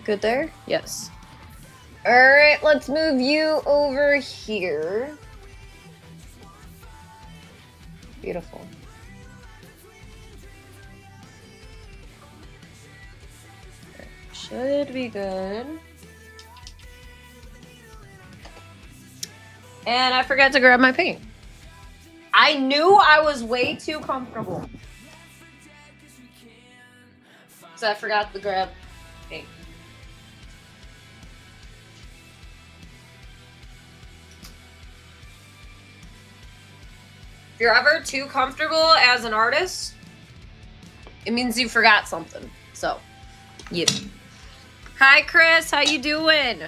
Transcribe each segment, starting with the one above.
Good there? Yes. All right, let's move you over here. Beautiful. Should be good. And I forgot to grab my paint. I knew I was way too comfortable. So I forgot to grab paint. If you're ever too comfortable as an artist, it means you forgot something. So, yeah. Hi, Chris. How you doing?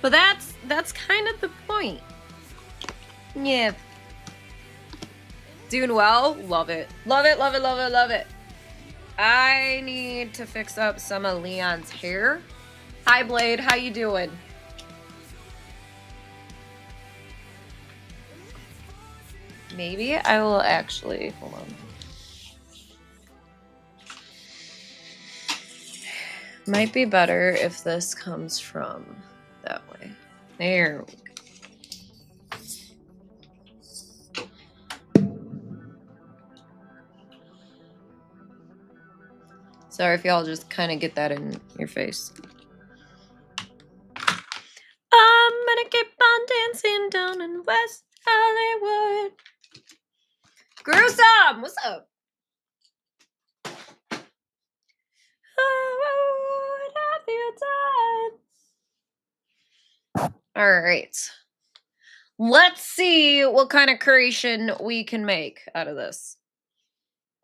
But that's kind of the point. Yeah. Doing well. Love it. Love it, love it, love it, love it. I need to fix up some of Leon's hair. Hi, Blade. How you doing? Maybe I will actually... Hold on. Might be better if this comes from that way. There we go. Sorry if y'all just kind of get that in your face. I'm gonna keep on dancing down in West Hollywood. Gruesome! What's up? All right. Let's see what kind of creation we can make out of this.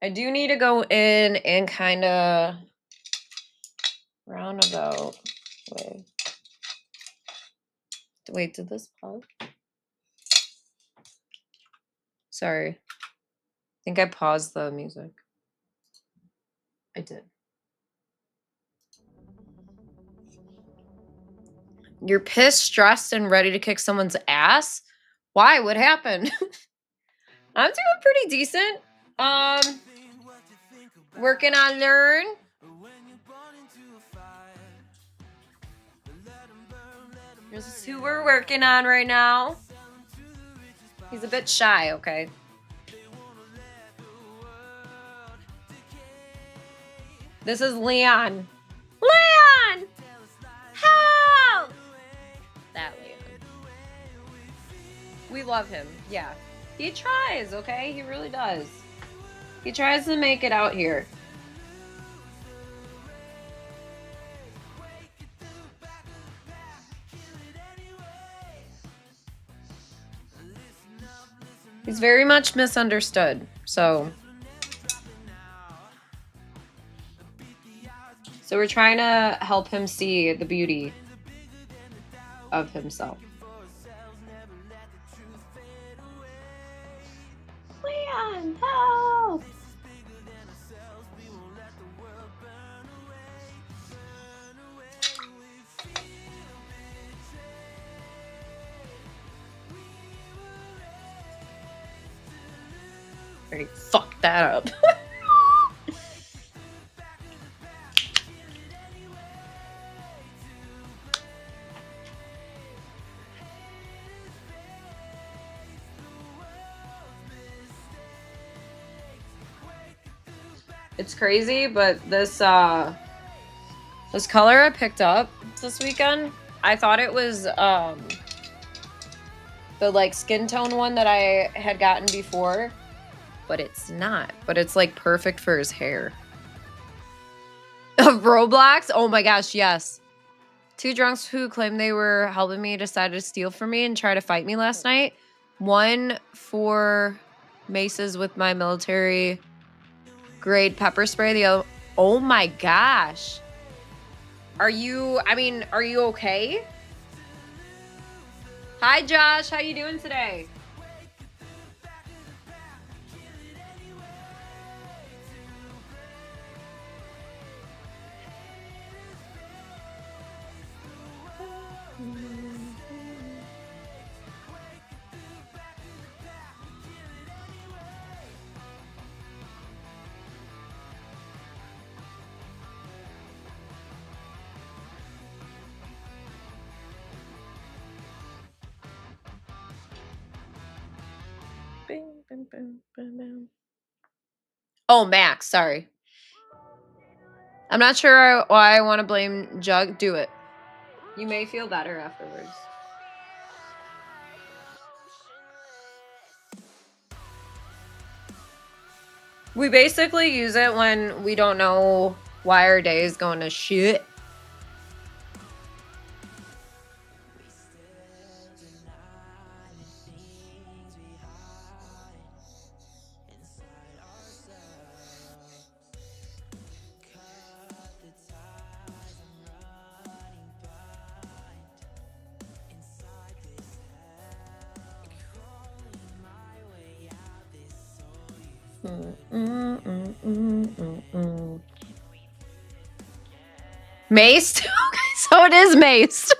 I do need to go in and kind of roundabout way. Wait, did this pause? Sorry. I think I paused the music. I did. You're pissed, stressed, and ready to kick someone's ass? Why? What happened? I'm doing pretty decent. Working on Learn. This is who we're working on right now. He's a bit shy, okay? This is Leon. Leon! Help! That Leon. We love him, yeah. He tries, okay? He really does. He tries to make it out here. He's very much misunderstood, so we're trying to help him see the beauty of himself. Leon, help! Already fucked that up. It's crazy, but this color I picked up this weekend, I thought it was the like skin tone one that I had gotten before, but it's not. But it's like perfect for his hair. Of Roblox? Oh my gosh, yes. Two drunks who claimed they were helping me decided to steal from me and try to fight me last night. One for maces with my military grade pepper spray. The other, oh my gosh. Are you okay? Hi, Josh. How you doing today? Oh, Max, sorry. I'm not sure why I want to blame Jug. Do it. You may feel better afterwards. We basically use it when we don't know why our day is going to shit. Maced? Okay, so it is maced.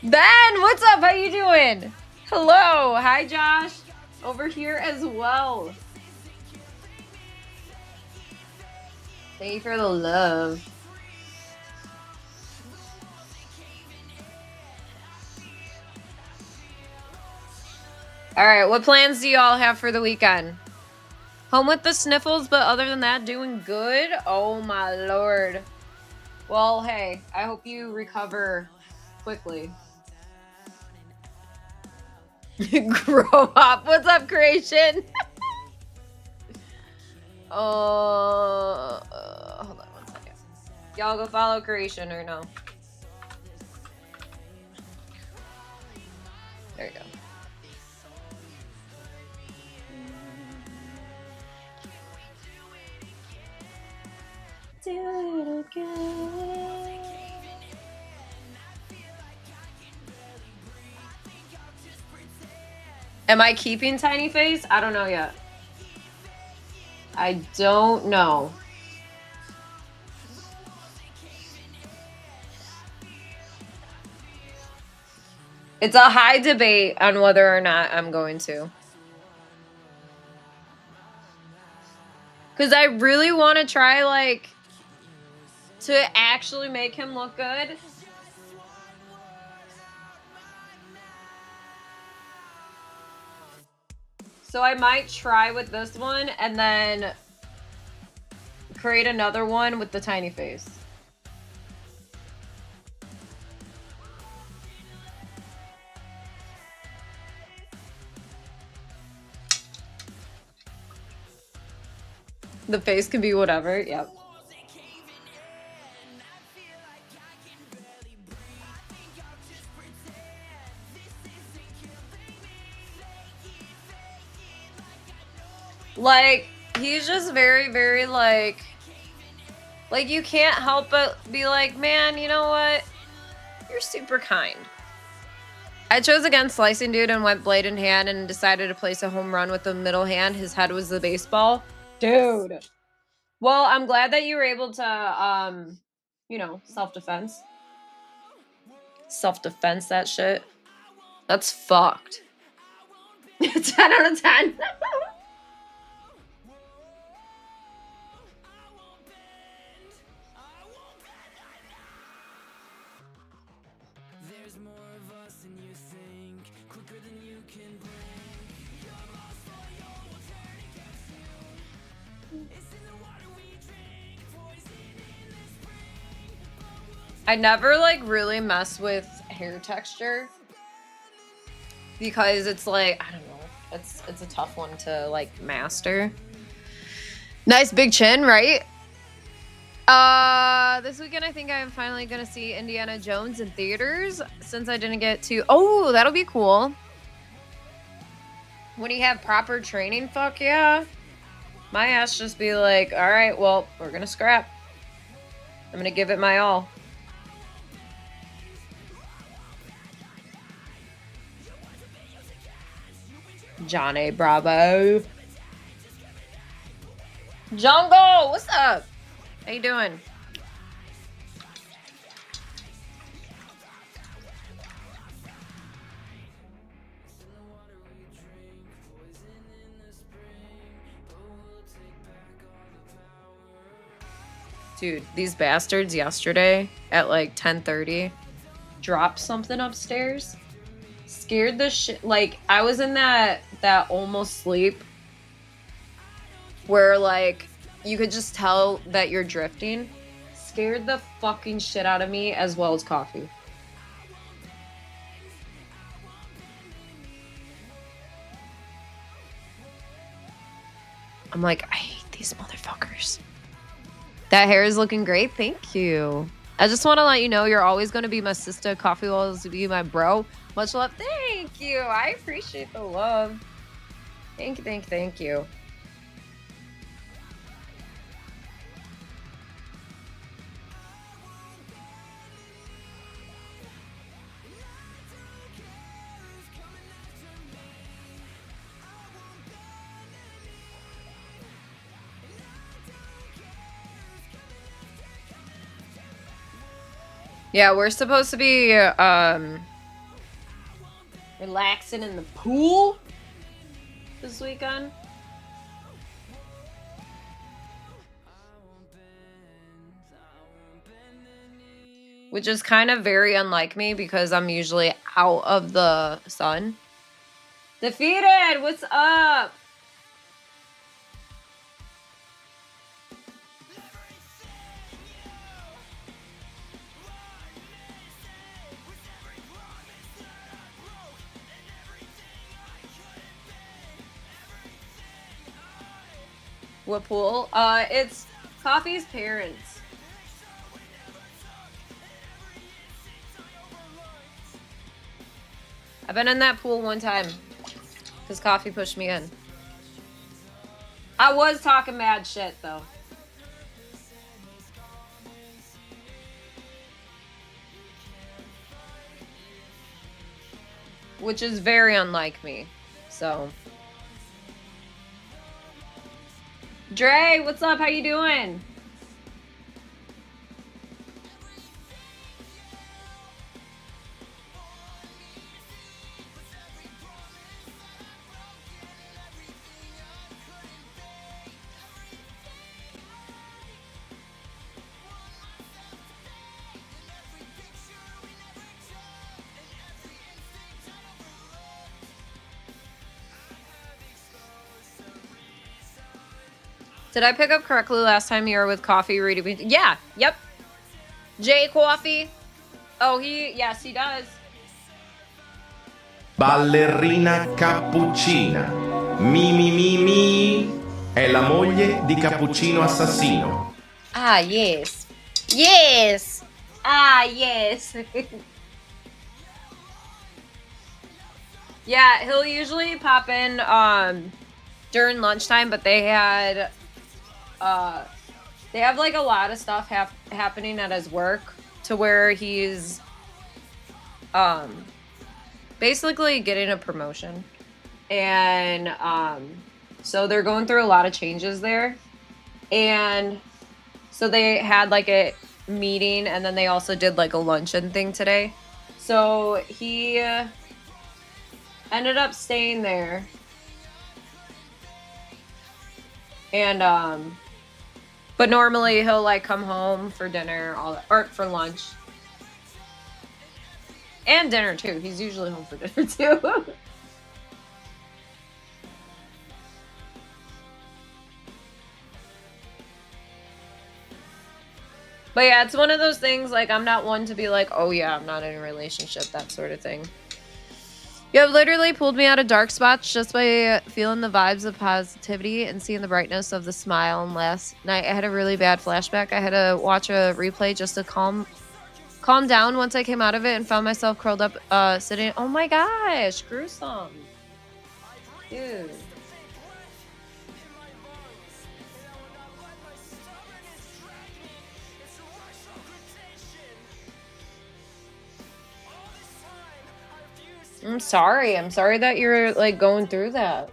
Ben, what's up? How you doing? Hello. Hi, Josh. Over here as well. Thank you for the love. All right, what plans do y'all have for the weekend? Home with the sniffles, but other than that, doing good? Oh my lord. Well, hey, I hope you recover quickly. Grow up. What's up, Creation? Hold on 1 second. Y'all go follow Creation or no? There you go. Do it again. Am I keeping Tiny Face? I don't know yet. I don't know. It's a high debate on whether or not I'm going to. Because I really want to try, like, to actually make him look good. So I might try with this one and then create another one with the tiny face. The face can be whatever, yep. Like, he's just very, very, like, you can't help but be like, man, you know what? You're super kind. I chose against Slicing Dude and went blade in hand and decided to place a home run with the middle hand. His head was the baseball. Dude. Well, I'm glad that you were able to, you know, self-defense. Self-defense, that shit. That's fucked. 10 out of 10. I never, like, really mess with hair texture because it's like, I don't know, it's a tough one to, like, master. Nice big chin, right? This weekend I think I'm finally gonna see Indiana Jones in theaters since I didn't get to. Oh, that'll be cool. When you have proper training, fuck yeah. My ass just be like, all right, well, we're gonna scrap. I'm gonna give it my all. John A. Bravo. Jungle, what's up? How you doing? Dude, these bastards yesterday at like 10:30 dropped something upstairs. Scared the shit. Like, I was in that almost sleep where, like, you could just tell that you're drifting. Scared the fucking shit out of me, as well as coffee. I'm like, I hate these motherfuckers. That hair is looking great. Thank you. I just want to let you know you're always going to be my sister. Coffee will always be my bro. Much love. Thank you. I appreciate the love. Thank you, thank you, thank you. Yeah, we're supposed to be relaxing in the pool this weekend. Which is kind of very unlike me because I'm usually out of the sun. Defeated, what's up? What pool? It's Coffee's parents. I've been in that pool one time because Coffee pushed me in. I was talking mad shit though. Which is very unlike me, so. Dre, what's up? How you doing? Did I pick up correctly last time you were with Coffee reading? Yeah, yep. Jay Coffee. Oh, yes, he does. Ballerina Cappuccina. Mi. È la moglie di Cappuccino Assassino. Ah, yes. Yes. Ah, yes. Yeah, he'll usually pop in during lunchtime, but they have like a lot of stuff happening at his work to where he's basically getting a promotion. And so they're going through a lot of changes there. And so they had like a meeting and then they also did like a luncheon thing today. So he ended up staying there. And but normally he'll like come home for dinner or for lunch. And dinner too. He's usually home for dinner too. But yeah, it's one of those things, like, I'm not one to be like, oh yeah, I'm not in a relationship, that sort of thing. You have literally pulled me out of dark spots just by feeling the vibes of positivity and seeing the brightness of the smile. And last night I had a really bad flashback. I had to watch a replay just to calm down once I came out of it and found myself curled up sitting. Oh my gosh, gruesome. Dude. I'm sorry. I'm sorry that you're like going through that.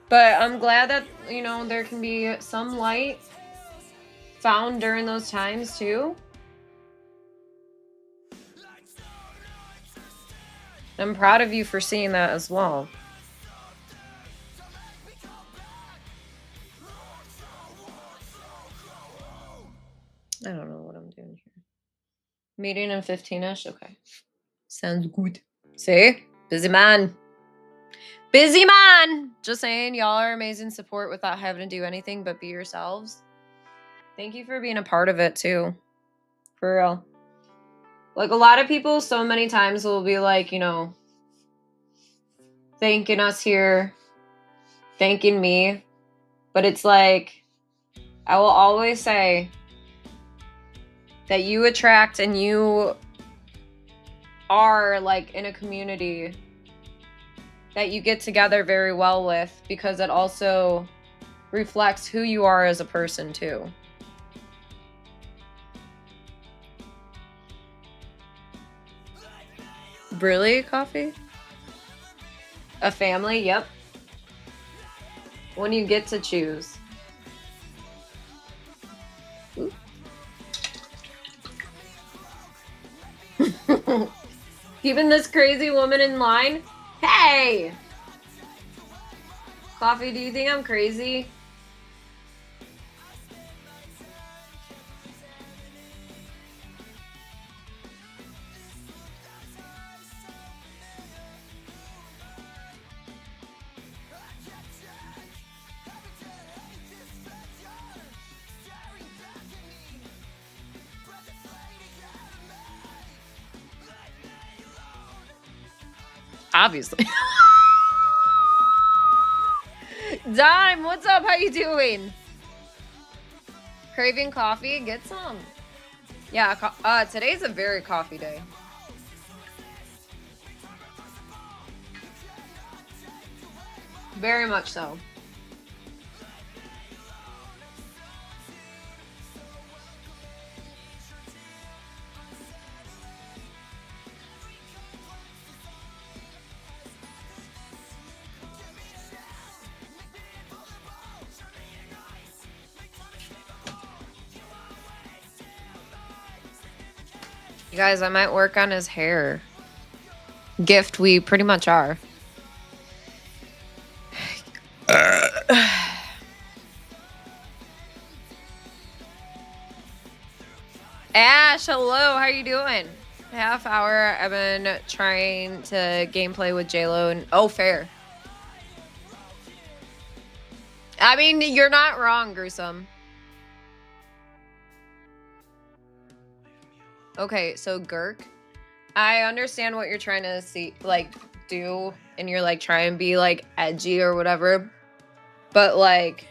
But I'm glad that, you know, there can be some light found during those times too. I'm proud of you for seeing that as well. I don't know what I'm doing here. Meeting in 15ish? Okay. Sounds good. See? Busy man. Busy man! Just saying, y'all are amazing support without having to do anything but be yourselves. Thank you for being a part of it, too. For real. Like, a lot of people so many times will be like, you know, thanking us here, thanking me. But it's like, I will always say that you attract and you are like in a community that you get together very well with, because it also reflects who you are as a person too. Really, coffee? A family? Yep. When you get to choose. Keeping this crazy woman in line? Hey! Coffee, do you think I'm crazy? Obviously. Dime, what's up? How you doing? Craving coffee? Get some. Yeah, today's a very coffee day. Very much so. You guys, I might work on his hair. Gift, we pretty much are. Ash, hello, how you doing? Half hour, I've been trying to gameplay with JLo and oh, fair. I mean, you're not wrong, Gruesome. Okay, so Gurk, I understand what you're trying to see, like, do, and you're like trying to be like edgy or whatever, but like,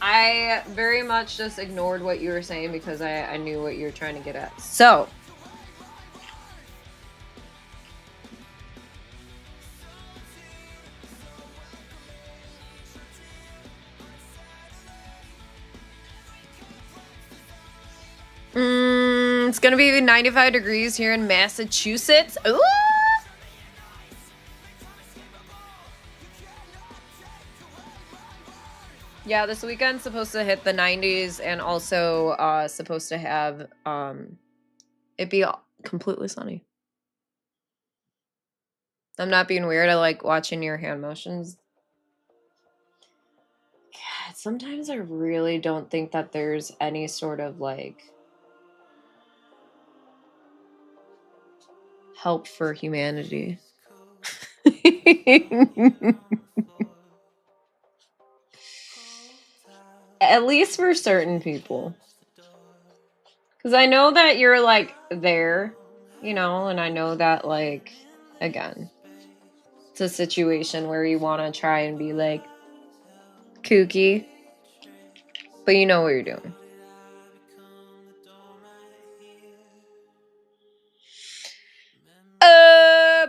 I very much just ignored what you were saying because I knew what you were trying to get at. So, it's gonna be 95 degrees here in Massachusetts. Ooh! Yeah, this weekend's supposed to hit the 90s and also supposed to have it be completely sunny. I'm not being weird. I like watching your hand motions. God, sometimes I really don't think that there's any sort of like help for humanity. At least for certain people. Because I know that you're like there, you know, and I know that like, again, it's a situation where you want to try and be like kooky, but you know what you're doing.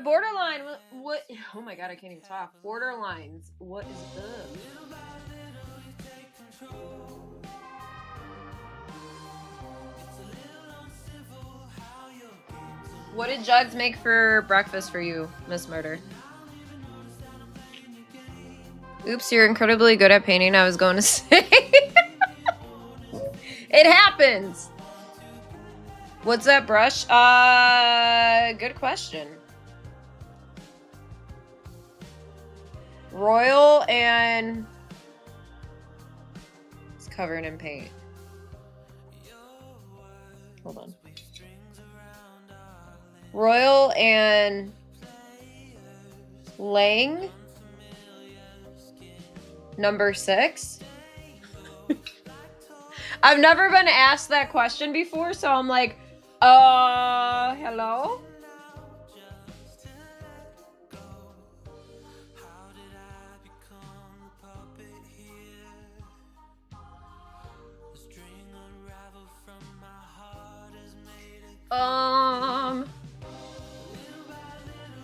Borderline, what? Oh my god, I can't even talk. Borderlines, what is up? What did Jugs make for breakfast for you, Miss Murder? Oops, you're incredibly good at painting, I was going to say. It happens. What's that brush? Good question. Royal and... It's covered in paint. Hold on. Royal and Lang. Number 6. I've never been asked that question before, so I'm like, hello?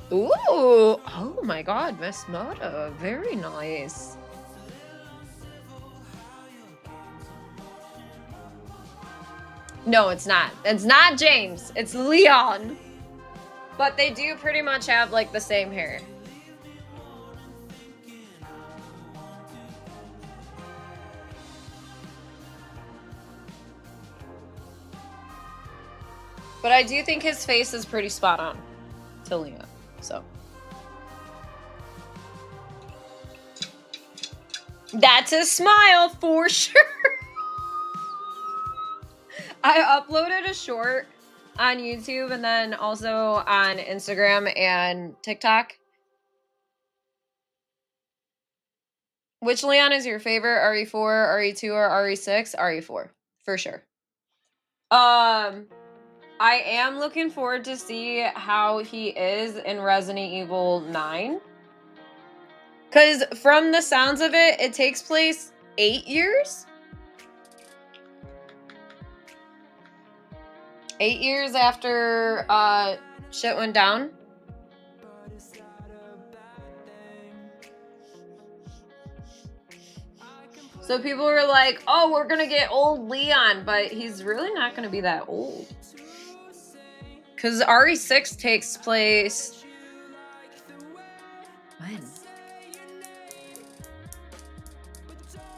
Ooh, oh my god, Miss Moda, very nice. No, it's not. It's not James. It's Leon. But they do pretty much have like the same hair. But I do think his face is pretty spot on to Leon. So that's a smile for sure. I uploaded a short on YouTube and then also on Instagram and TikTok. Which Leon is your favorite? RE4, RE2, or RE6? RE4, for sure. I am looking forward to see how he is in Resident Evil 9. Because from the sounds of it, it takes place 8 years? 8 years after shit went down? So people were like, oh, we're gonna get old Leon, but he's really not gonna be that old. Because RE6 takes place... when?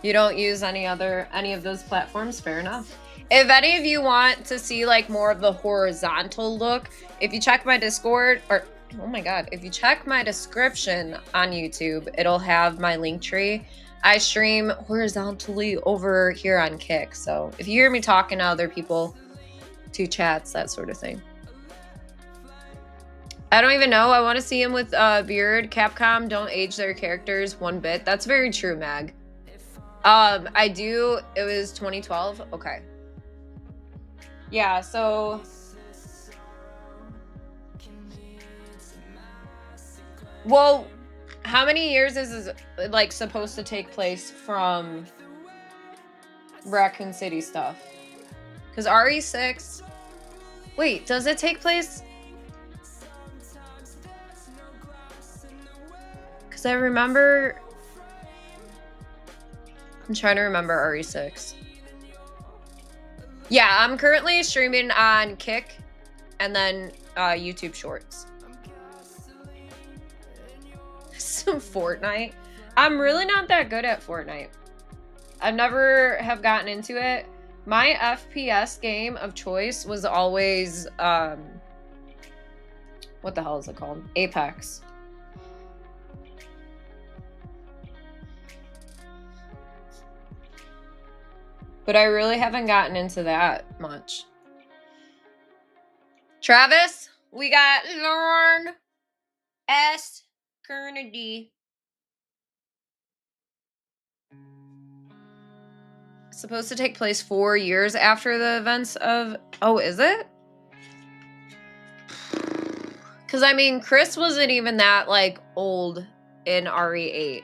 You don't use any of those platforms? Fair enough. If any of you want to see like more of the horizontal look, if you check my Discord, or oh my god, if you check my description on YouTube, it'll have my link tree. I stream horizontally over here on Kick. So if you hear me talking to other people, to chats, that sort of thing. I don't even know. I want to see him with beard. Capcom don't age their characters one bit. That's very true, Mag. I do. It was 2012. Okay. Yeah, so... well, how many years is this, like, supposed to take place from Raccoon City stuff? Because RE6... wait, does it take place... because I remember... I'm trying to remember RE6. Yeah, I'm currently streaming on Kick and then YouTube Shorts. Some Fortnite. I'm really not that good at Fortnite. I've never have gotten into it. My FPS game of choice was always, what the hell is it called? Apex. But I really haven't gotten into that much. Travis, we got Lorne S. Kennedy. It's supposed to take place 4 years after the events of... oh, is it? Because, I mean, Chris wasn't even that, like, old in RE8.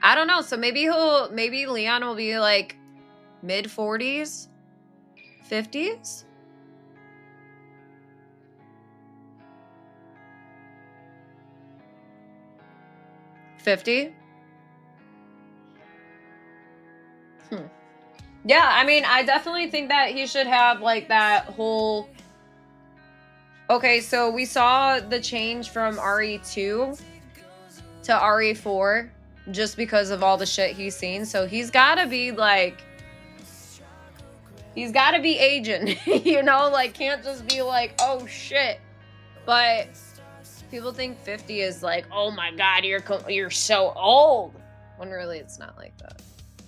I don't know. So maybe Leon will be, like... mid-40s? 50s? $50? Yeah, I mean, I definitely think that he should have, like, that whole... okay, so we saw the change from RE2 to RE4 just because of all the shit he's seen. So he's gotta be, like... he's gotta be aging, you know? Like, can't just be like, oh, shit. But... people think 50 is like, oh my god, you're so old. When really it's not like that.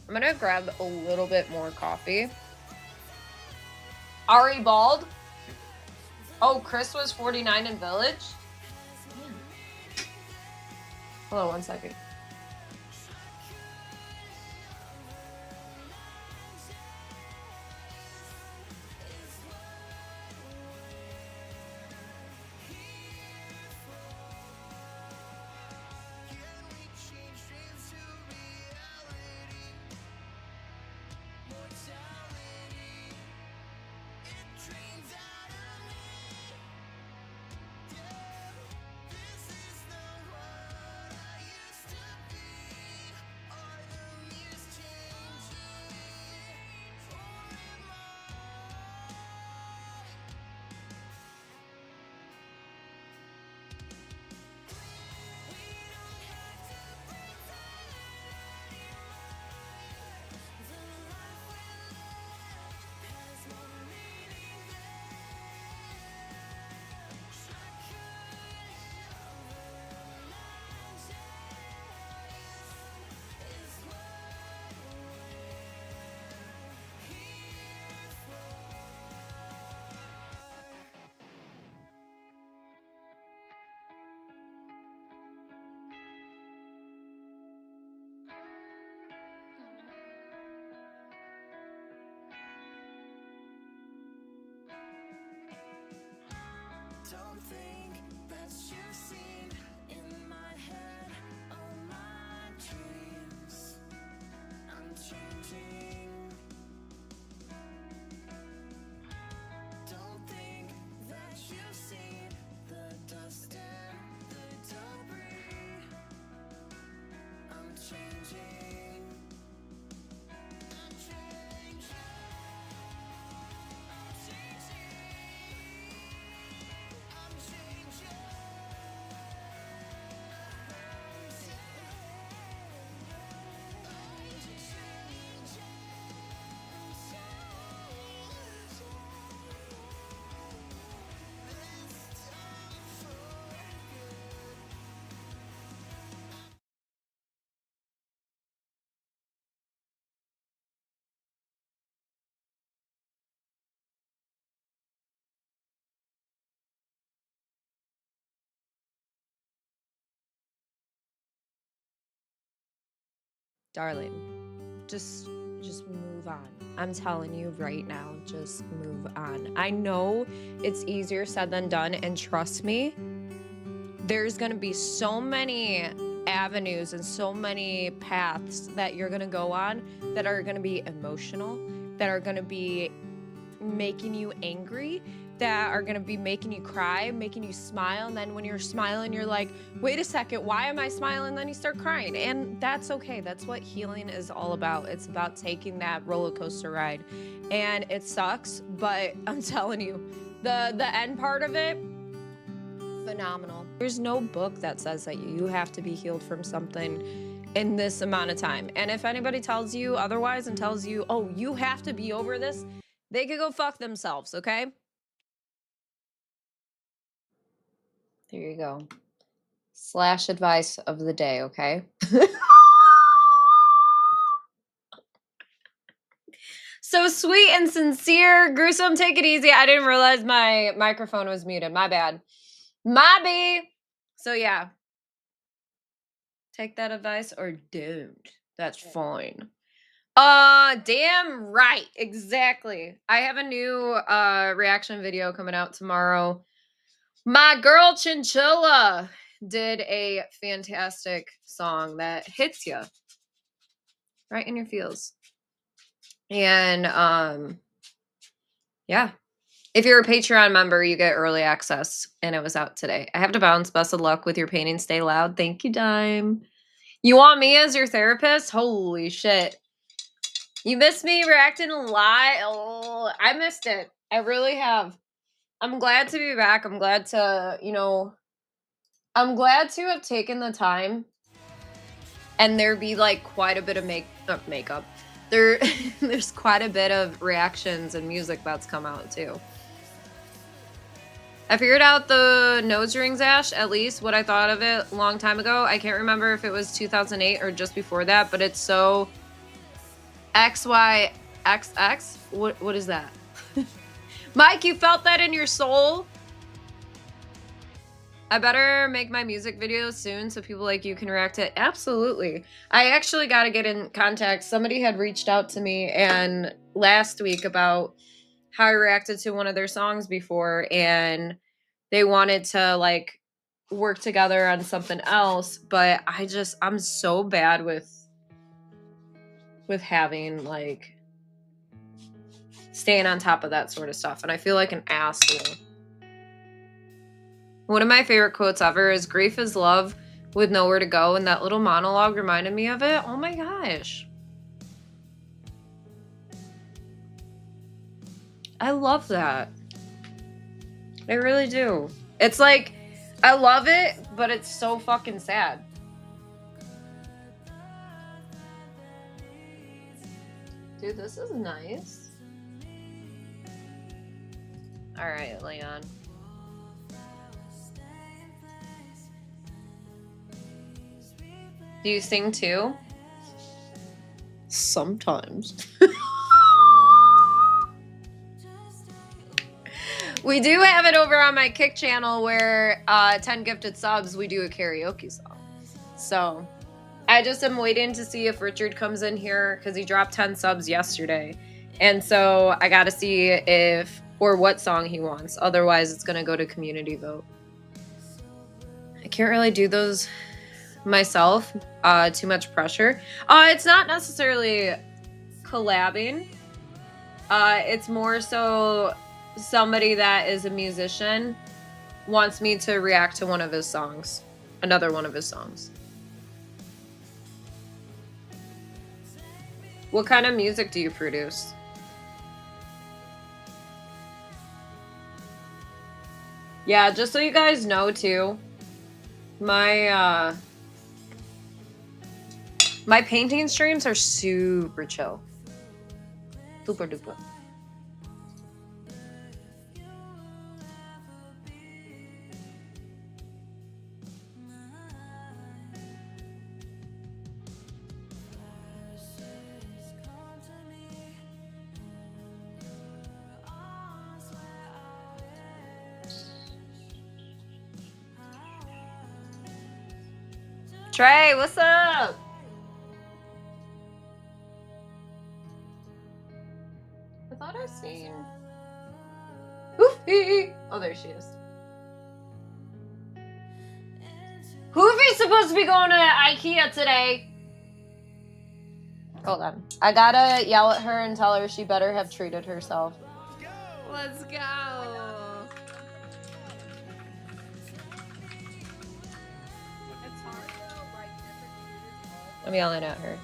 I'm gonna grab a little bit more coffee. Ari bald? Oh, Chris was 49 in Village? Hold on 1 second. Don't think that you've seen in my head all my dreams. I'm changing. Don't think that you've seen the dust and the debris. I'm changing. I'm changing. I'm changing. Darling, just move on. I'm telling you right now, just move on. I know it's easier said than done, and trust me, there's gonna be so many avenues and so many paths that you're gonna go on that are gonna be emotional, that are gonna be making you angry, that are gonna be making you cry, making you smile, and then when you're smiling, you're like, wait a second, why am I smiling? Then you start crying, and that's okay. That's what healing is all about. It's about taking that roller coaster ride, and it sucks, but I'm telling you, the end part of it, phenomenal. There's no book that says that you have to be healed from something in this amount of time, and if anybody tells you otherwise and tells you, oh, you have to be over this, they could go fuck themselves, okay? There you go. Slash advice of the day, okay? So sweet and sincere. Gruesome, take it easy. I didn't realize my microphone was muted. My bad. My bee. So yeah. Take that advice or don't. That's fine. Damn right. Exactly. I have a new reaction video coming out tomorrow. My girl Chinchilla did a fantastic song that hits you right in your feels. And yeah. If you're a Patreon member, you get early access, and it was out today. I have to bounce. Best of luck with your painting. Stay loud. Thank you, Dime. You want me as your therapist? Holy shit. You missed me reacting a lot. Oh, I missed it. I really have. I'm glad to be back. I'm glad to, I'm glad to have taken the time and there be like quite a bit of makeup. There's quite a bit of reactions and music that's come out too. I figured out the nose rings, Ash, at least what I thought of it a long time ago. I can't remember if it was 2008 or just before that, but it's so XYXX? What is that? Mike, you felt that in your soul? I better make my music videos soon so people like you can react to it. Absolutely. I actually got to get in contact. Somebody had reached out to me and last week about how I reacted to one of their songs before, and they wanted to like work together on something else, but I'm so bad with having like staying on top of that sort of stuff, and I feel like an ass doing. One of my favorite quotes ever is "Grief is love with nowhere to go," and that little monologue reminded me of it. Oh my gosh. I love that. I really do. It's like, I love it, but it's so fucking sad. Dude, this is nice. All right, Leon. Do you sing too? Sometimes. We do have it over on my Kick channel where 10 gifted subs, we do a karaoke song. So I just am waiting to see if Richard comes in here because he dropped 10 subs yesterday. And so I got to see if or what song he wants. Otherwise, it's going to go to community vote. I can't really do those myself. Too much pressure. It's not necessarily collabing. It's more so somebody that is a musician wants me to react to one of his songs. Another one of his songs. What kind of music do you produce? Yeah, just so you guys know too, my my painting streams are super chill. Super duper. Trey, what's up? I thought I seen. Hoofy! Oh, there she is. Hoofy's supposed to be going to IKEA today. Hold on. I gotta yell at her and tell her she better have treated herself. Let's go. I'm yelling at her.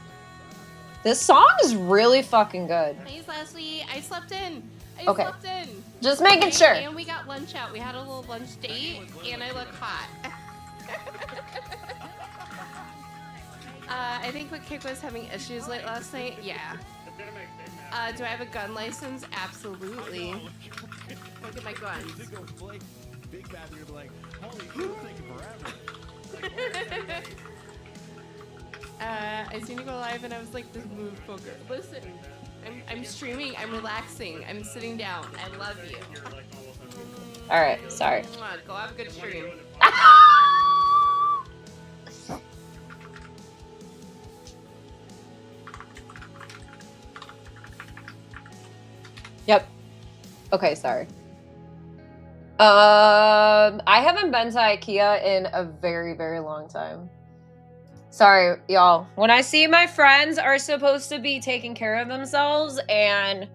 This song is really fucking good. Thanks, Leslie. I slept in. Okay. Slept in. Just making sure. And we got lunch out. We had a little lunch date, and I look hot. I think when Kick was having issues late last night, yeah. Do I have a gun license? Absolutely. Look at my guns. Big Bad, you're like, holy shit, it's taking forever. I seen you go live and I was like, this move poker. Listen, I'm streaming, I'm relaxing, I'm sitting down. I love you. All right, sorry. Go have a good stream. Yep. Okay, sorry. I haven't been to IKEA in a very, very long time. Sorry, y'all. When I see my friends are supposed to be taking care of themselves and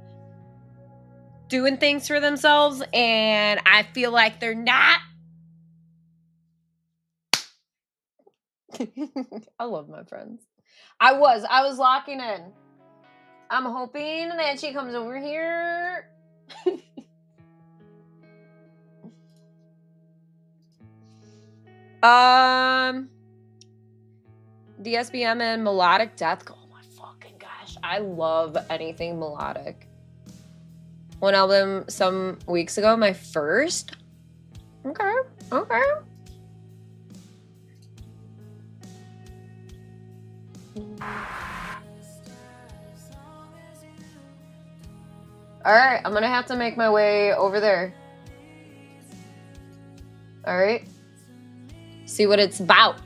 doing things for themselves, and I feel like they're not. I love my friends. I was locking in. I'm hoping that she comes over here. DSBM and Melodic Death. Oh my fucking gosh. I love anything melodic. One album some weeks ago, my first. Okay. Alright, I'm gonna have to make my way over there. Alright. See what it's about.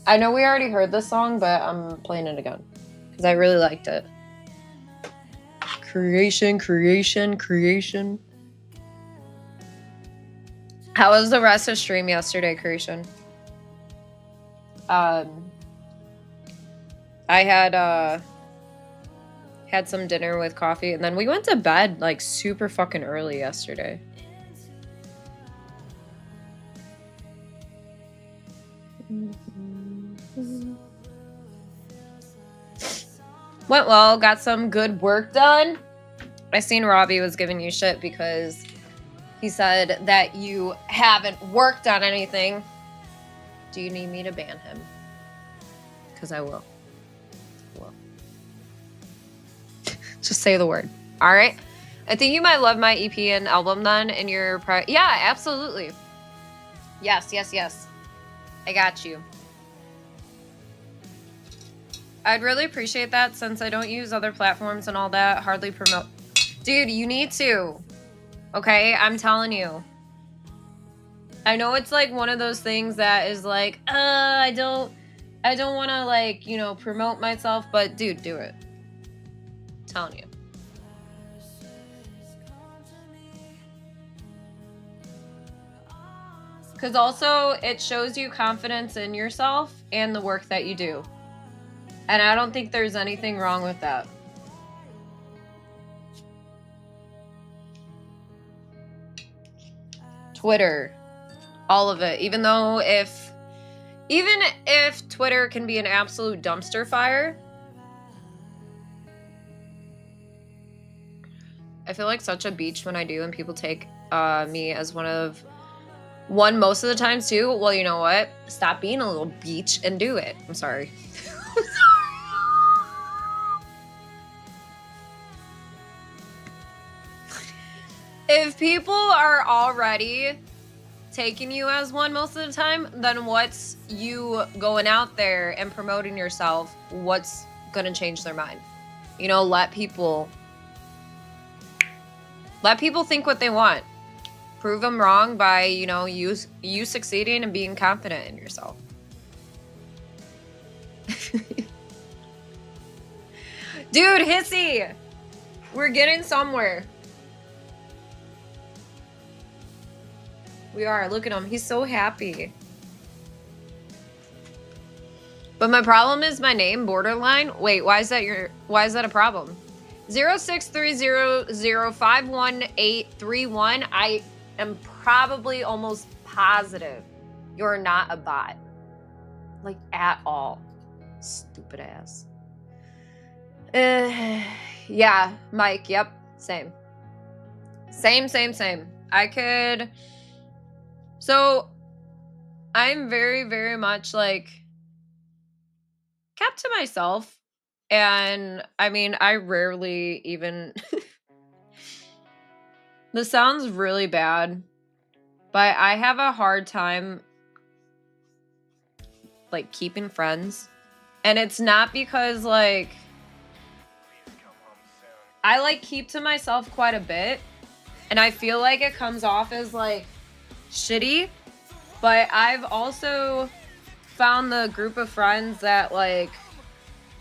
I know we already heard this song, but I'm playing it again. Because I really liked it. Creation, creation, creation. How was the rest of stream yesterday, Creation? I had some dinner with coffee, and then we went to bed like super fucking early yesterday. Went well, got some good work done. I seen Robbie was giving you shit because he said that you haven't worked on anything. Do you need me to ban him? Because I will. Just say the word. All right. I think you might love my EP and album then in your yeah, absolutely. Yes. I got you. I'd really appreciate that since I don't use other platforms and all that. Hardly promote. Dude, you need to. Okay? I'm telling you. I know it's like one of those things that is like, I don't want to like, you know, promote myself, but dude, do it. I'm telling you. Because also it shows you confidence in yourself and the work that you do. And I don't think there's anything wrong with that. Twitter. All of it. Even if Twitter can be an absolute dumpster fire, I feel like such a beach when I do, and people take me as one most of the times too. Well, you know what? Stop being a little beach and do it. I'm sorry. If people are already taking you as one most of the time, then what's you going out there and promoting yourself? What's gonna change their mind? You know, let people think what they want. Prove them wrong by, you know, you succeeding and being confident in yourself. Dude, Hissy! We're getting somewhere. We are. Look at him. He's so happy. But my problem is my name, Borderline. Wait, why is that a problem? 0630051831. I am probably almost positive you're not a bot. Like, at all. Stupid ass. Yeah, Mike. Yep. Same. I could... So, I'm very, very much, like, kept to myself. And, I mean, I rarely even... This sounds really bad, but I have a hard time, like, keeping friends. And it's not because, like... I, like, keep to myself quite a bit. And I feel like it comes off as, like, shitty, but I've also found the group of friends that like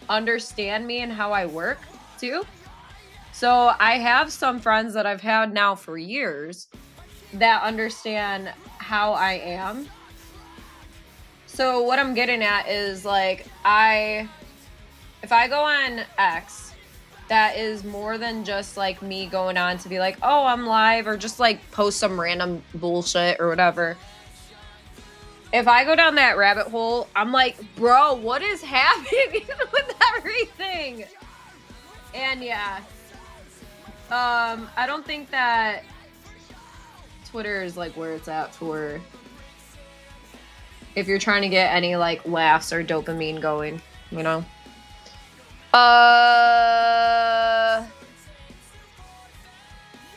understand me and how I work too. So I have some friends that I've had now for years that understand how I am. So what I'm getting at is like if I go on X, that is more than just like me going on to be like, oh, I'm live, or just like post some random bullshit or whatever. If I go down that rabbit hole, I'm like, bro, what is happening with everything? And yeah, I don't think that Twitter is like where it's at for if you're trying to get any like laughs or dopamine going, you know?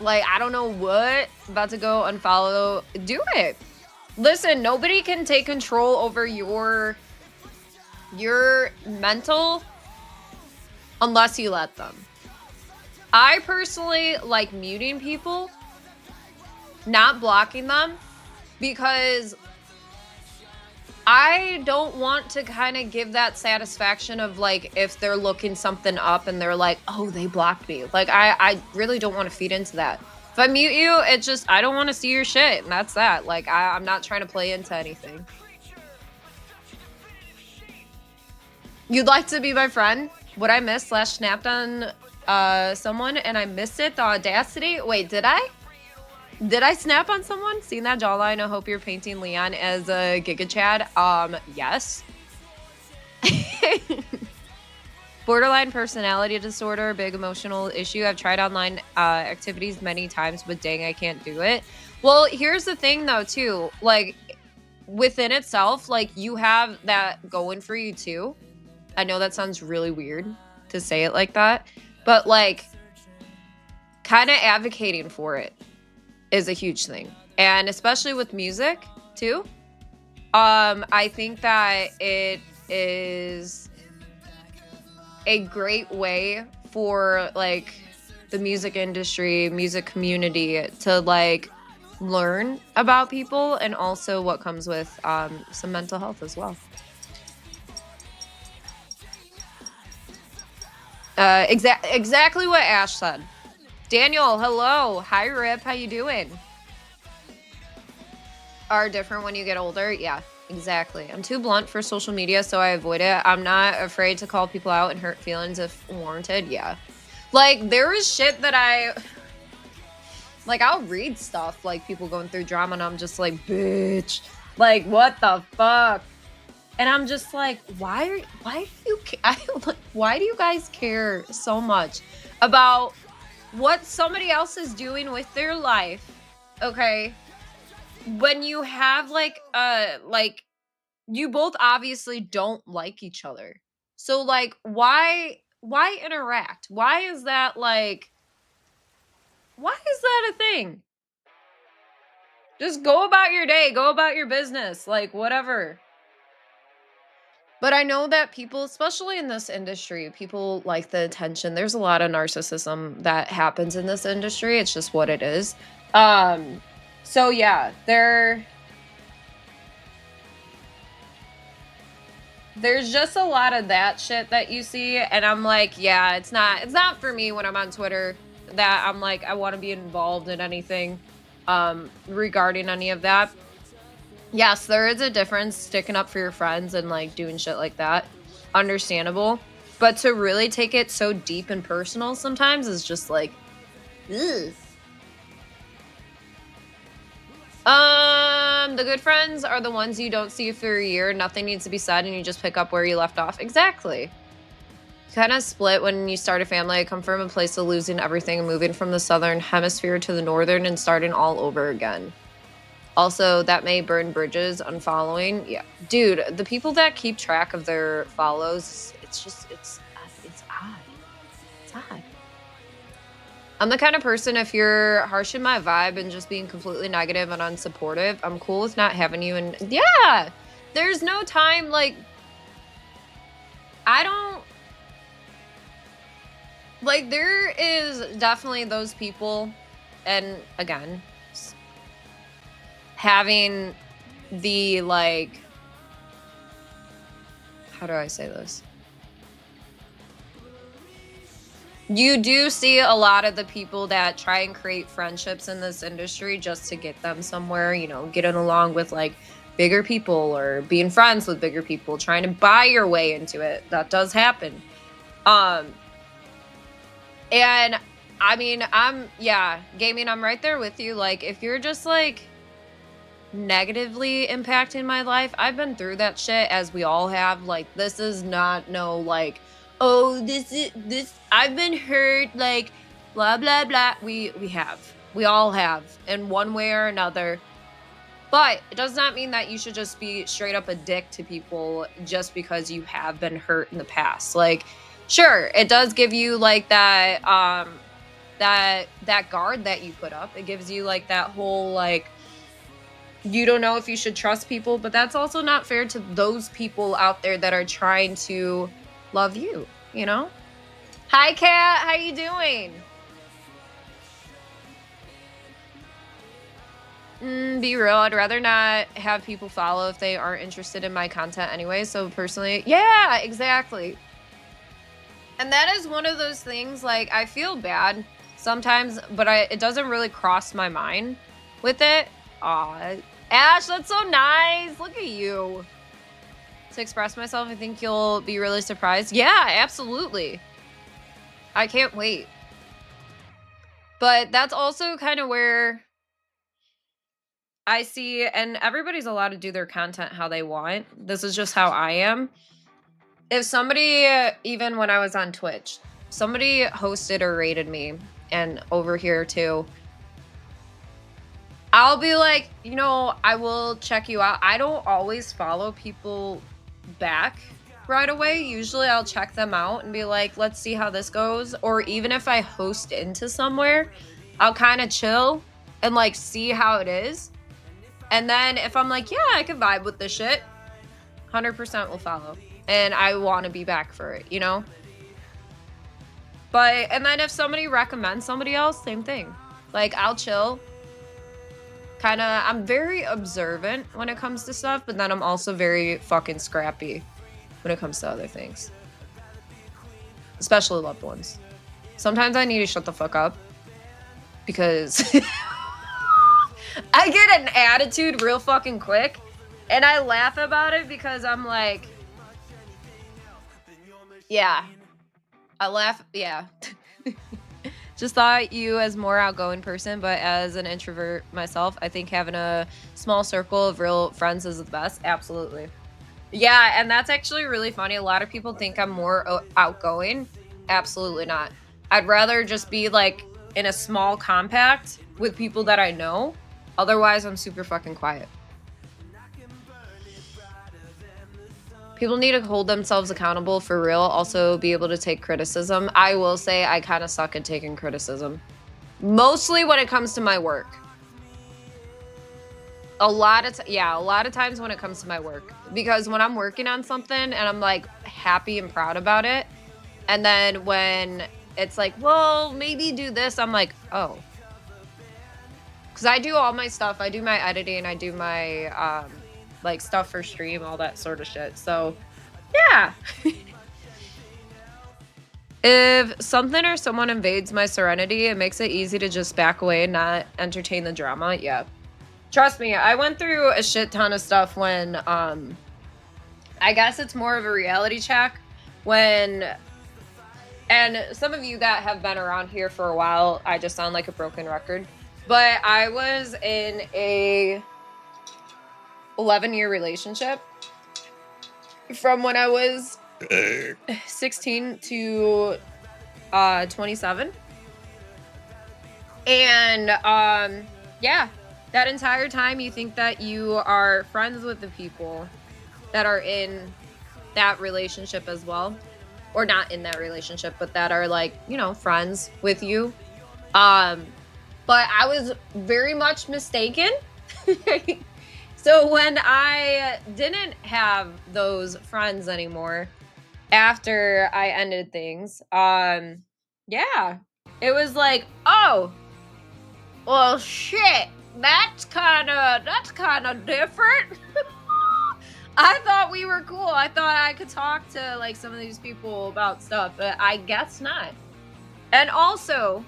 Like, I don't know what. About to go unfollow. Do it. Listen, nobody can take control over your mental unless you let them. I personally like muting people, not blocking them, because I don't want to kind of give that satisfaction of like if they're looking something up and they're like, oh, they blocked me. Like I really don't want to feed into that. If I mute you, it's just I don't want to see your shit, and that's that. Like I'm not trying to play into anything. You'd like to be my friend? Would I miss / snapped on someone and I missed it? The audacity? Wait, did I? Did I snap on someone? Seen that jawline? I hope you're painting Leon as a Giga Chad. Yes. Borderline personality disorder, big emotional issue. I've tried online activities many times, but dang, I can't do it. Well, here's the thing though, too. Like, within itself, like, you have that going for you, too. I know that sounds really weird to say it like that, but, like, kind of advocating for it is a huge thing. And especially with music, too. I think that it is a great way for like the music industry, music community to like learn about people and also what comes with some mental health as well. Exactly what Ash said. Daniel, hello. Hi, Rip. How you doing? Are different when you get older? Yeah, exactly. I'm too blunt for social media, so I avoid it. I'm not afraid to call people out and hurt feelings if warranted. Yeah. Like, there is shit that I'll read stuff, like, people going through drama, and I'm just like, bitch. Like, what the fuck? And I'm just like, why do you guys care so much about what somebody else is doing with their life? Okay. When you have like you both obviously don't like each other. So like why interact? Why is that a thing? Just go about your day, go about your business, like whatever. But I know that people, especially in this industry, people like the attention. There's a lot of narcissism that happens in this industry. It's just what it is. So yeah, there's just a lot of that shit that you see, and I'm like, yeah, it's not for me when I'm on Twitter that I'm like, I want to be involved in anything regarding any of that. Yes, there is a difference sticking up for your friends and like doing shit like that. Understandable. But to really take it so deep and personal sometimes is just like, ugh. The good friends are the ones you don't see for a year. Nothing needs to be said and you just pick up where you left off. Exactly. Kind of split when you start a family. I come from a place of losing everything and moving from the southern hemisphere to the northern and starting all over again. Also, that may burn bridges, unfollowing. Yeah. Dude, the people that keep track of their follows, it's odd. It's odd. I'm the kind of person, if you're harshing my vibe and just being completely negative and unsupportive, I'm cool with not having you. And yeah, there's no time, like, I don't, like, there is definitely those people, and again, having the, like, how do I say this? You do see a lot of the people that try and create friendships in this industry just to get them somewhere, you know, getting along with like bigger people or being friends with bigger people, trying to buy your way into it. That does happen. And I mean, gaming, I'm right there with you. Like, if you're just like negatively impacting my life, I've been through that shit, as we all have. Like, this is not no like, oh, this I've been hurt, like blah blah blah. We all have in one way or another. But it does not mean that you should just be straight up a dick to people just because you have been hurt in the past. Like, sure, it does give you like that that guard that you put up. It gives you like that whole like, you don't know if you should trust people, but that's also not fair to those people out there that are trying to love you, you know? Hi, Kat. How you doing? Be real. I'd rather not have people follow if they aren't interested in my content anyway. So personally, yeah, exactly. And that is one of those things, like, I feel bad sometimes, but it doesn't really cross my mind with it. Aw, Ash, that's so nice. Look at you. To express myself, I think you'll be really surprised. Yeah, absolutely. I can't wait. But that's also kind of where I see, and everybody's allowed to do their content how they want. This is just how I am. If somebody, even when I was on Twitch, somebody hosted or rated me, and over here too, I'll be like, you know, I will check you out. I don't always follow people back right away. Usually I'll check them out and be like, let's see how this goes. Or even if I host into somewhere, I'll kind of chill and like see how it is. And then if I'm like, yeah, I can vibe with this shit, 100% will follow. And I want to be back for it, you know? But, and then if somebody recommends somebody else, same thing. Like, I'll chill. Kind of, I'm very observant when it comes to stuff, but then I'm also very fucking scrappy when it comes to other things. Especially loved ones. Sometimes I need to shut the fuck up because I get an attitude real fucking quick and I laugh about it because I'm like, yeah, I laugh, yeah. Just thought you as more outgoing person, but as an introvert myself, I think having a small circle of real friends is the best. Absolutely. Yeah, and that's actually really funny. A lot of people think I'm more outgoing. Absolutely not. I'd rather just be like in a small compact with people that I know. Otherwise, I'm super fucking quiet. People need to hold themselves accountable for real. Also be able to take criticism. I will say I kind of suck at taking criticism. Mostly when it comes to my work. A lot of times when it comes to my work. Because when I'm working on something and I'm like happy and proud about it, and then when it's like, well, maybe do this, I'm like, oh. Because I do all my stuff. I do my editing, I do my like stuff for stream, all that sort of shit. So, yeah. If something or someone invades my serenity, it makes it easy to just back away and not entertain the drama. Yeah. Trust me, I went through a shit ton of stuff when, I guess it's more of a reality check when, and some of you that have been around here for a while, I just sound like a broken record, but I was in a 11-year relationship from when I was 16 to 27. And yeah, that entire time you think that you are friends with the people that are in that relationship as well, or not in that relationship, but that are like, you know, friends with you. But I was very much mistaken. So when I didn't have those friends anymore after I ended things, yeah, it was like, oh, well, shit, that's kind of different. I thought we were cool. I thought I could talk to like some of these people about stuff, but I guess not. And also,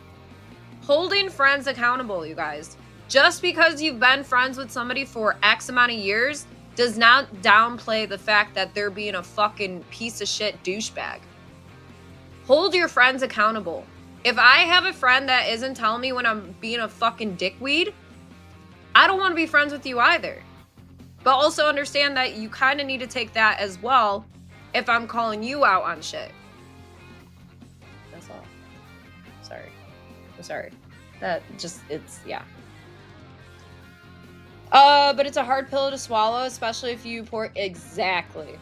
holding friends accountable, you guys. Just because you've been friends with somebody for X amount of years does not downplay the fact that they're being a fucking piece of shit douchebag. Hold your friends accountable. If I have a friend that isn't telling me when I'm being a fucking dickweed, I don't want to be friends with you either. But also understand that you kind of need to take that as well if I'm calling you out on shit. That's all. Sorry. I'm sorry. That just, it's, yeah. But it's a hard pill to swallow, especially if you pour, exactly.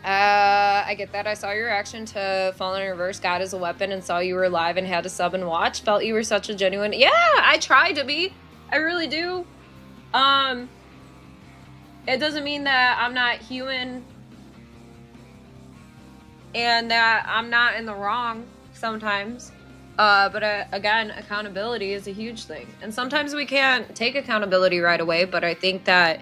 I get that. I saw your reaction to Fallen in Reverse, God is a Weapon, and saw you were live and had to sub and watch. Felt you were such a genuine, yeah, I tried to be. I really do. It doesn't mean that I'm not human. and that I'm not in the wrong sometimes. But again, accountability is a huge thing. And sometimes we can't take accountability right away, but I think that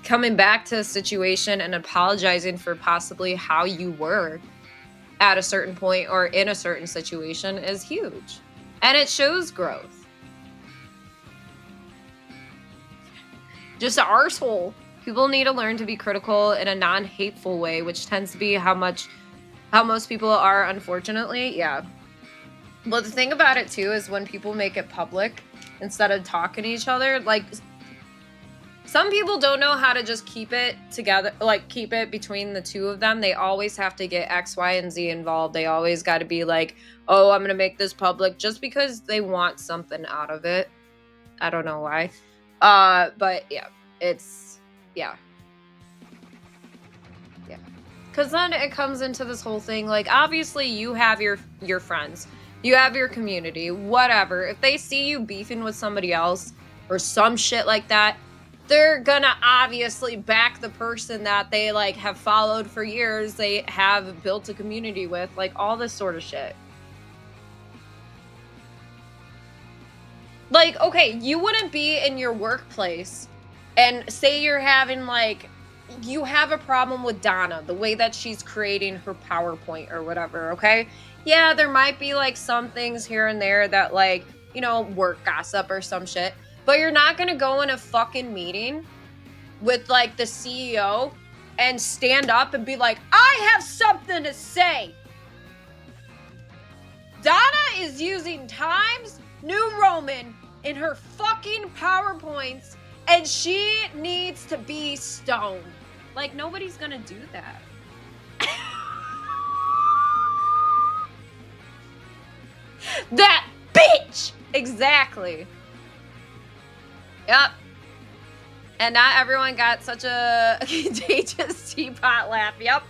coming back to a situation and apologizing for possibly how you were at a certain point or in a certain situation is huge. And it shows growth. Just an arsehole. People need to learn to be critical in a non-hateful way, which tends to be how most people are, unfortunately. Yeah. Well, the thing about it too is when people make it public instead of talking to each other, like some people don't know how to just keep it together, like keep it between the two of them. They always have to get X, Y, and Z involved. They always got to be like, oh, I'm going to make this public just because they want something out of it. I don't know why. But yeah, yeah. Because then it comes into this whole thing, like, obviously you have your friends. You have your community, whatever. If they see you beefing with somebody else or some shit like that, they're gonna obviously back the person that they, like, have followed for years, they have built a community with, like, all this sort of shit. Like, okay, you wouldn't be in your workplace and say you're having, like, you have a problem with Donna, the way that she's creating her PowerPoint or whatever, okay? Yeah, there might be, like, some things here and there that, like, you know, work gossip or some shit. But you're not gonna go in a fucking meeting with, like, the CEO and stand up and be like, I have something to say. Donna is using Times New Roman in her fucking PowerPoints and she needs to be stoned. Like, nobody's gonna do that. That bitch! Exactly. Yep. And not everyone got such a contagious teapot laugh. Yep.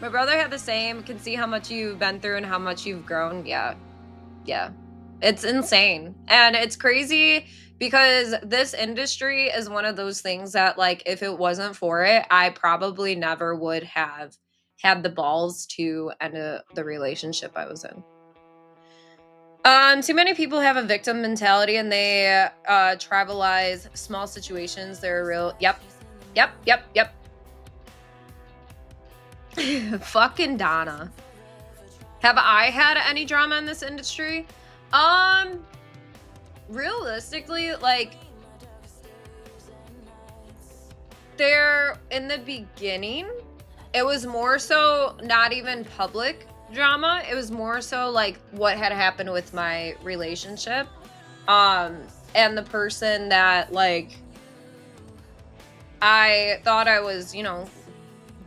My brother had the same. Can see how much you've been through and how much you've grown. Yeah. It's insane. And it's crazy because this industry is one of those things that, like, if it wasn't for it, I probably never would have had the balls to end the relationship I was in. Too many people have a victim mentality and they trivialize small situations. They're real. Yep. Fucking Donna. Have I had any drama in this industry? Realistically, like, there in the beginning, it was more so not even public drama. It was more so like what had happened with my relationship. And the person that, like, I thought I was, you know,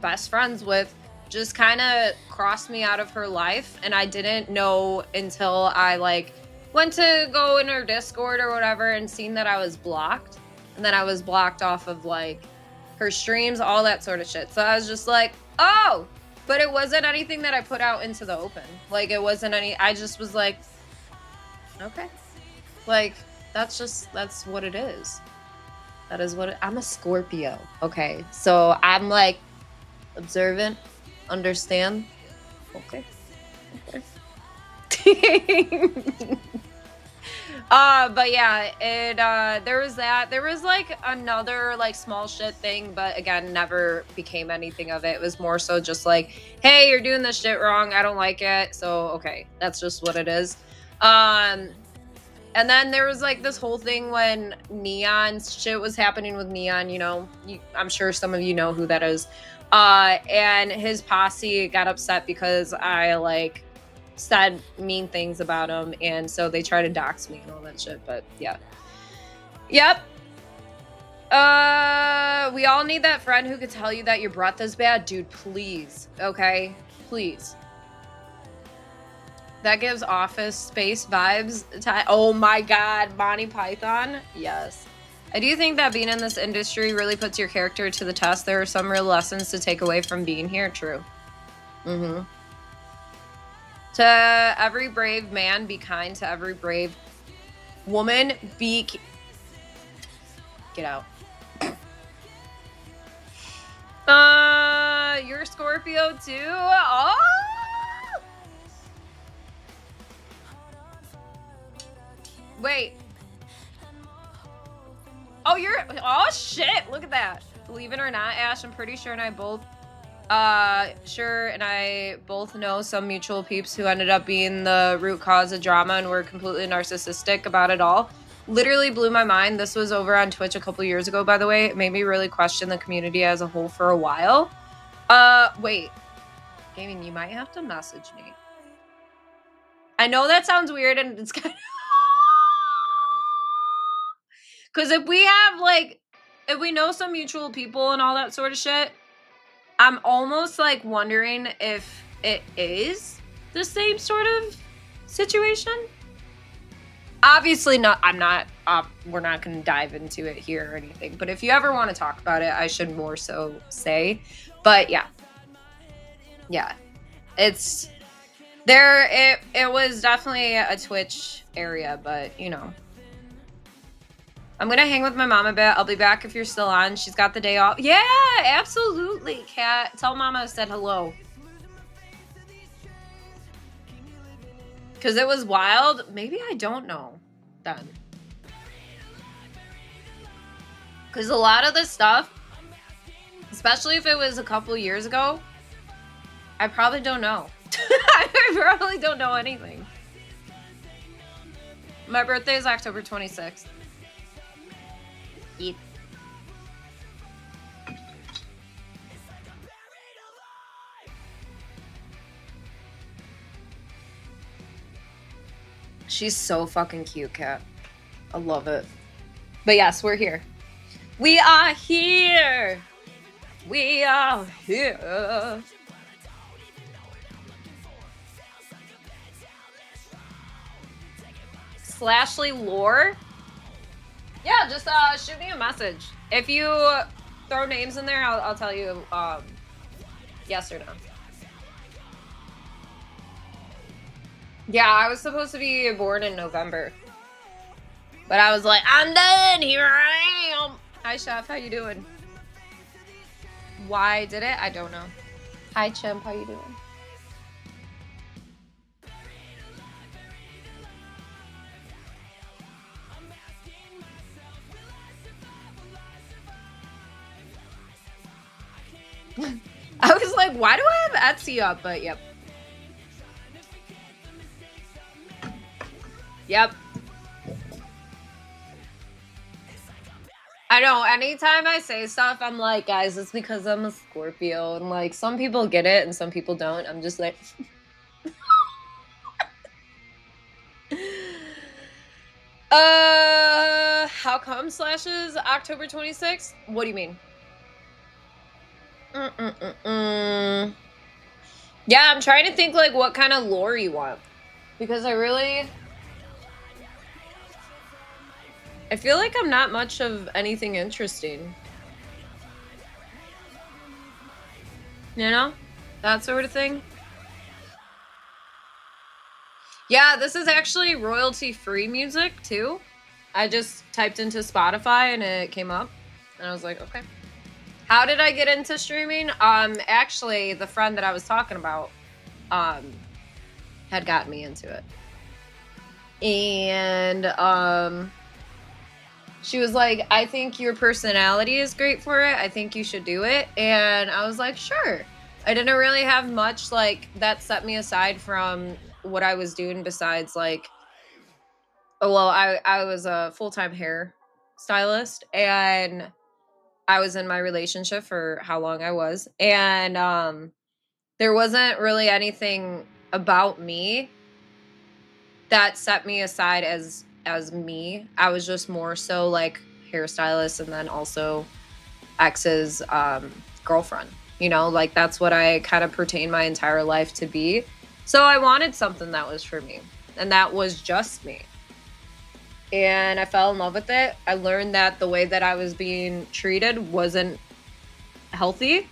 best friends with just kind of crossed me out of her life. And I didn't know until I, like, went to go in her Discord or whatever and seen that I was blocked. And then I was blocked off of, like, her streams, all that sort of shit. So I was just like, oh, but it wasn't anything that I put out into the open. Like, it wasn't any, I just was like, okay. Like, that's what it is. That is what I'm a Scorpio. Okay. So I'm, like, observant, understand. Okay. But yeah, it there was that. There was, like, another, like, small shit thing, but again, never became anything of it. It was more so just like, hey, you're doing this shit wrong. I don't like it. So okay, that's just what it is. And then there was, like, this whole thing when Neon shit was happening with Neon, you know, I'm sure some of you know who that is. And his posse got upset because I, like, said mean things about him, and so they try to dox me and all that shit. But yeah. Yep. We all need that friend who could tell you that your breath is bad. Dude, please. Okay? Please. That gives Office Space vibes. Oh my god, Monty Python? Yes. I do think that being in this industry really puts your character to the test. There are some real lessons to take away from being here. True. Mm-hmm. To every brave man, be kind. To every brave woman, get out. you're Scorpio too? Oh! Wait. Oh, you're, oh shit, look at that. Believe it or not, Ash, I'm pretty sure and I both, know some mutual peeps who ended up being the root cause of drama and were completely narcissistic about it all. Literally blew my mind. This was over on Twitch a couple years ago, by the way. It made me really question the community as a whole for a while. Wait. Gaming, you might have to message me. I know that sounds weird and it's kind of... Because if we have, like, if we know some mutual people and all that sort of shit, I'm almost, like, wondering if it is the same sort of situation. Obviously not, we're not going to dive into it here or anything. But if you ever want to talk about it, I should more so say. But, yeah. Yeah. It's, it was definitely a Twitch area, but, you know. I'm going to hang with my mom a bit. I'll be back if you're still on. She's got the day off. Yeah, absolutely, Kat. Tell mama I said hello. Because it was wild. Maybe I don't know then. Because a lot of this stuff, especially if it was a couple years ago, I probably don't know. I probably don't know anything. My birthday is October 26th. Eat. She's so fucking cute, Kat. I love it. But yes, we're here. We are here. We are here. Slashly lore? Yeah, just shoot me a message. If you throw names in there, I'll tell you yes or no. Yeah, I was supposed to be born in November. But I was like, I'm done, here I am. Hi, Chef, how you doing? Why did it? I don't know. Hi, Chimp, how you doing? I was like, why do I have Etsy up? But yep. Yep. I know, anytime I say stuff, I'm like, guys, it's because I'm a Scorpio. And like, some people get it and some people don't. I'm just like... How come Slash's October 26th? What do you mean? Yeah, I'm trying to think like what kind of lore you want. Because I feel like I'm not much of anything interesting. You know? That sort of thing. Yeah, this is actually royalty-free music, too. I just typed into Spotify and it came up. And I was like, okay. How did I get into streaming? Actually, the friend that I was talking about had gotten me into it. And she was like, I think your personality is great for it. I think you should do it. And I was like, sure. I didn't really have much like that set me aside from what I was doing besides like, oh, well, I was a full-time hair stylist and I was in my relationship for how long I was. And there wasn't really anything about me that set me aside as me. I was just more so like hairstylist and then also ex's girlfriend. You know, like that's what I kind of pertained my entire life to be. So I wanted something that was for me. And that was just me. And I fell in love with it. I learned that the way that I was being treated wasn't healthy.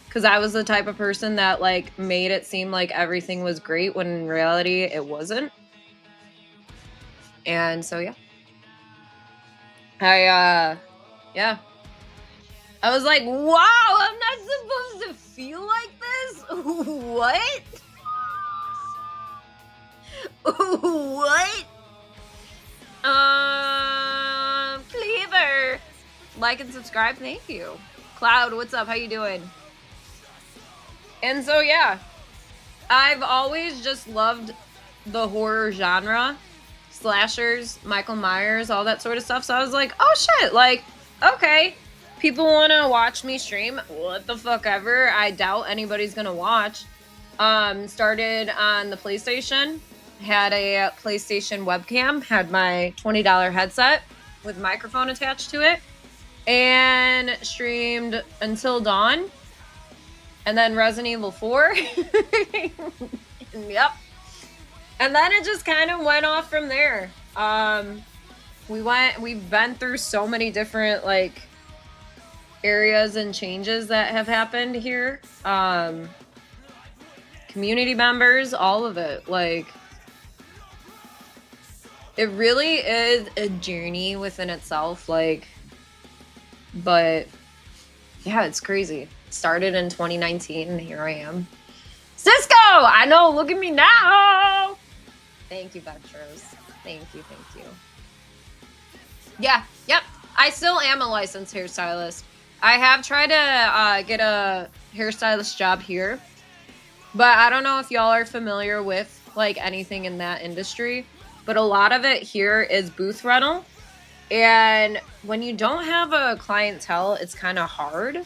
Because I was the type of person that like made it seem like everything was great when in reality it wasn't. And so, yeah. I was like, wow, I'm not supposed to feel like this? What? What? Cleaver. Like and subscribe. Thank you. Cloud, what's up? How you doing? And so yeah, I've always just loved the horror genre, slashers, Michael Myers, all that sort of stuff. So I was like, oh shit, like, okay, people want to watch me stream. What the fuck ever. I doubt anybody's gonna watch. Started on the PlayStation, had a PlayStation webcam, had my $20 headset with microphone attached to it, and streamed until dawn. And then Resident Evil 4. Yep. And then it just kind of went off from there. We've been through so many different like areas and changes that have happened here. Community members, all of it. Like, it really is a journey within itself. Like, but yeah, it's crazy. Started in 2019 and here I am. Cisco! I know, look at me now! Thank you, Betros. Thank you. Yeah, yep. I still am a licensed hairstylist. I have tried to get a hairstylist job here, but I don't know if y'all are familiar with like anything in that industry, but a lot of it here is booth rental. And when you don't have a clientele, it's kind of hard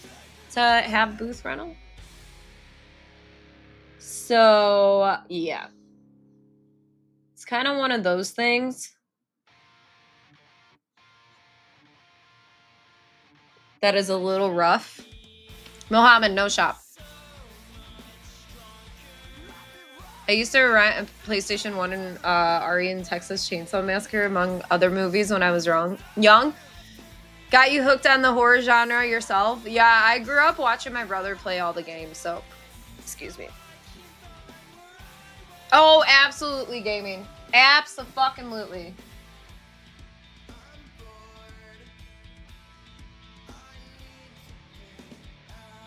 to have booth rental. So, yeah. It's kind of one of those things that is a little rough. Mohammed, no shop. I used to rent a PlayStation 1 and Ari and Texas Chainsaw Massacre, among other movies, when I was young. Got you hooked on the horror genre yourself? Yeah, I grew up watching my brother play all the games, so excuse me. Oh, absolutely gaming. Abso-fucking-lutely.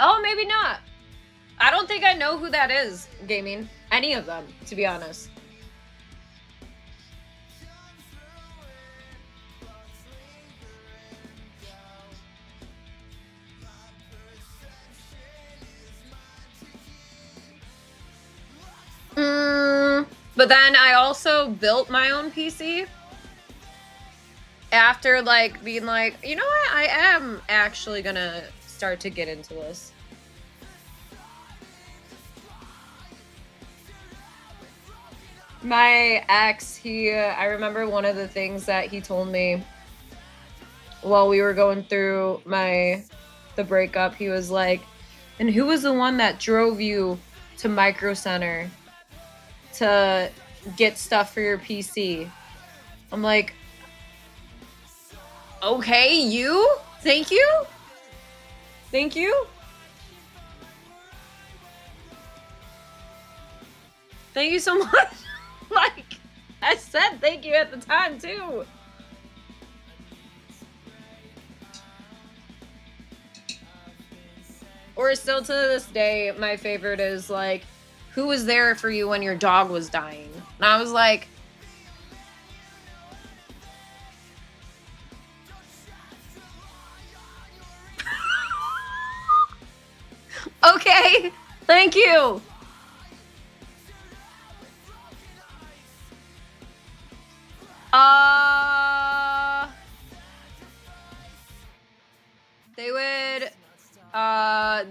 Oh, maybe not. I don't think I know who that is, gaming. Any of them, to be honest. But then I also built my own PC after like being like, you know what? I am actually gonna start to get into this. My ex, I remember one of the things that he told me while we were going through the breakup, he was like, and who was the one that drove you to Micro Center to get stuff for your PC? I'm like, okay, you? Thank you? Thank you? Thank you so much. Like, I said thank you at the time, too. Or still to this day, my favorite is like, who was there for you when your dog was dying? And I was like, okay, thank you.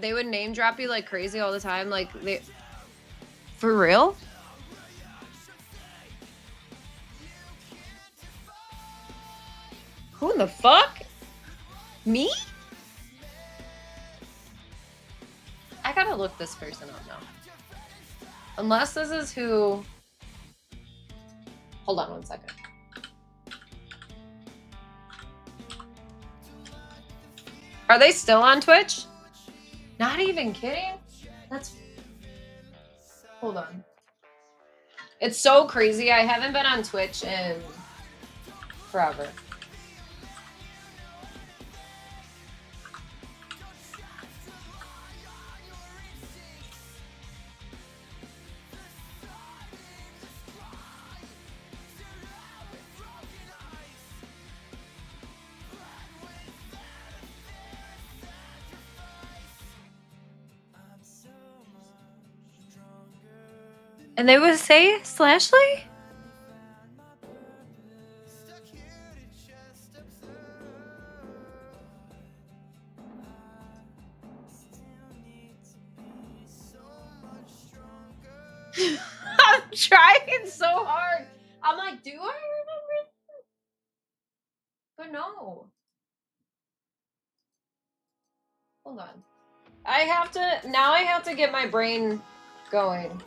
They would name drop you like crazy all the time. Like, for real? Who in the fuck? Me? I gotta look this person up now. Unless this is who... Hold on one second. Are they still on Twitch? Not even kidding? That's... Hold on. It's so crazy. I haven't been on Twitch in forever. And they would say Slashly? I'm trying so hard. I'm like, do I remember? But no. Hold on. I have to get my brain going.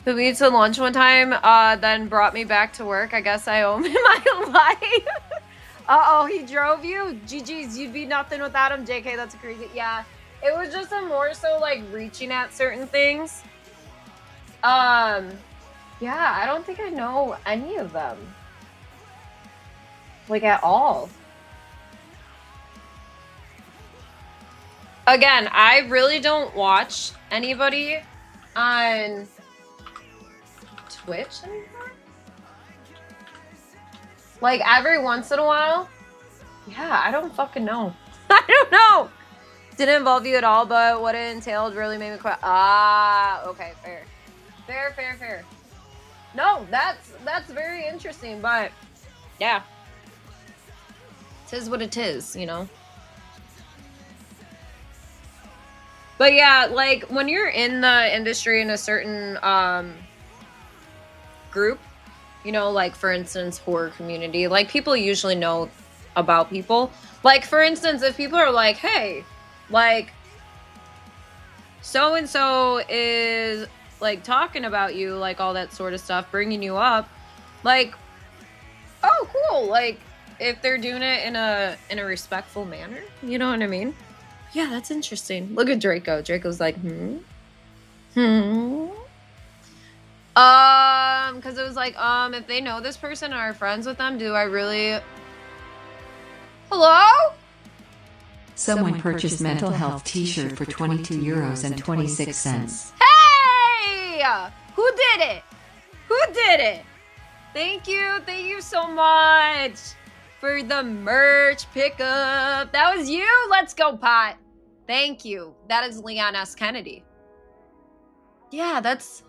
Who me to lunch one time, then brought me back to work. I guess I owe him my life. Uh-oh, he drove you? GG's, you'd be nothing without him. JK, that's crazy. Yeah, it was just a more so like reaching at certain things. Yeah, I don't think I know any of them. Like at all. Again, I really don't watch anybody on Twitch anymore. Like every once in a while. Yeah, I don't fucking know. I don't know. Didn't involve you at all, but what it entailed really made me quit. Ah, okay, fair. Fair. No, that's very interesting, but yeah. Tis what it is, you know. But yeah, like when you're in the industry in a certain group, you know, like for instance, horror community, like people usually know about people. Like for instance, if people are like, hey, like so and so is like talking about you, like all that sort of stuff, bringing you up, like, oh cool, like if they're doing it in a respectful manner, you know what I mean? Yeah, that's interesting. Look at Draco. Draco's like, because it was like, if they know this person or are friends with them, do I really? Hello? Someone purchased mental health t-shirt for 22 euros and 26 cents. Hey! Who did it? Who did it? Thank you so much for the merch pickup. That was you? Let's go, Pot. Thank you. That is Leon S. Kennedy. Yeah, that's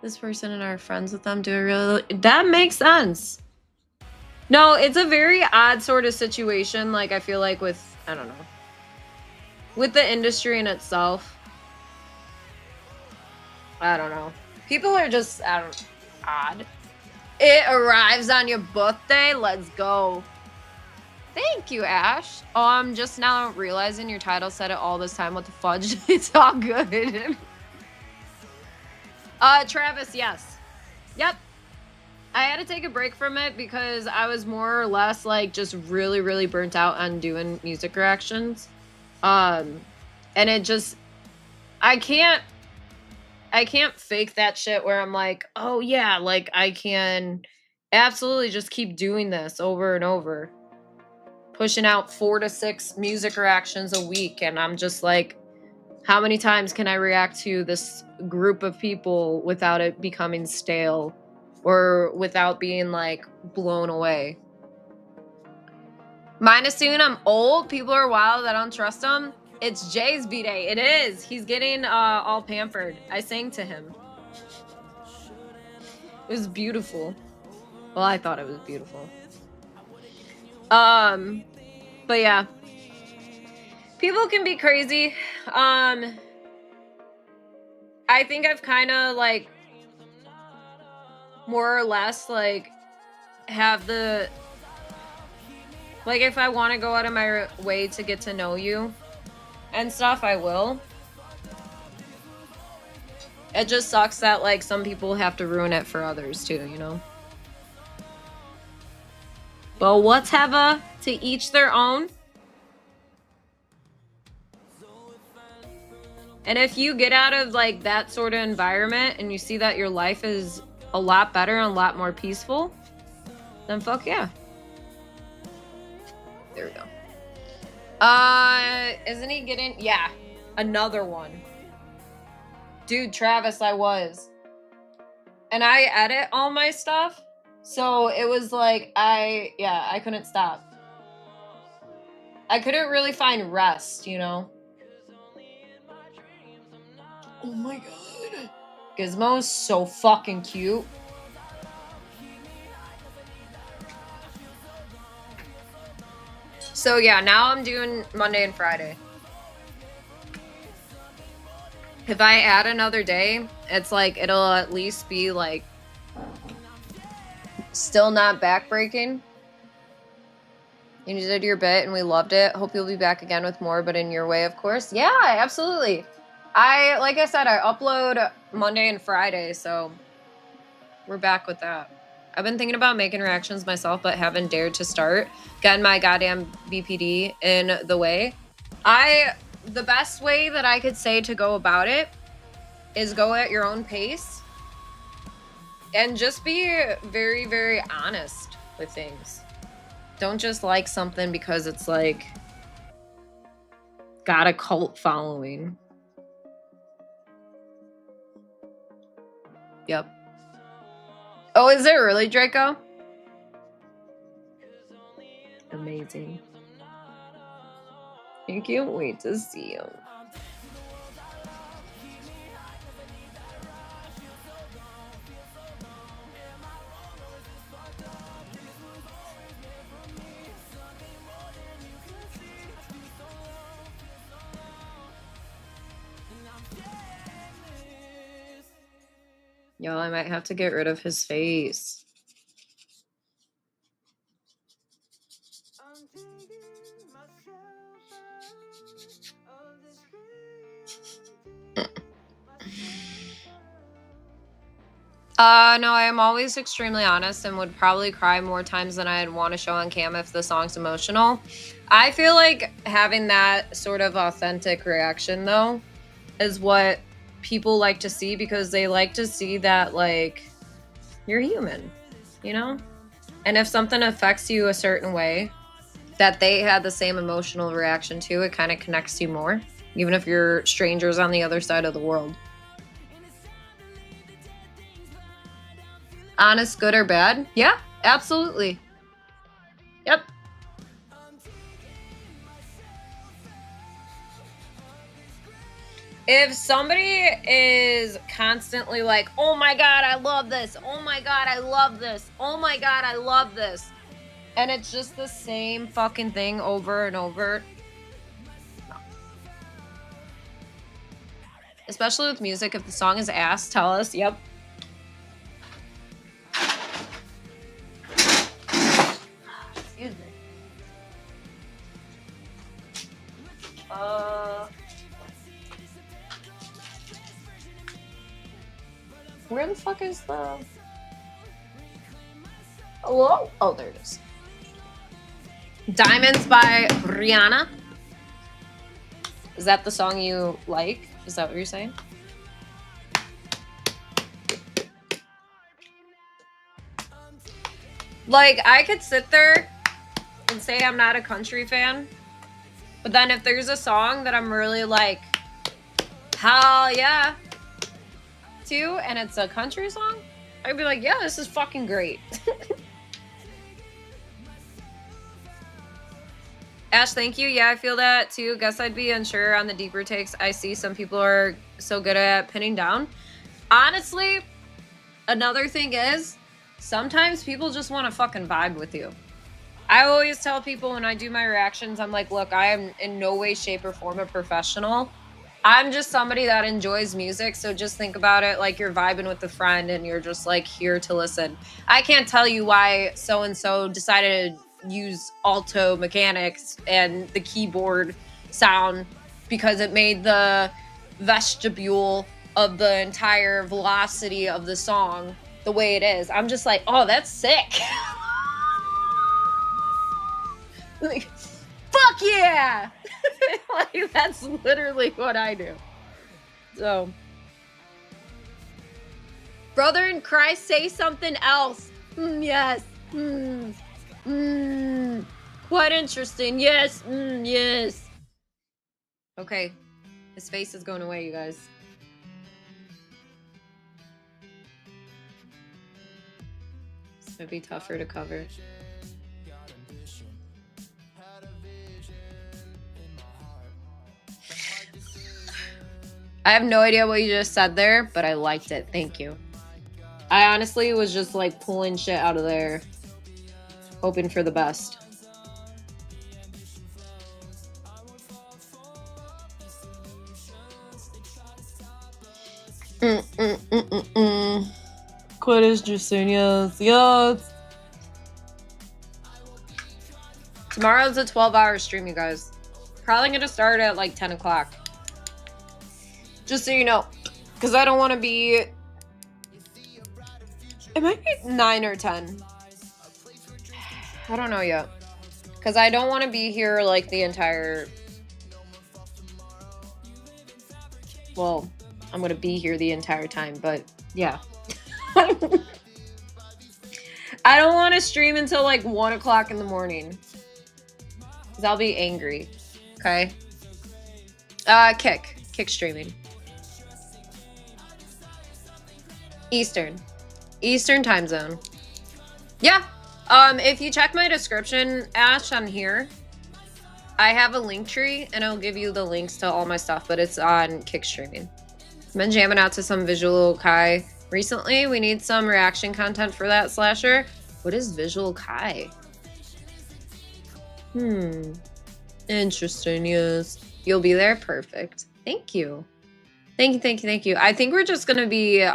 this person and our friends with them. Do I really? That makes sense. No, it's a very odd sort of situation. Like I feel like with, I don't know, with the industry in itself. I don't know. People are just, odd. It arrives on your birthday. Let's go. Thank you, Ash. Oh, I'm just now realizing your title said it all this time. What the fudge? It's all good. Travis, yes. Yep. I had to take a break from it because I was more or less like just really, really burnt out on doing music reactions. And it just, I can't fake that shit where I'm like, oh yeah, like I can absolutely just keep doing this over and over. Pushing out 4 to 6 music reactions a week. And I'm just like, how many times can I react to this group of people without it becoming stale or without being like blown away? Mine assuming I'm old, people are wild, I don't trust them. It's Jay's B-Day. It is. He's getting all pampered. I sang to him. It was beautiful. Well, I thought it was beautiful. But yeah. People can be crazy. I think I've kind of like more or less like have the like if I want to go out of my way to get to know you and stuff, I will. It just sucks that like some people have to ruin it for others too, you know? But whatever, to each their own. And if you get out of like that sort of environment and you see that your life is a lot better and a lot more peaceful, then fuck yeah. There we go. Isn't he getting? Yeah, another one. Dude, Travis, I was. And I edit all my stuff. So it was like, I couldn't stop. I couldn't really find rest, you know? Oh my god. Gizmo's so fucking cute. So yeah, now I'm doing Monday and Friday. If I add another day, it's like it'll at least be like still not backbreaking. You did your bit and we loved it. Hope you'll be back again with more, but in your way, of course. Yeah, absolutely. Like I said, I upload Monday and Friday, so we're back with that. I've been thinking about making reactions myself, but haven't dared to start. Getting my goddamn BPD in the way. The best way that I could say to go about it is go at your own pace and just be very, very honest with things. Don't just like something because it's like got a cult following. Yep. Oh, is it really, Draco? Amazing. I can't wait to see him. Yo, I might have to get rid of his face. No, I am always extremely honest and would probably cry more times than I'd want to show on cam if the song's emotional. I feel like having that sort of authentic reaction, though, is what people like to see, because they like to see that, like, you're human, you know? And if something affects you a certain way that they had the same emotional reaction to, it kind of connects you more, even if you're strangers on the other side of the world. Honest, good or bad? Yeah, absolutely. Yep. If somebody is constantly like, oh my god, I love this. Oh my god, I love this. Oh my god, I love this. And it's just the same fucking thing over and over. No. Especially with music, if the song is ass, tell us. Yep. Excuse me. Where the fuck is the... Hello? Oh, there it is. Diamonds by Rihanna. Is that the song you like? Is that what you're saying? Like, I could sit there and say I'm not a country fan, but then if there's a song that I'm really like, hell yeah, to, and it's a country song, I'd be like, yeah, this is fucking great. Ash, thank you. Yeah, I feel that too. Guess I'd be unsure on the deeper takes. I see some people are so good at pinning down. Honestly, another thing is, sometimes people just want to fucking vibe with you. I always tell people when I do my reactions, I'm like, look, I am in no way, shape, or form a professional. I'm just somebody that enjoys music, so just think about it like you're vibing with a friend and you're just like here to listen. I can't tell you why so-and-so decided to use alto mechanics and the keyboard sound because it made the vestibule of the entire velocity of the song the way it is. I'm just like, oh, that's sick. Like, fuck yeah. Like, that's literally what I do. So, brother in Christ, say something else. Yes. Quite interesting. Yes. Yes. Okay. His face is going away, you guys. This might be tougher to cover. I have no idea what you just said there, but I liked it. Thank you. I honestly was just like pulling shit out of there, hoping for the best. Quite interesting, yes, yes. Tomorrow's a 12-hour stream, you guys. Probably gonna start at like 10 o'clock. Just so you know. Because I don't want to be... It might be 9 or 10. I don't know yet. Because I don't want to be here like the entire... Well, I'm going to be here the entire time, but yeah. I don't want to stream until like 1 o'clock in the morning. Because I'll be angry. Okay? Kick streaming. Eastern time zone. Yeah. If you check my description, Ash, on here, I have a link tree and I'll give you the links to all my stuff, but it's on Kick streaming. I've been jamming out to some Visual Kai recently. We need some reaction content for that slasher. What is Visual Kai? Interesting, yes. You'll be there? Perfect. Thank you. Thank you. I think we're just going to be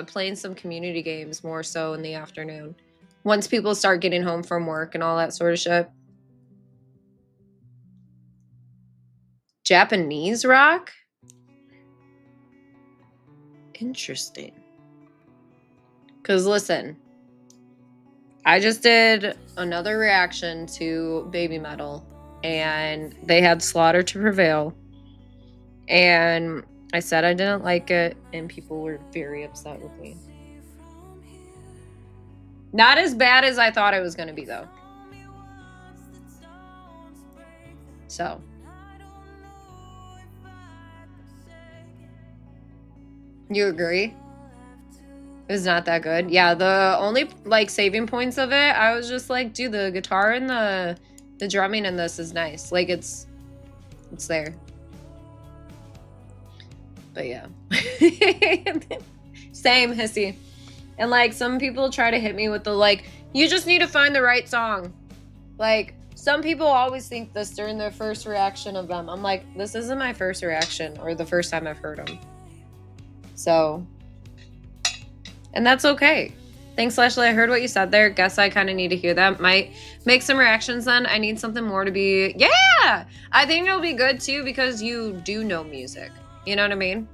playing some community games more so in the afternoon. Once people start getting home from work and all that sort of shit. Japanese rock? Interesting. Because listen, I just did another reaction to Baby Metal. And they had Slaughter to Prevail. And... I said I didn't like it, and people were very upset with me. Not as bad as I thought it was going to be, though. So. You agree? It was not that good. Yeah, the only, like, saving points of it, I was just like, dude, the guitar and the drumming in this is nice. Like, it's there. But yeah. Same, Hissy. And like some people try to hit me with the like, you just need to find the right song. Like some people always think this during their first reaction of them. I'm like, this isn't my first reaction or the first time I've heard them. So, and that's okay. Thanks, Lashley. I heard what you said there. Guess I kind of need to hear that. Might make some reactions then. I need something more to be... Yeah! I think it'll be good too because you do know music. You know what I mean?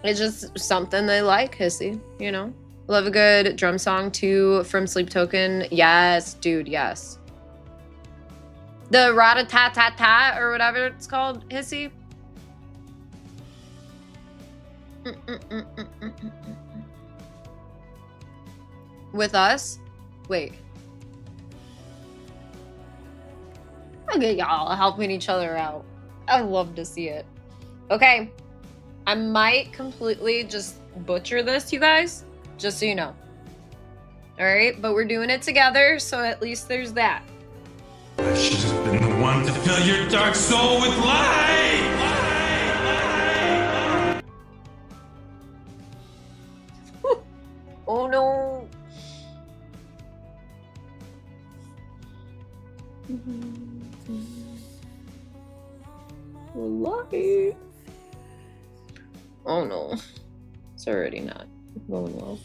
It's just something they like, Hissy, you know? Love a good drum song too from Sleep Token. Yes, dude, yes. The Rat-a-tat-tat-tat or whatever it's called, Hissy. With us? Wait. Okay, y'all helping each other out. I love to see it. Okay. I might completely just butcher this, you guys. Just so you know. Alright, but we're doing it together, so at least there's that. I should have been the one to fill your dark soul with light! Oh no. Lucky. Oh no. It's already not going well.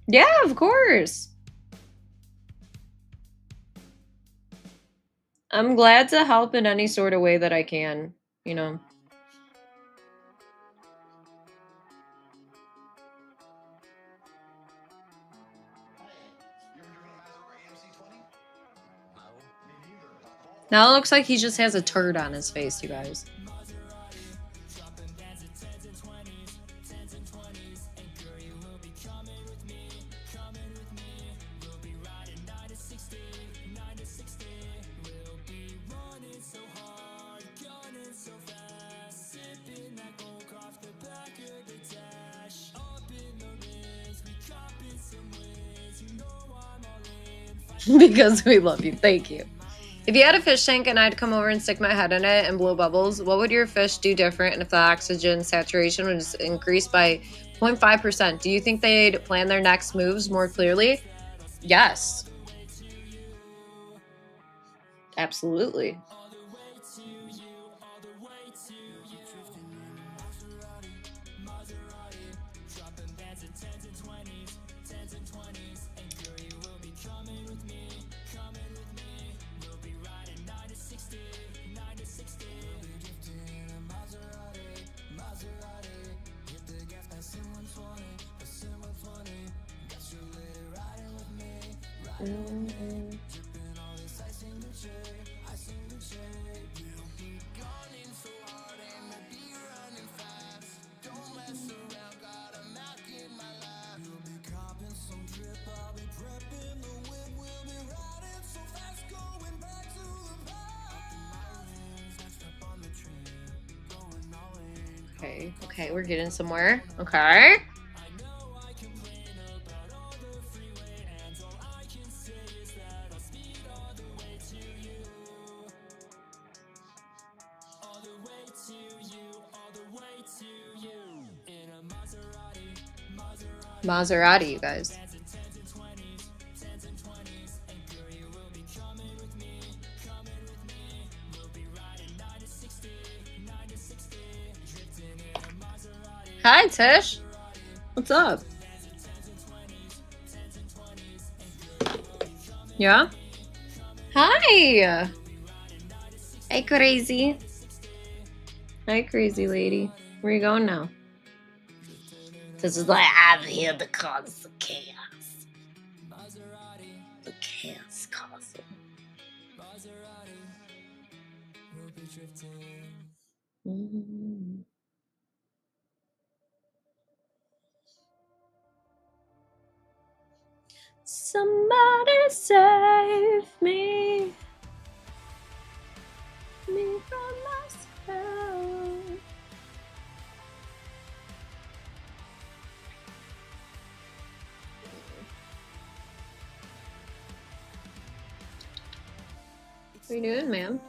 Yeah, of course. I'm glad to help in any sort of way that I can, you know. Now it looks like he just has a turd on his face, you guys. Because we love you. Thank you. If you had a fish tank and I'd come over and stick my head in it and blow bubbles, what would your fish do different? And if the oxygen saturation was increased by 0.5%, do you think they'd plan their next moves more clearly? Yes. Absolutely. Okay, we're getting somewhere. Okay. Maserati, you guys. Hi, Tish. What's up? Yeah? Hi. Hey, crazy. Hi, crazy lady. Where you going now? This is like, I'm here to cause the chaos. The chaos castle. Somebody save me. Me from myself. What are you doing, ma'am?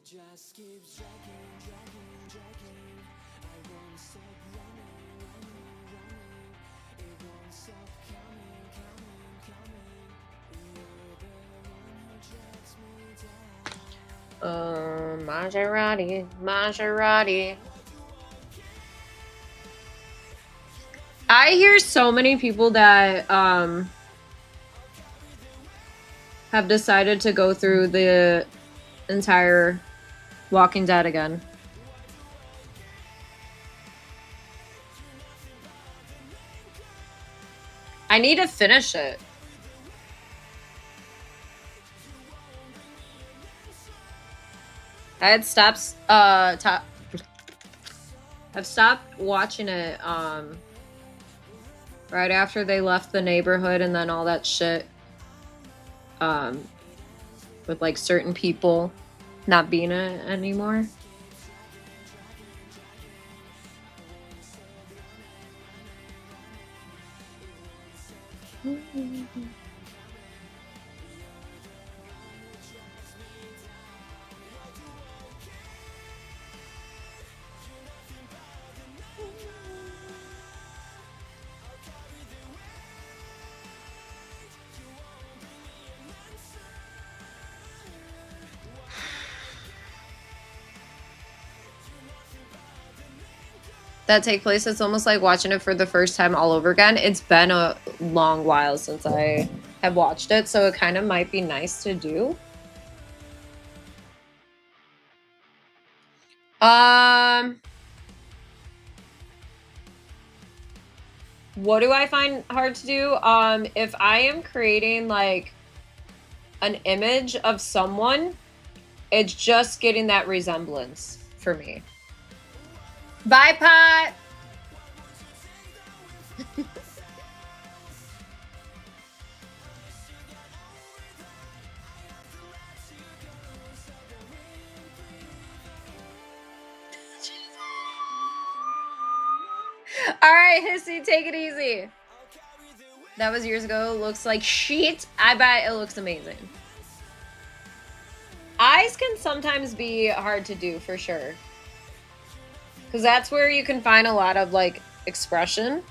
Just keeps dragging. I won't stop running. It won't stop coming. You're the one who drags me down. Maserati. I hear so many people that have decided to go through the entire Walking Dead again. I need to finish it. I had stopped I've stopped watching it right after they left the neighborhood and then all that shit with like certain people not being it anymore. That take place, it's almost like watching it for the first time all over again. It's been a long while since I have watched it, so it kind of might be nice to do. What do I find hard to do? If I am creating like an image of someone, it's just getting that resemblance for me. Bye, Pot. All right, Hissy, take it easy. That was years ago. Looks like shit. I bet it looks amazing. Eyes can sometimes be hard to do for sure. Because that's where you can find a lot of like expression.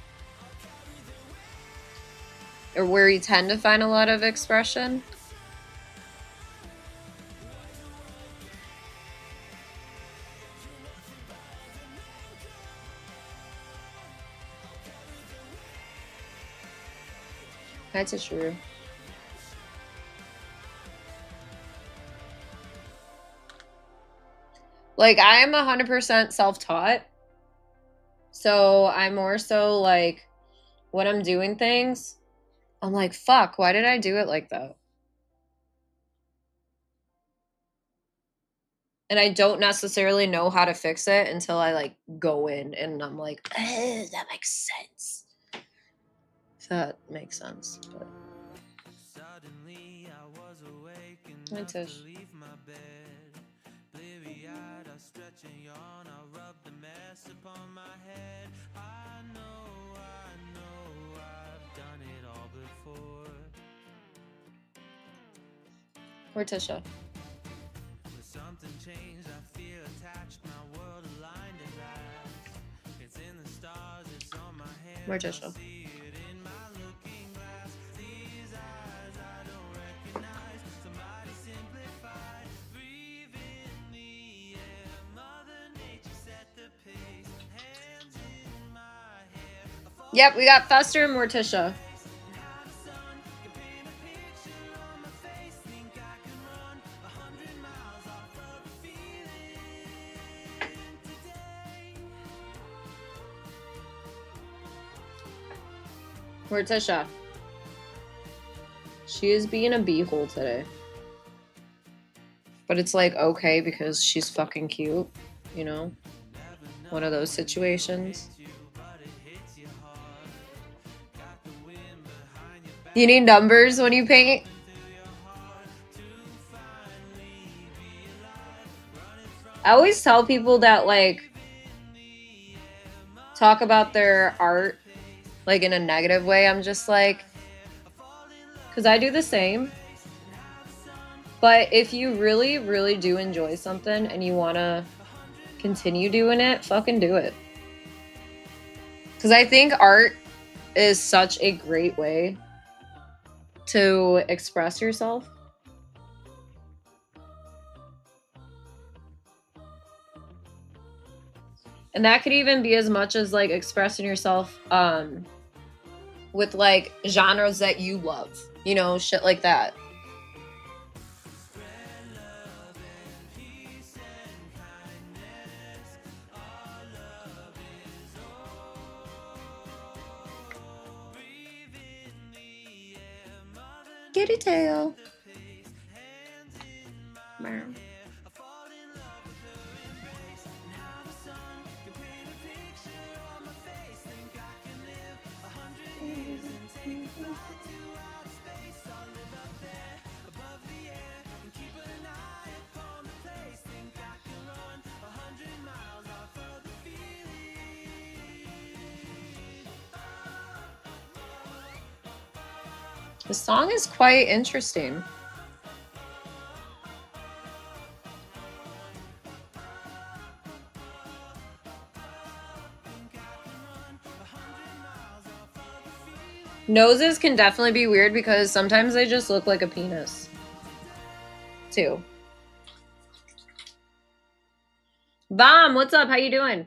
Or where you tend to find a lot of expression. That's true. Like, I am 100% self-taught. So I'm more so like, when I'm doing things, I'm like, fuck, why did I do it like that? And I don't necessarily know how to fix it until I like go in and I'm like, that makes sense. If that makes sense. But. Hi, Tish. Where Tisha? Where Tisha? Yep, we got Fester and Morticia. Morticia. She is being a beehole today. But it's like, okay, because she's fucking cute, you know? One of those situations. You need numbers when you paint? I always tell people that, like, talk about their art, like, in a negative way. I'm just like, because I do the same. But if you really, really do enjoy something and you want to continue doing it, fucking do it. Because I think art is such a great way to express yourself. And that could even be as much as like expressing yourself with like genres that you love, you know, shit like that. Kitty tail. Meow. The song is quite interesting. Noses can definitely be weird because sometimes they just look like a penis, too. Bomb, what's up? How you doing?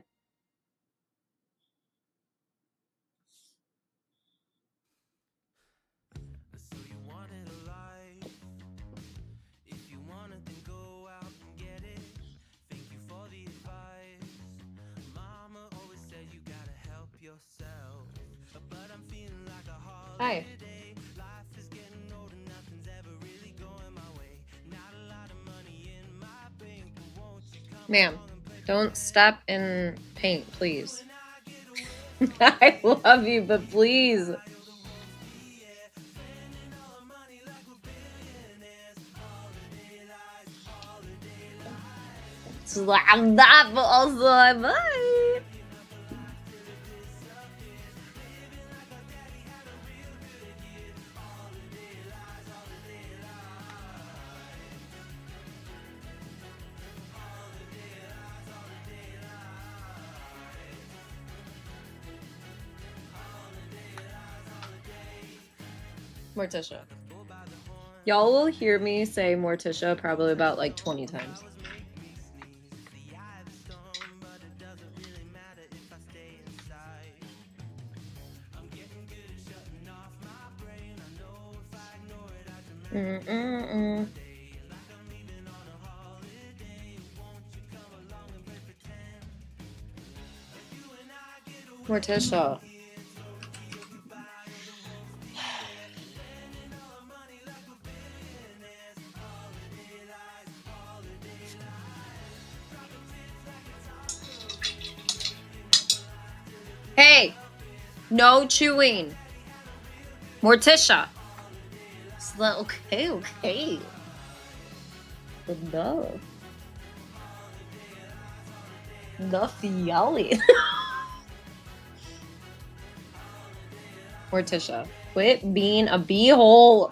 Hi. Ma'am, don't step in paint, please. I love you, but please. Slam that, but also bye. Morticia. Y'all will hear me say Morticia probably about like 20 times. Mm-mm-mm. Morticia. Hey, no chewing. Morticia. Okay. Enough. Enough yelling. Morticia, quit being a beehole.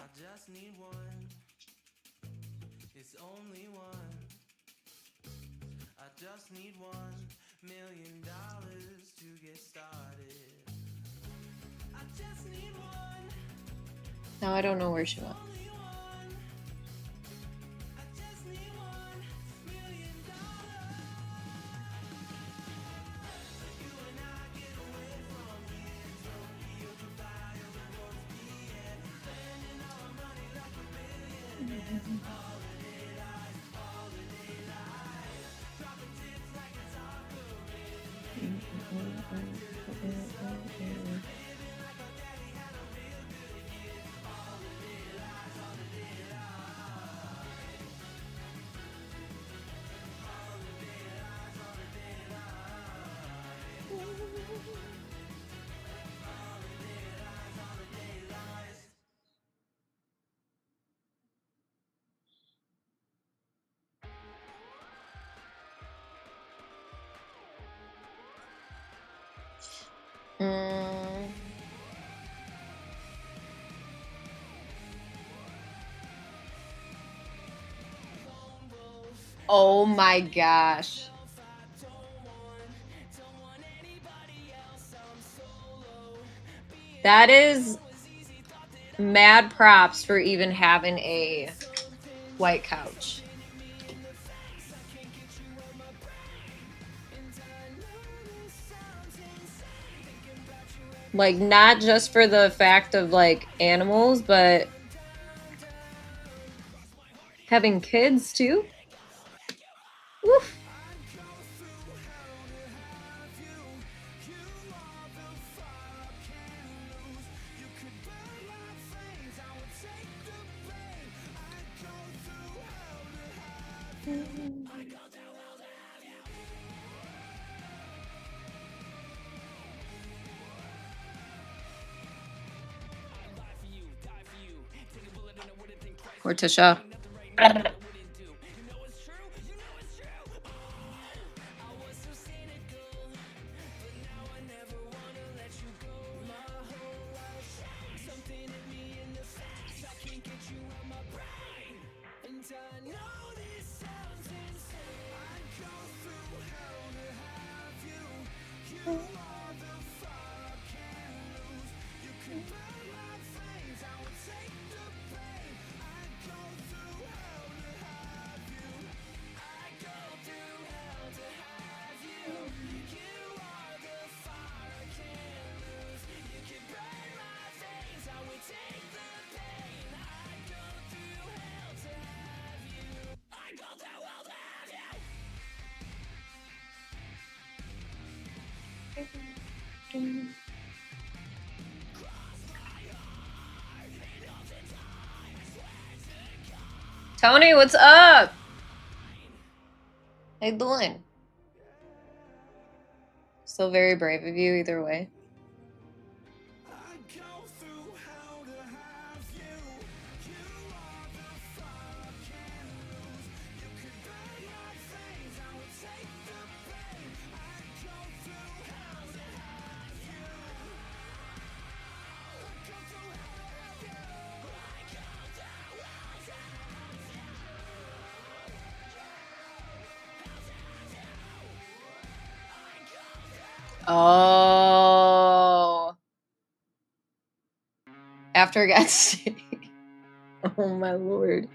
Now I don't know where she went. Oh my gosh. That is mad props for even having a white couch. Like, not just for the fact of, like, animals, but having kids, too? Woof. Morticia. Tony, what's up? How you doing? Still very brave of you either way. Oh. After I got sick. Oh my lord.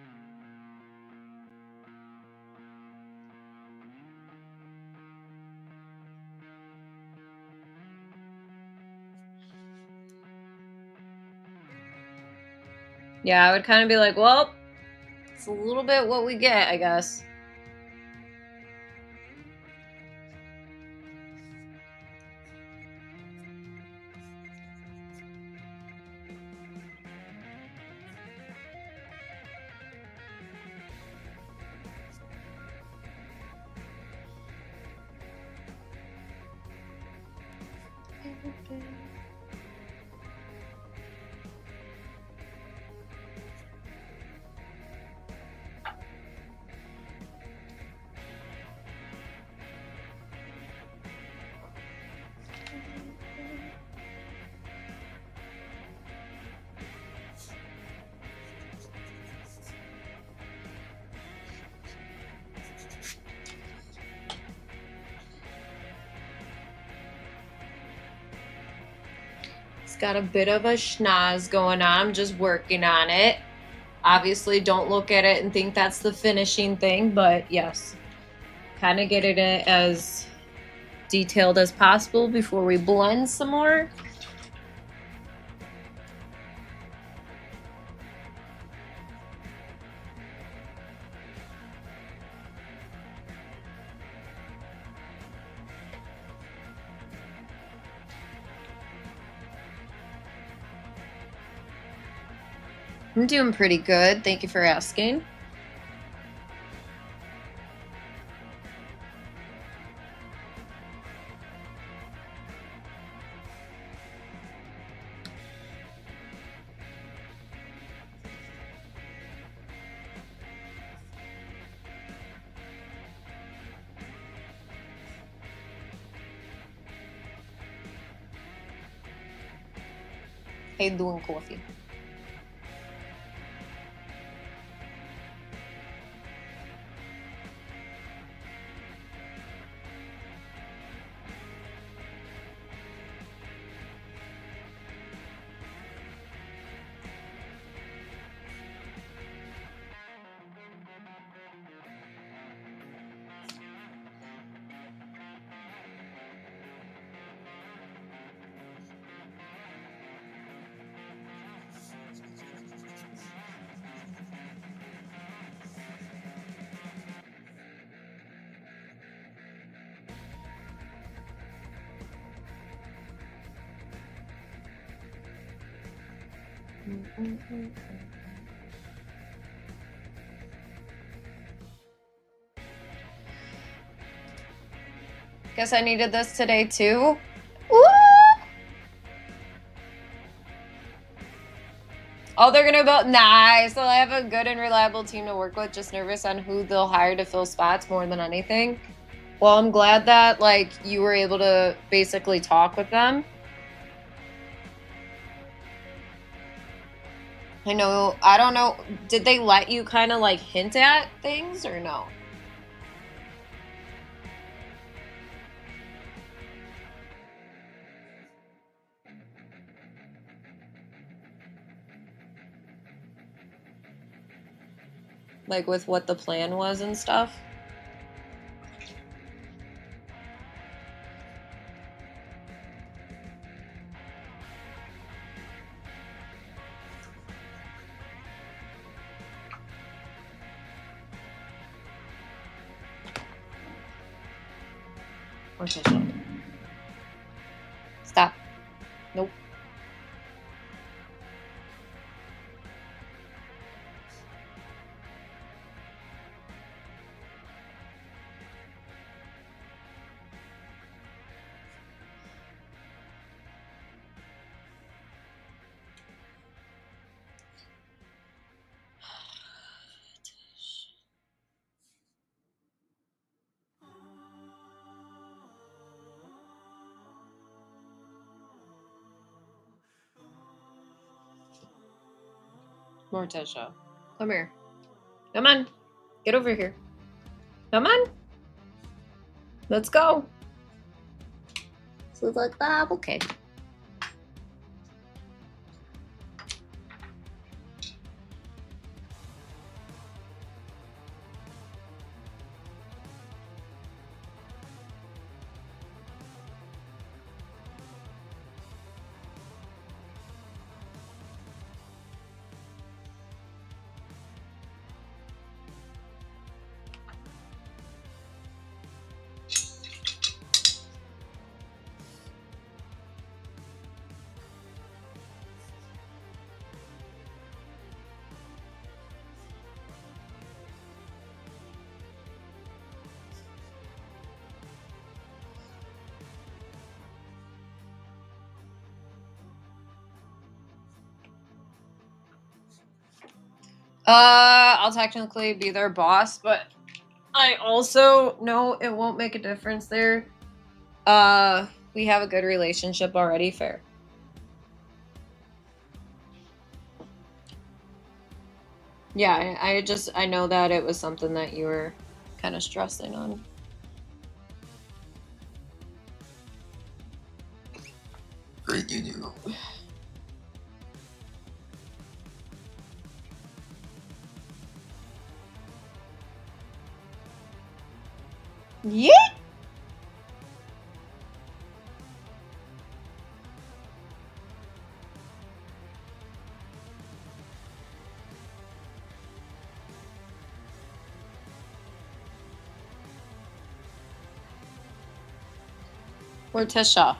Yeah, I would kind of be like, well, it's a little bit what we get, I guess. Got a bit of a schnoz going on. I'm just working on it. Obviously, don't look at it and think that's the finishing thing, but yes, kind of getting it as detailed as possible before we blend some more. I'm doing pretty good. Thank you for asking. How you doing, Coffee? Guess I needed this today too. Woo! Oh, they're gonna vote. Nice. So I have a good and reliable team to work with. Just nervous on who they'll hire to fill spots more than anything. Well, I'm glad that like you were able to basically talk with them. I don't know. Did they let you kind of like hint at things or no? Like with what the plan was and stuff? Or social. Stop. Nope. Morticia. Come here. Come on. Get over here. Come on. Let's go. This is like that. Okay. I'll technically be their boss, but I also know it won't make a difference there. We have a good relationship already, fair. Yeah, I know that it was something that you were kind of stressing on. Yeah. Morticia.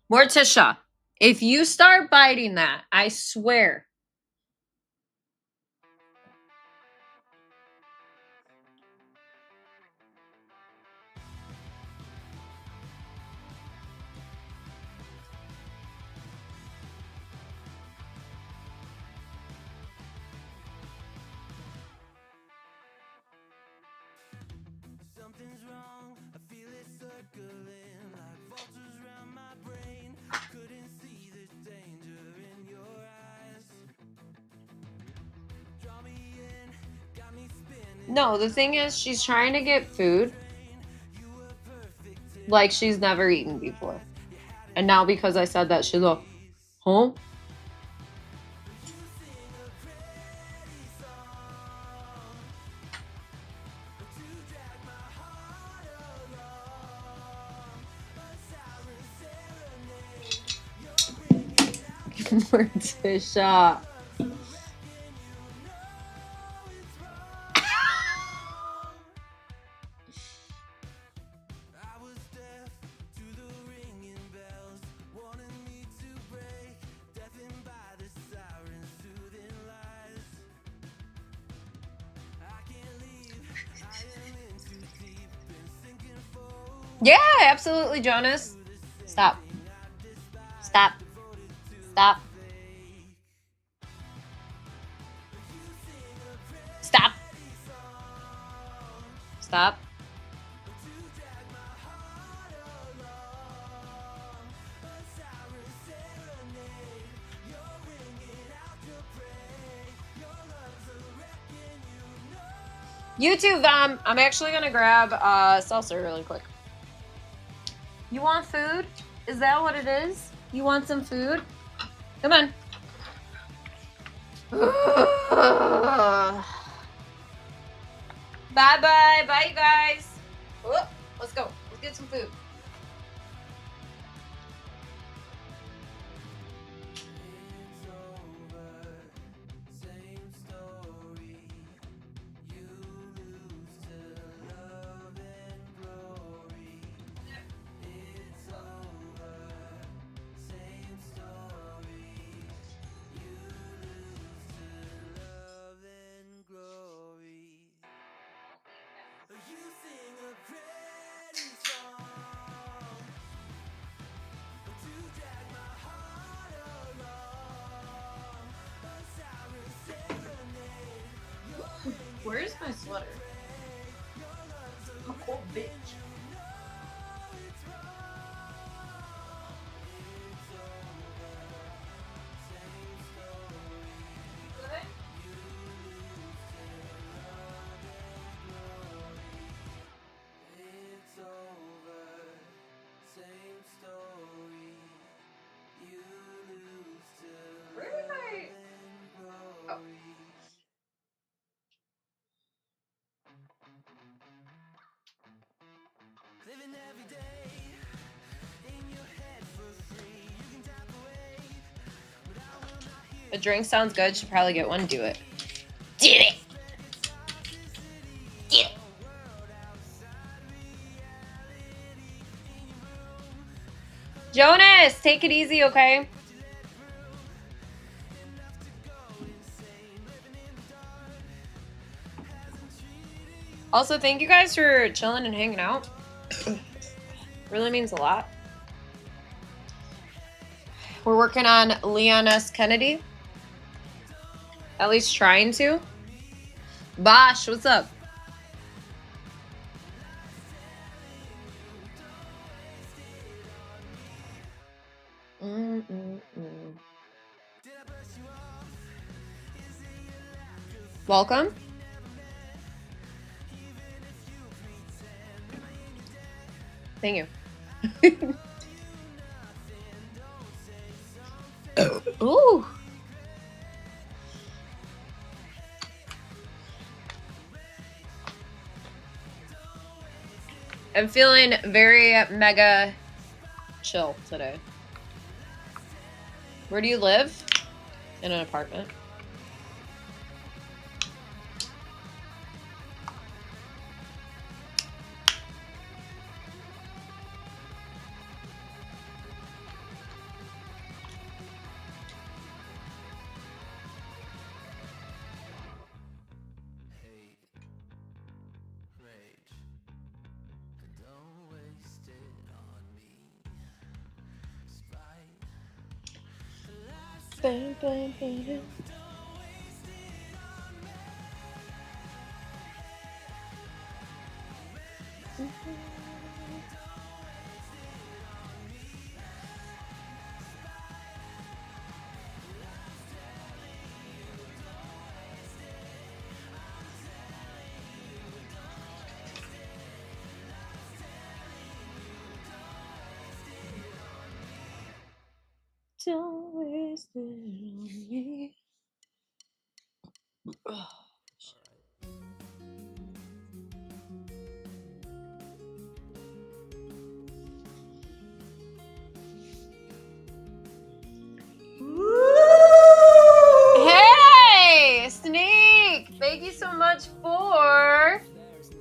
Morticia, if you start biting that, I swear. Something's wrong, I feel it circling like vultures around my brain. Couldn't see the danger in your eyes. Draw me in, got me spinning. No, the thing is, she's trying to get food like she's never eaten before. And now because I said that, she's like, huh? Morticia. I was deaf to the ringing bells, wanting me to break, deafened by the sirens, soothing lies. I can't leave, I am in too deep, been sinking for Yeah, absolutely, Jonas. Stop. Stop. Stop. Stop. Stop. YouTube, I'm actually gonna grab salsa really quick. You want food? Is that what it is? You want some food? Come on. Bye-bye. Bye, you guys. Oh, let's go. Let's get some food. Where's my sweater? I'm a cold bitch. A drink sounds good. Should probably get one. Do it. Do it. Do it. Jonas, take it easy, okay? Also, thank you guys for chilling and hanging out. Really means a lot. We're working on Leon S. Kennedy. At least trying to. Bosh, what's up? Welcome. Thank you. Ooh. I'm feeling very mega chill today. Where do you live? In an apartment. Don't waste it on me. Oh, shit. Hey, Sneak! Thank you so much for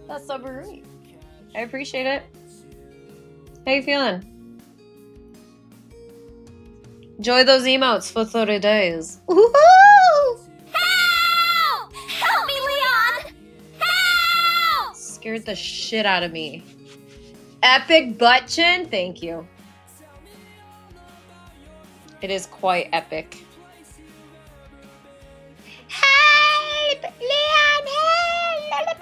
that submarine. I appreciate it. How you feeling? Enjoy those emotes for 30 days. Woohoo! Help! Help me, Leon! Help! Scared the shit out of me. Epic butt chin? Thank you. It is quite epic. Help! Leon, help!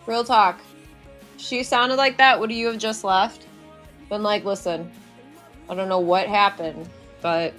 Real talk. She sounded like that. Would you have just left? Been like, listen, I don't know what happened, but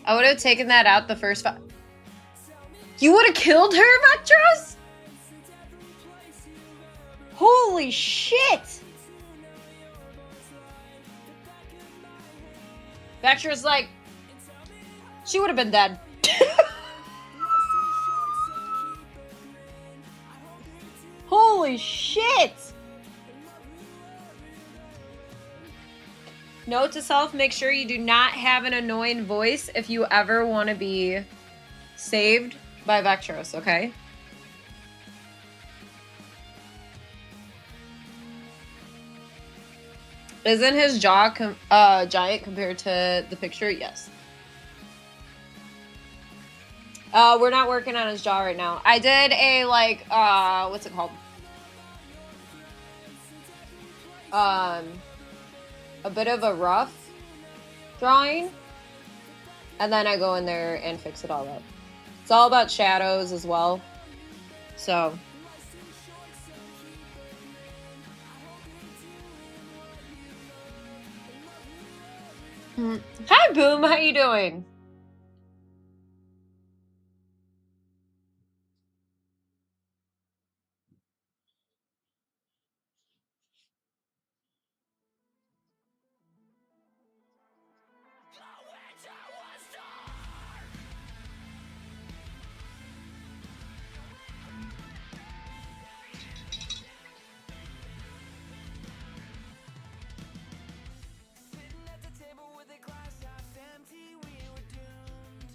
I would have taken that out the first five. You would have killed her, Vectros? Holy shit! Vectros like, she would have been dead. Holy shit! Note to self, make sure you do not have an annoying voice if you ever want to be saved by Vectros, okay? Isn't his jaw giant compared to the picture? Yes. We're not working on his jaw right now. I did a, like, what's it called? A bit of a rough drawing, and then I go in there and fix it all up. It's all about shadows as well. So Hi, Boom. How you doing? Sitting at the table with a glass half empty, we were doomed.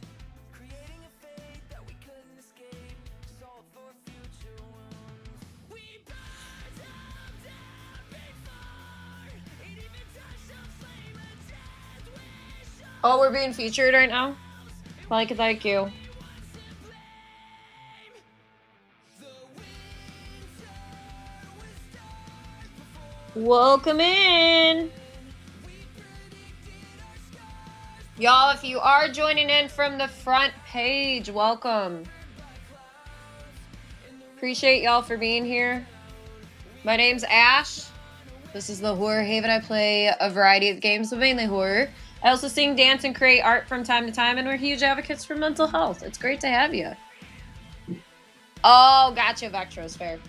Creating a fate that we couldn't escape, salt for future wounds. We burned up down before it even touched the flame of death wish. Oh, we're being featured right now? Thank you. Welcome in. Y'all, if you are joining in from the front page, welcome. Appreciate y'all for being here. My name's Ash. This is the Horror Haven. I play a variety of games, but mainly horror. I also sing, dance, and create art from time to time, and we're huge advocates for mental health. It's great to have you. Oh, gotcha, Vectros, fair.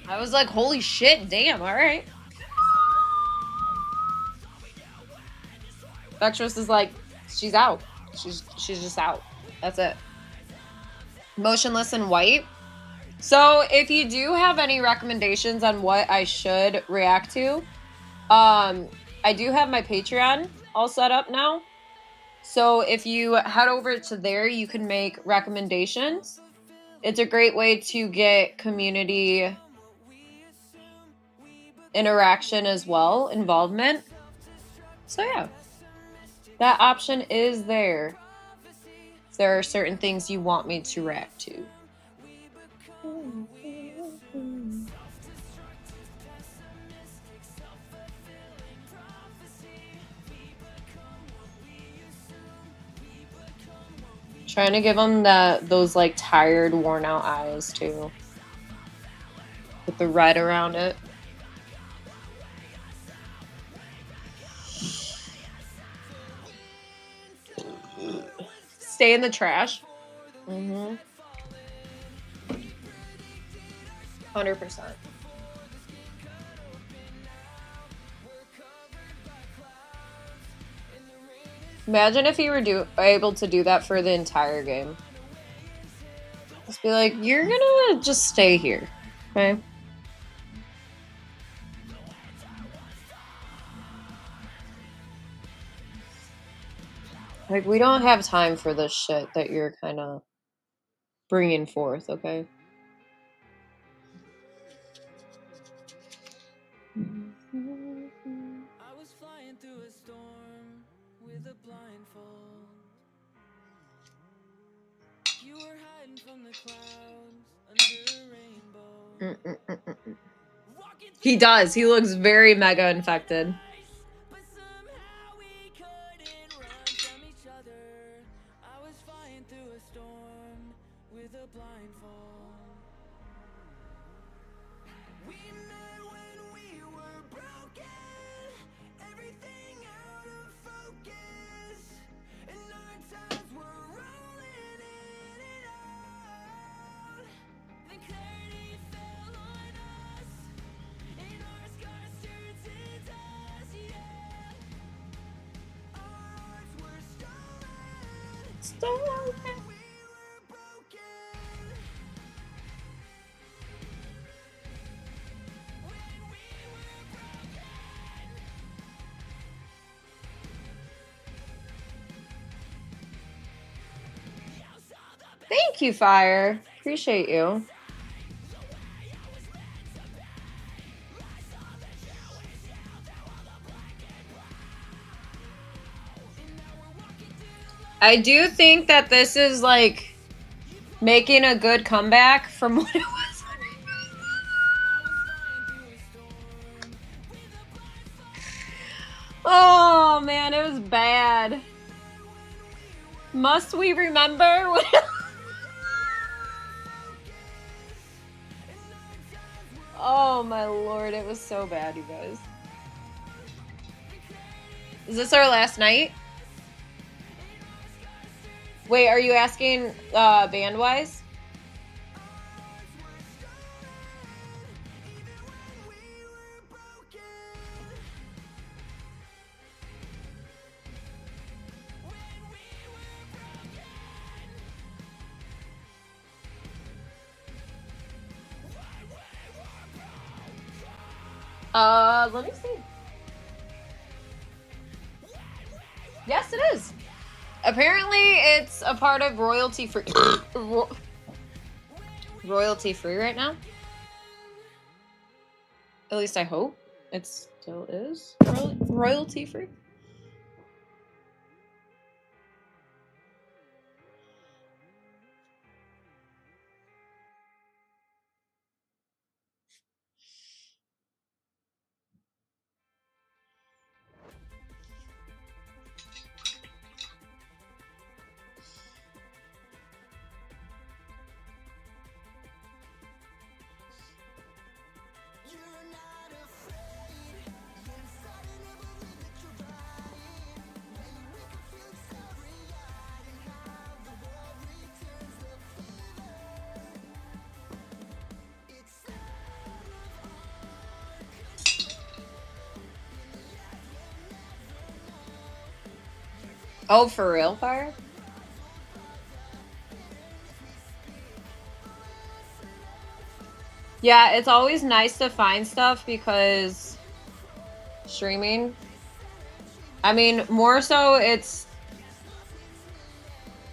I was like, holy shit, damn, alright. Vectros is like, she's out. She's just out. That's it. Motionless and white. So if you do have any recommendations on what I should react to, I do have my Patreon all set up now. So if you head over to there, you can make recommendations. It's a great way to get community interaction as well, involvement. So yeah, that option is there. If there are certain things you want me to react to. Trying to give them those like tired, worn out eyes too, with the red around it. Stay in the trash. 100%. Imagine if you were able to do that for the entire game. Just be like, you're gonna just stay here, okay? Like, we don't have time for this shit that you're kind of bringing forth, okay? I was flying through a storm with a blindfold. You were hiding from the clouds under a rainbow. He does. He looks very mega infected. But somehow we couldn't run from each other. I was flying through a storm with a blindfold. We met when we were broken, everything out of focus, and our times were rolling in and out. Then clarity fell on us, and our scars turned to dust, yeah. Our hearts were stolen. We were broken. Thank you, Fire. Appreciate you. I do think that this is like making a good comeback from what it was. Oh man, it was bad. Must we remember? Oh my lord, it was so bad, you guys. Is this our last night? Wait, are you asking band-wise? Let me see. Yes, it is. Apparently, it's a part of royalty free. Royalty free right now. At least I hope it still is royalty free. Oh, for real, Fire? Yeah, it's always nice to find stuff because streaming. I mean, more so it's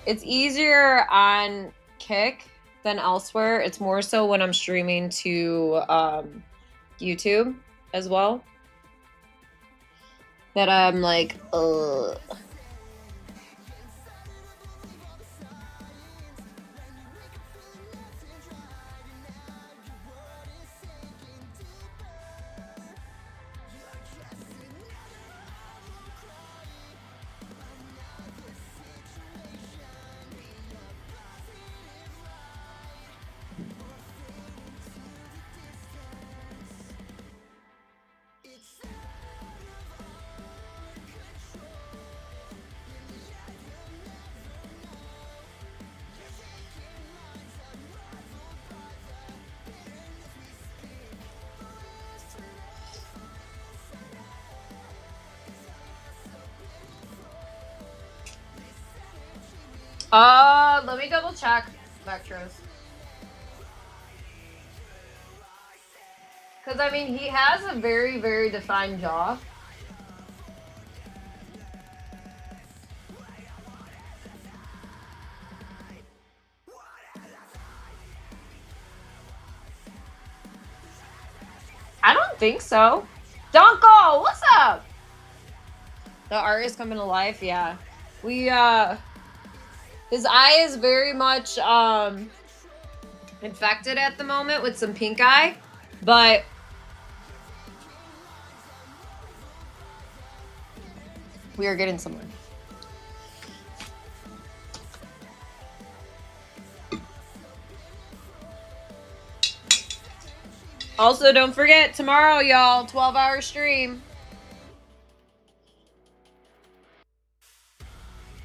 easier on Kick than elsewhere. It's more so when I'm streaming to YouTube as well. That I'm like, ugh. Let me double check Vectros. Because, I mean, he has a very, very defined jaw. I don't think so. Dunko, what's up? The art is coming to life, yeah. We, his eye is very much, infected at the moment with some pink eye, but we are getting somewhere. Also, don't forget, tomorrow, y'all, 12-hour stream.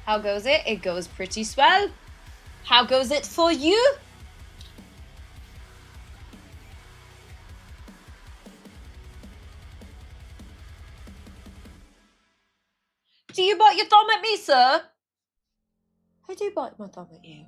How goes it? It goes pretty swell. How goes it for you? Do you bite your thumb at me, sir? I do bite my thumb at you.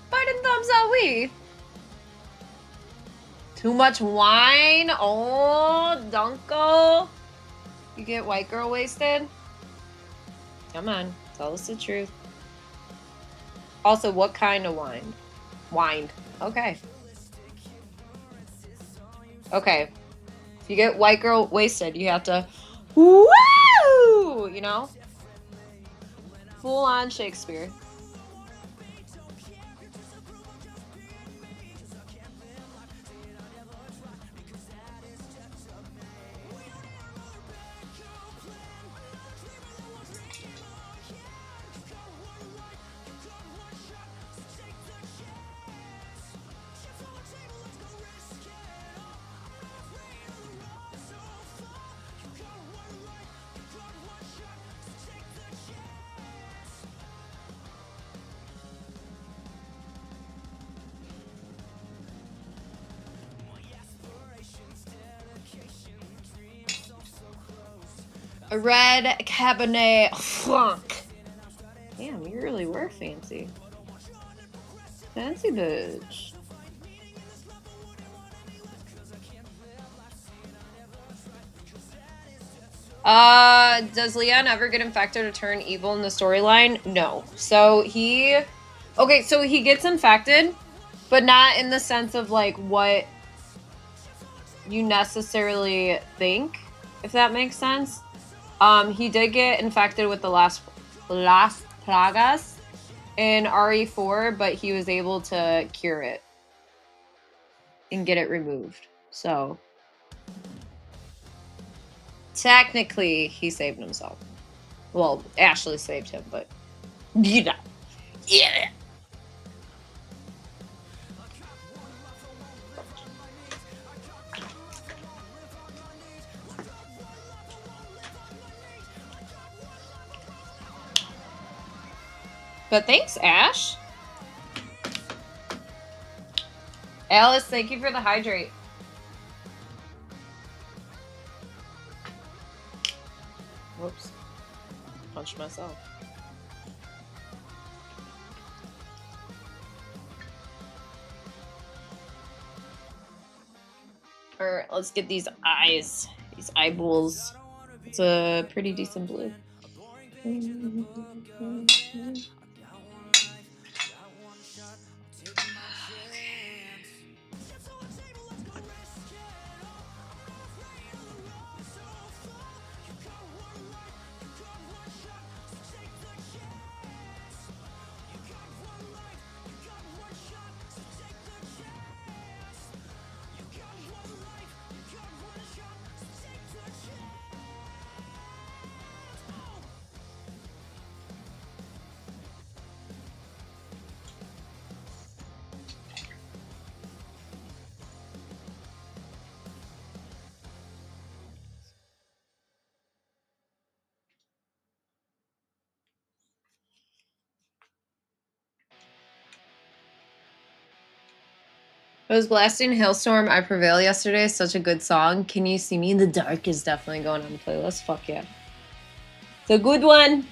Biting thumbs are we? Too much wine? Oh, Dunko. You get white girl wasted? Come on, tell us the truth. Also, what kind of wine? Wine. Okay. Okay. If you get white girl wasted, you have to, woo! You know? Full on Shakespeare. A red Cabernet Franc. Damn, you really were fancy. Fancy bitch. Does Leon ever get infected or turn evil in the storyline? No. So he gets infected, but not in the sense of like what you necessarily think, if that makes sense. He did get infected with the Las Plagas in RE4, but he was able to cure it and get it removed. So technically, he saved himself. Well, Ashley saved him, but you know, yeah. But thanks, Ash. Alice, thank you for the hydrate. Whoops. Punched myself. Alright, let's get these eyes. These eyeballs. It's a pretty decent blue. I was blasting Hailstorm, I Prevail yesterday. Such a good song. Can You See Me in the Dark is definitely going on the playlist. Fuck yeah. It's a good one.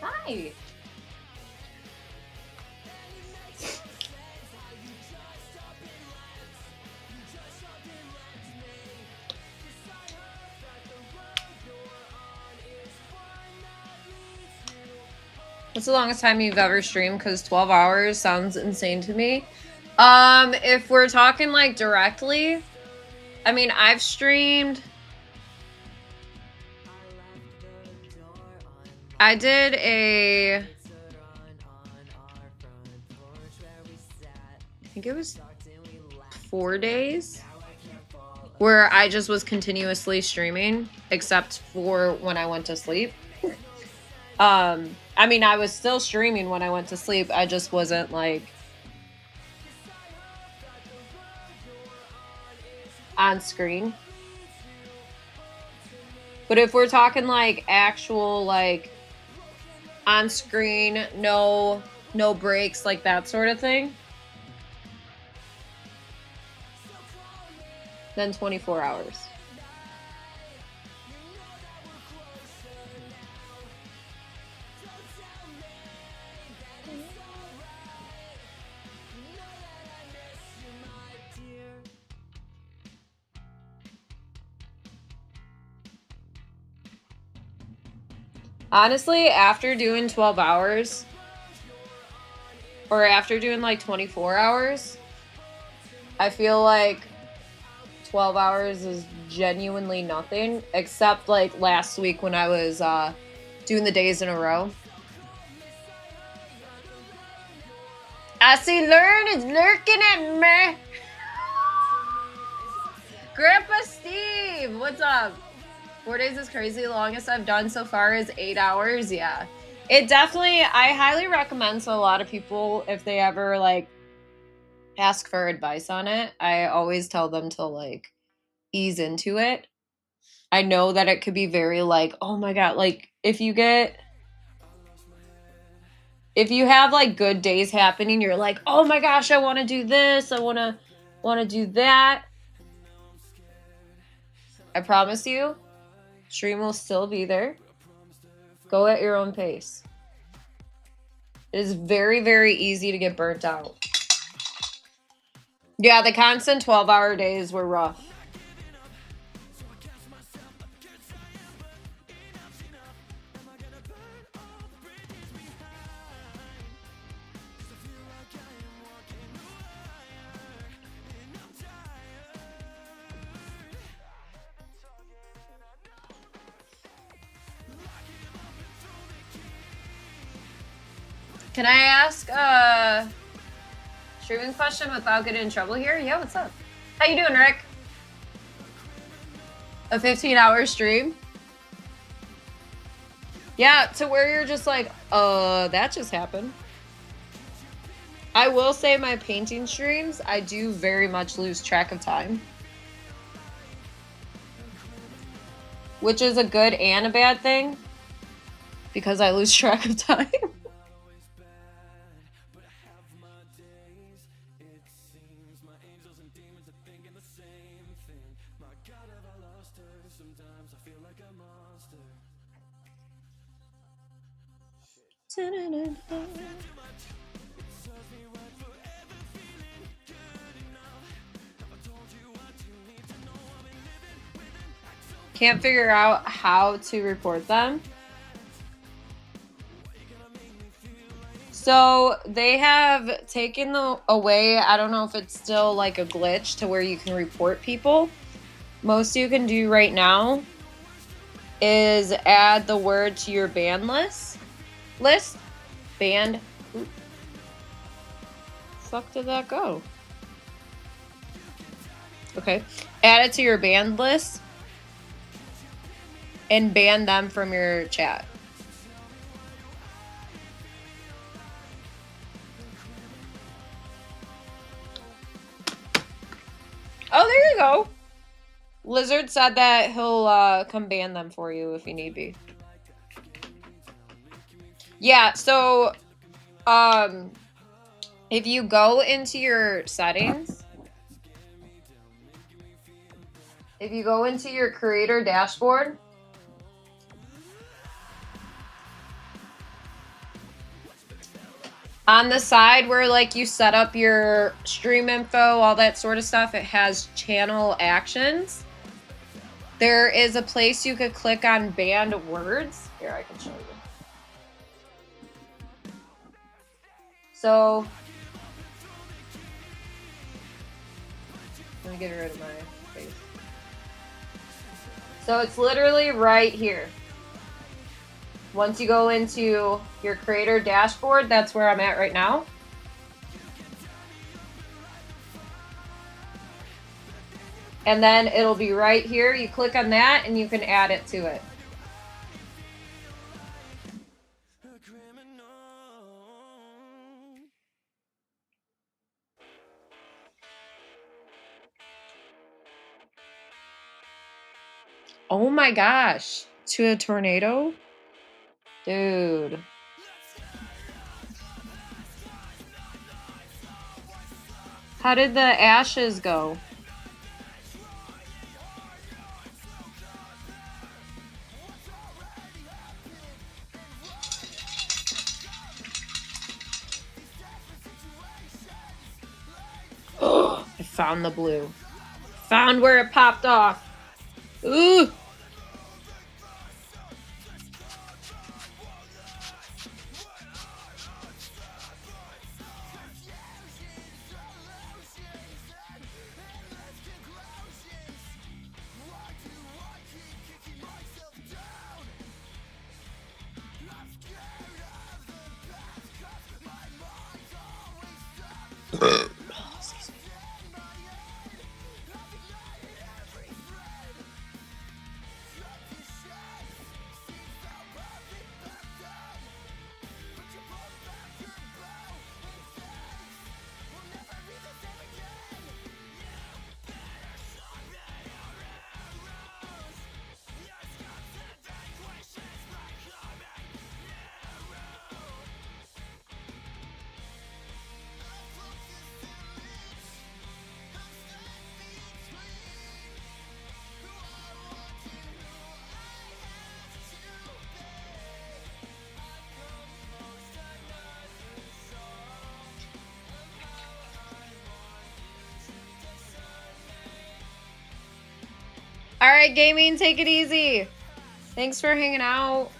Hi. What's the longest time you've ever streamed? Because 12 hours sounds insane to me. If we're talking like directly, I mean, I've streamed. I did I think it was 4 days where I just was continuously streaming, except for when I went to sleep. I mean, I was still streaming when I went to sleep. I just wasn't like on screen. But if we're talking like actual like on screen, no breaks, like that sort of thing, then 24 hours. Honestly, after doing 12 hours, or after doing like 24 hours, I feel like 12 hours is genuinely nothing, except like last week when I was doing the days in a row. I see Learn is lurking at me. Grandpa Steve, what's up? 4 days is crazy. The longest I've done so far is 8 hours. Yeah. It definitely, I highly recommend to a lot of people if they ever like ask for advice on it. I always tell them to like ease into it. I know that it could be very like, oh my God, like if you have like good days happening, you're like, oh my gosh, I want to do this. I want to do that. I promise you, stream will still be there. Go at your own pace. It is very, very easy to get burnt out. Yeah, the constant 12-hour days were rough. Can I ask a streaming question without getting in trouble here? Yeah, what's up? How you doing, Rick? A 15-hour stream? Yeah, to where you're just like, that just happened. I will say my painting streams, I do very much lose track of time. Which is a good and a bad thing. Because I lose track of time. Can't figure out how to report them. So they have taken away, I don't know if it's still like a glitch to where you can report people. Most you can do right now is add the word to your ban list. Banned. Fuck did that go? Okay. Add it to your banned list and ban them from your chat. Oh, there you go. Lizard said that he'll come ban them for you if you need be. Yeah, so if you go into your settings, if you go into your creator dashboard, on the side where like you set up your stream info, all that sort of stuff, it has channel actions. There is a place you could click on banned words. Here, I can show you. So, let me get rid of my face. So it's literally right here. Once you go into your creator dashboard, that's where I'm at right now. And then it'll be right here. You click on that and you can add it to it. Oh my gosh. To a tornado? Dude. How did the ashes go? Oh, I found the blue. Found where it popped off. Ooh. right, gaming, take it easy. Thanks for hanging out.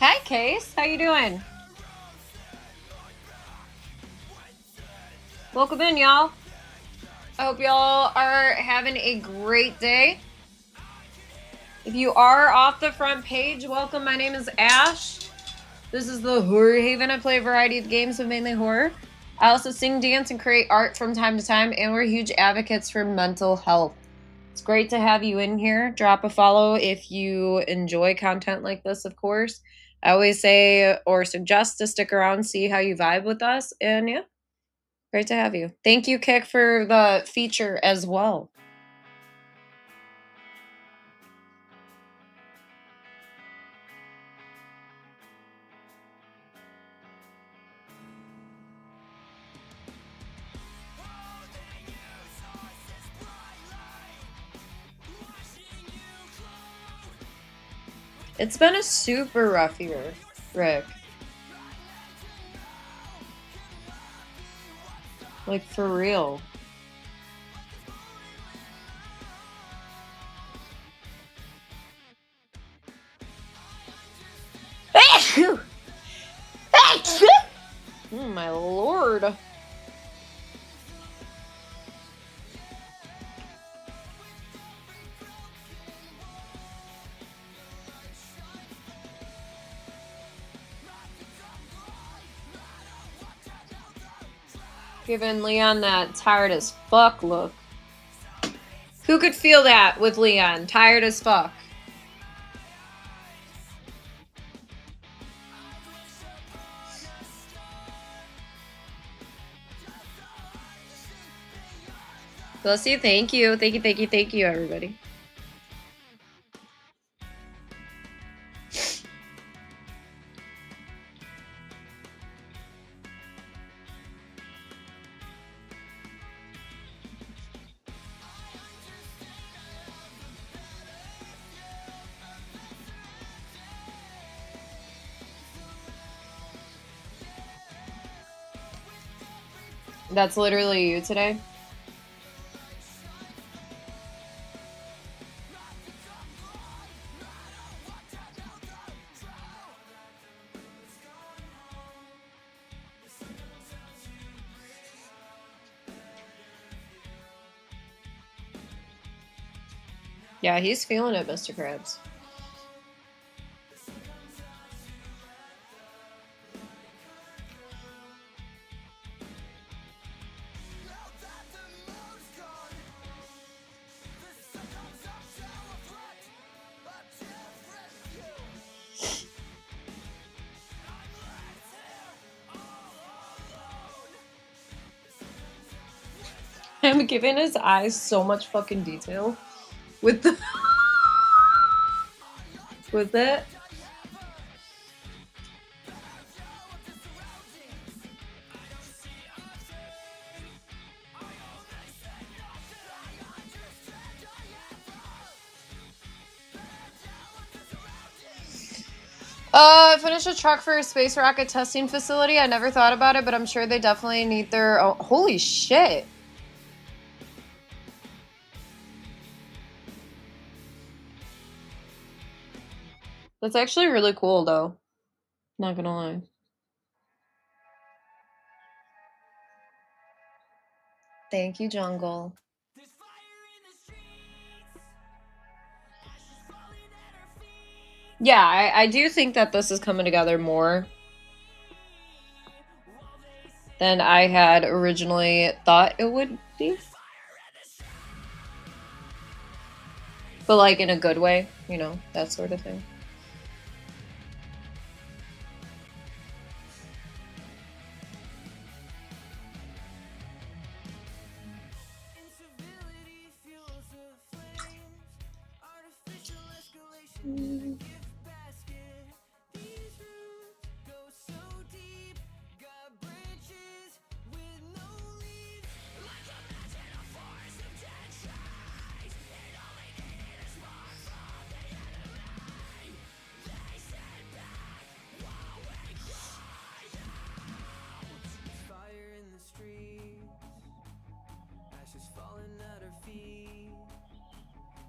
Hi, Case. How you doing? Welcome in, y'all. I hope y'all are having a great day. If you are off the front page, welcome. My name is Ash. This is the Horror Haven. I play a variety of games, but mainly horror. I also sing, dance, and create art from time to time, and we're huge advocates for mental health. It's great to have you in here. Drop a follow if you enjoy content like this, of course. I always say or suggest to stick around, see how you vibe with us, and yeah, great to have you. Thank you, Kick, for the feature as well. It's been a super rough year, Rick. Like, for real. Oh, my lord. Giving Leon that tired as fuck look. Who could feel that with Leon? Tired as fuck. Bless you. Thank you. Thank you, thank you, thank you, everybody. That's literally you today? Yeah, he's feeling it, Mr. Krabs. I'm giving his eyes so much fucking detail with the with it. Finish a truck for a space rocket testing facility. I never thought about it, but I'm sure they definitely need their own. Holy shit. That's actually really cool, though. Not gonna lie. Thank you, Jungle. Yeah, I do think that this is coming together more. than I had originally thought it would be. But like in a good way, you know, that sort of thing. Fire in the streets, ashes falling at her feet.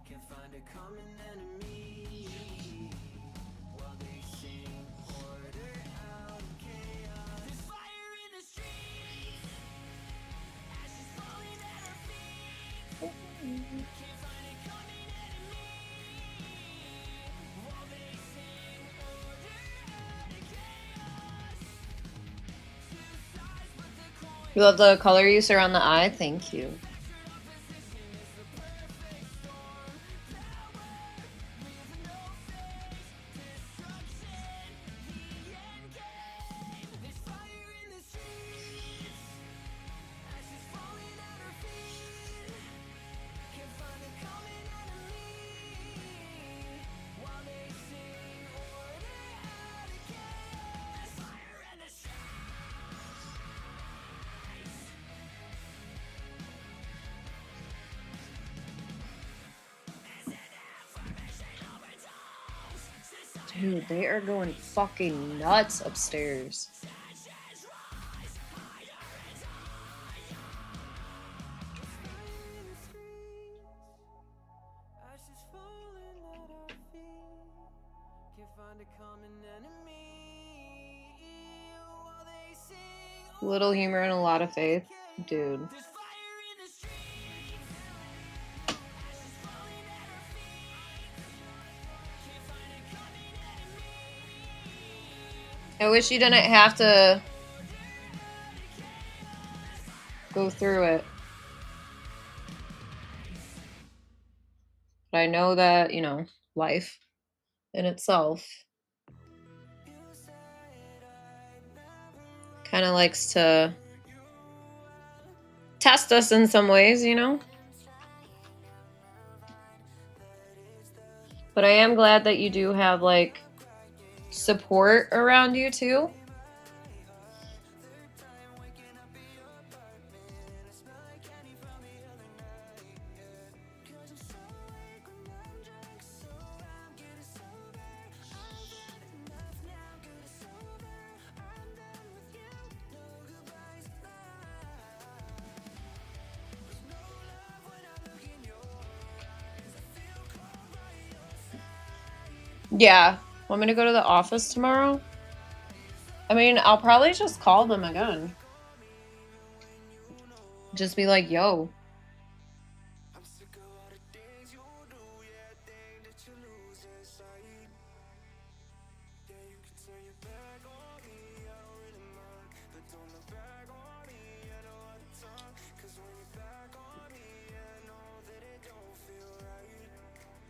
Can't find a common enemy. While they sing order out of chaos. There's fire in the streets, ashes falling at her feet. Can't find a common enemy. While they sing order out of chaos. You love the color use around the eye? Thank you. Dude, they are going fucking nuts upstairs. Ashes falling at our feet. Can't find a common enemy. While they sing Little humor and a lot of faith. Dude. there's fire in the streets. Ashes falling at our feet. Can't find a common enemy. I wish you didn't have to go through it. But I know that, you know, life in itself kind of likes to test us in some ways, you know? But I am glad that you do have, like, support around you, too. Yeah. Want me to go to the office tomorrow? I mean, I'll probably just call them again. Just be like, yo. I'm sick of all the things you do, yeah, thing that you lose inside. Yeah, you can turn your back on me, I don't really mind. But don't look back on me, I know all the time. Cause when you're back on me, I know that it don't feel right.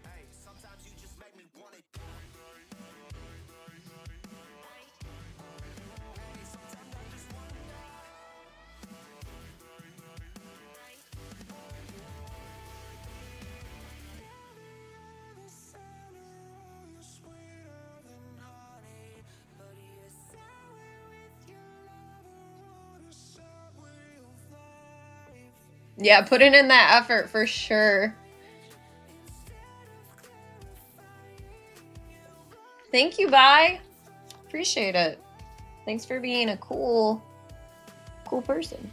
Hey, sometimes you just make me want it. Yeah, putting in that effort for sure. Thank you, bye. Appreciate it. Thanks for being a cool person.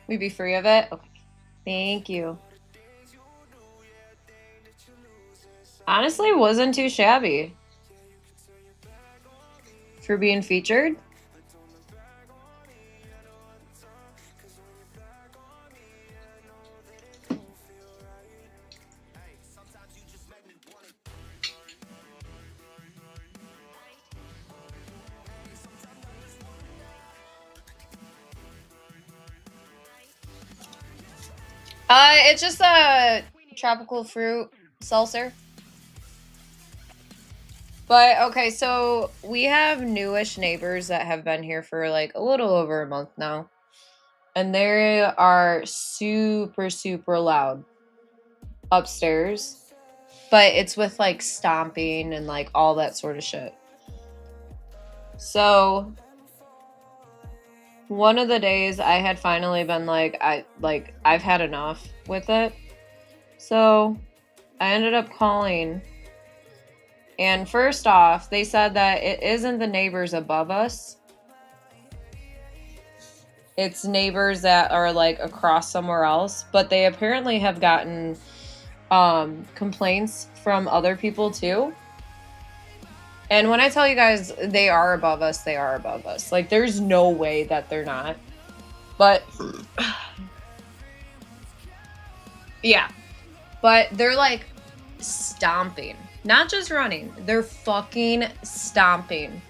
We be free of it? Okay. Thank you. Honestly, wasn't too shabby for being featured. It's just a tropical fruit seltzer. But okay, so we have newish neighbors that have been here for like a little over a month now. And they are super, super loud upstairs. But it's with like stomping and like all that sort of shit. So one of the days I had finally been like, I've had enough with it. So I ended up calling. And first off, they said that it isn't the neighbors above us. It's neighbors that are like across somewhere else. But they apparently have gotten complaints from other people too. And when I tell you guys they are above us, they are above us. Like, there's no way that they're not. But, yeah. But they're, like, stomping. Not just running. They're fucking stomping.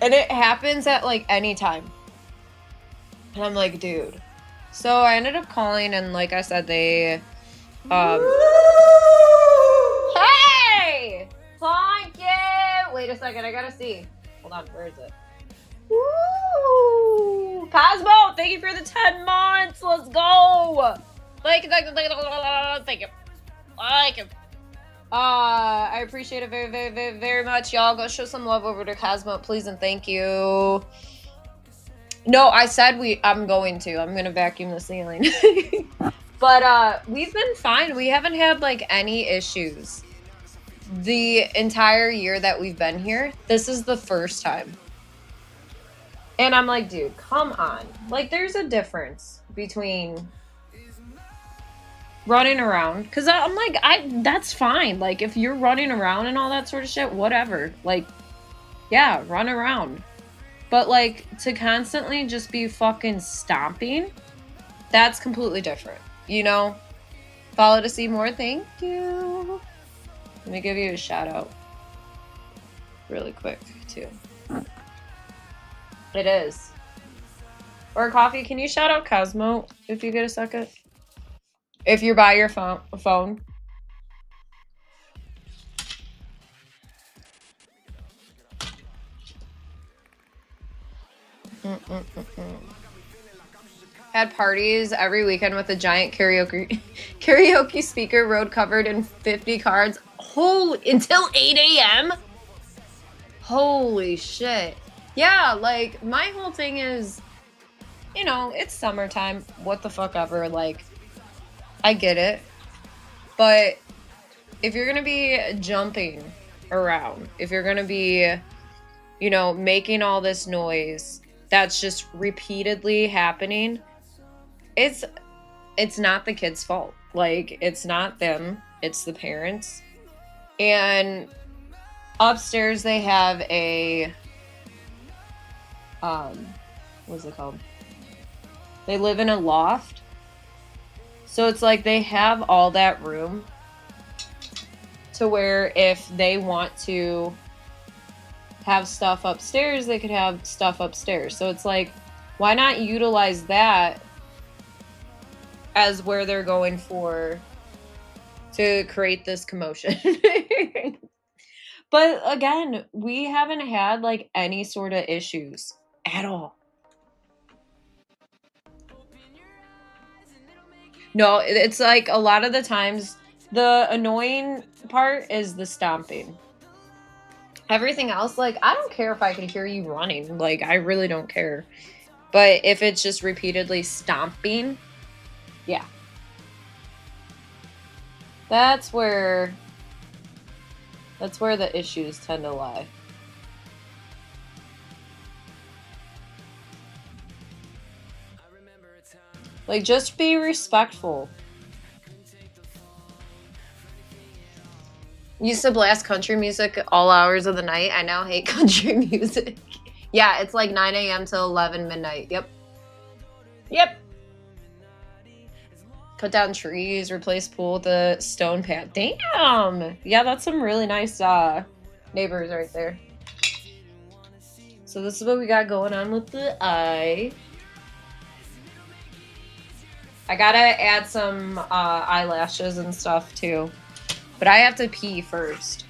And it happens at, like, any time. And I'm like, dude. So I ended up calling, and like I said, they... Hey! Thank you! Wait a second, I gotta see. Hold on, where is it? Woo! Cosmo, thank you for the 10 months! Let's go! Thank you. Thank you. I appreciate it very, very, very, very much. Y'all go show some love over to Cosmo, please, and thank you. No, I said I'm going to. I'm gonna vacuum the ceiling. But, we've been fine. We haven't had, like, any issues. The entire year that we've been here, this is the first time. And I'm like, dude, come on. Like, there's a difference between running around. Because I'm like, that's fine. Like, if you're running around and all that sort of shit, whatever. Like, yeah, run around. But, like, to constantly just be fucking stomping, that's completely different. You know? Follow to see more. Thank you. Let me give you a shout out really quick, too. It is. Or coffee, can you shout out Cosmo if you get a second? If you're by your phone. Had parties every weekend with a giant karaoke speaker, road covered in 50 cards. Until 8 a.m.? Holy shit. Yeah, like, my whole thing is, you know, it's summertime. What the fuck ever. Like, I get it. But if you're gonna be jumping around, if you're gonna be, you know, making all this noise that's just repeatedly happening, it's not the kid's fault. Like, it's not them. It's the parents. And upstairs they have a, what's it called? They live in a loft. So it's like they have all that room to where if they want to have stuff upstairs, they could have stuff upstairs. So it's like, why not utilize that as where they're going for to create this commotion? But again, we haven't had like any sort of issues at all. No, it's like a lot of the times the annoying part is the stomping. Everything else, like, I don't care if I can hear you running. Like, I really don't care. But if it's just repeatedly stomping, yeah. That's where the issues tend to lie. Like, just be respectful. Used to blast country music all hours of the night. I now hate country music. Yeah, it's like 9 a.m. to 11 midnight. Yep. Yep. Cut down trees, replace pool with a stone pad. Damn! Yeah, that's some really nice neighbors right there. So this is what we got going on with the eye. I gotta add some eyelashes and stuff too. But I have to pee first.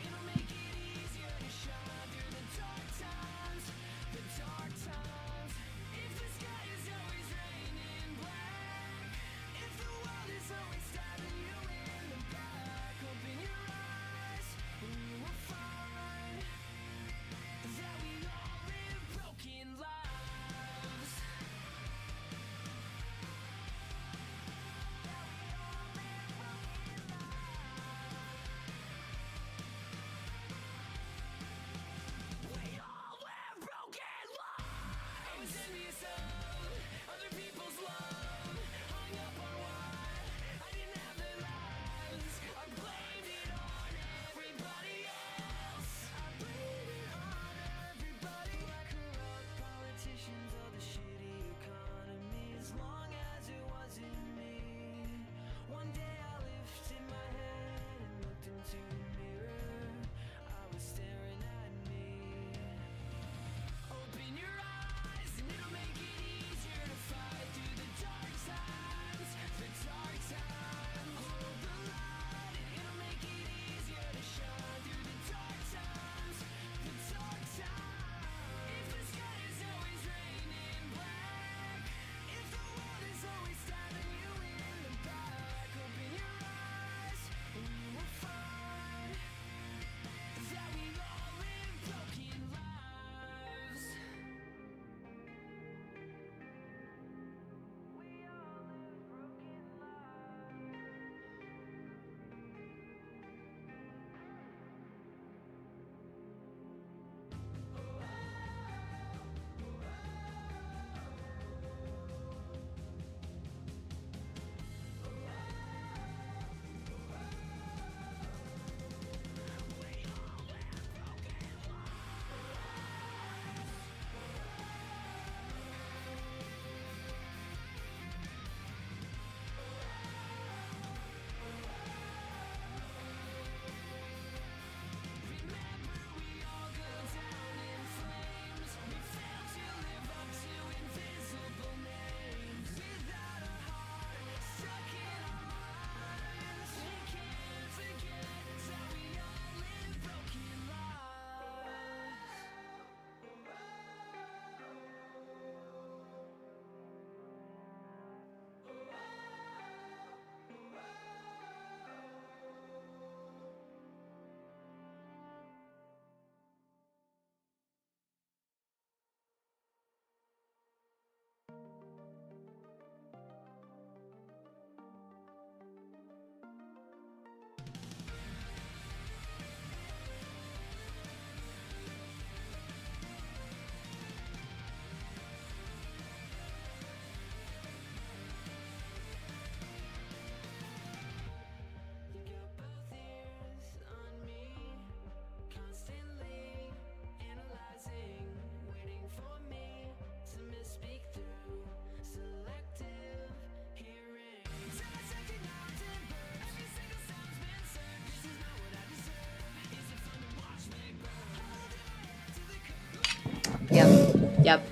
Yep.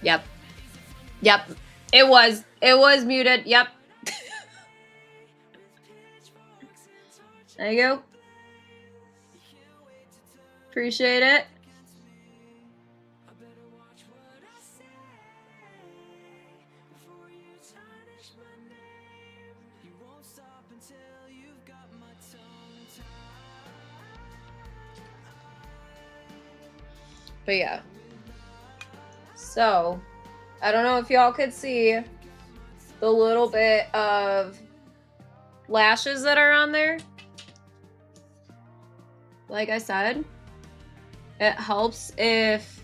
Yep. Yep. It was muted. Yep. There you go. Appreciate it. But yeah. So, I don't know if y'all could see the little bit of lashes that are on there. Like I said, it helps if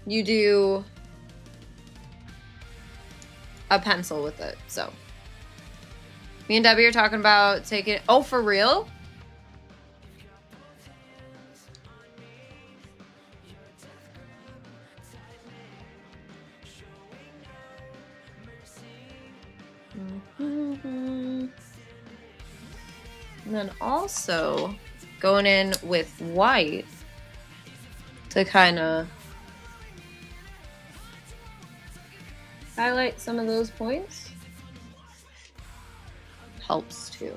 you do a pencil with it. So me and Debbie are talking about taking. Oh, for real? And then also going in with white to kind of highlight some of those points helps too.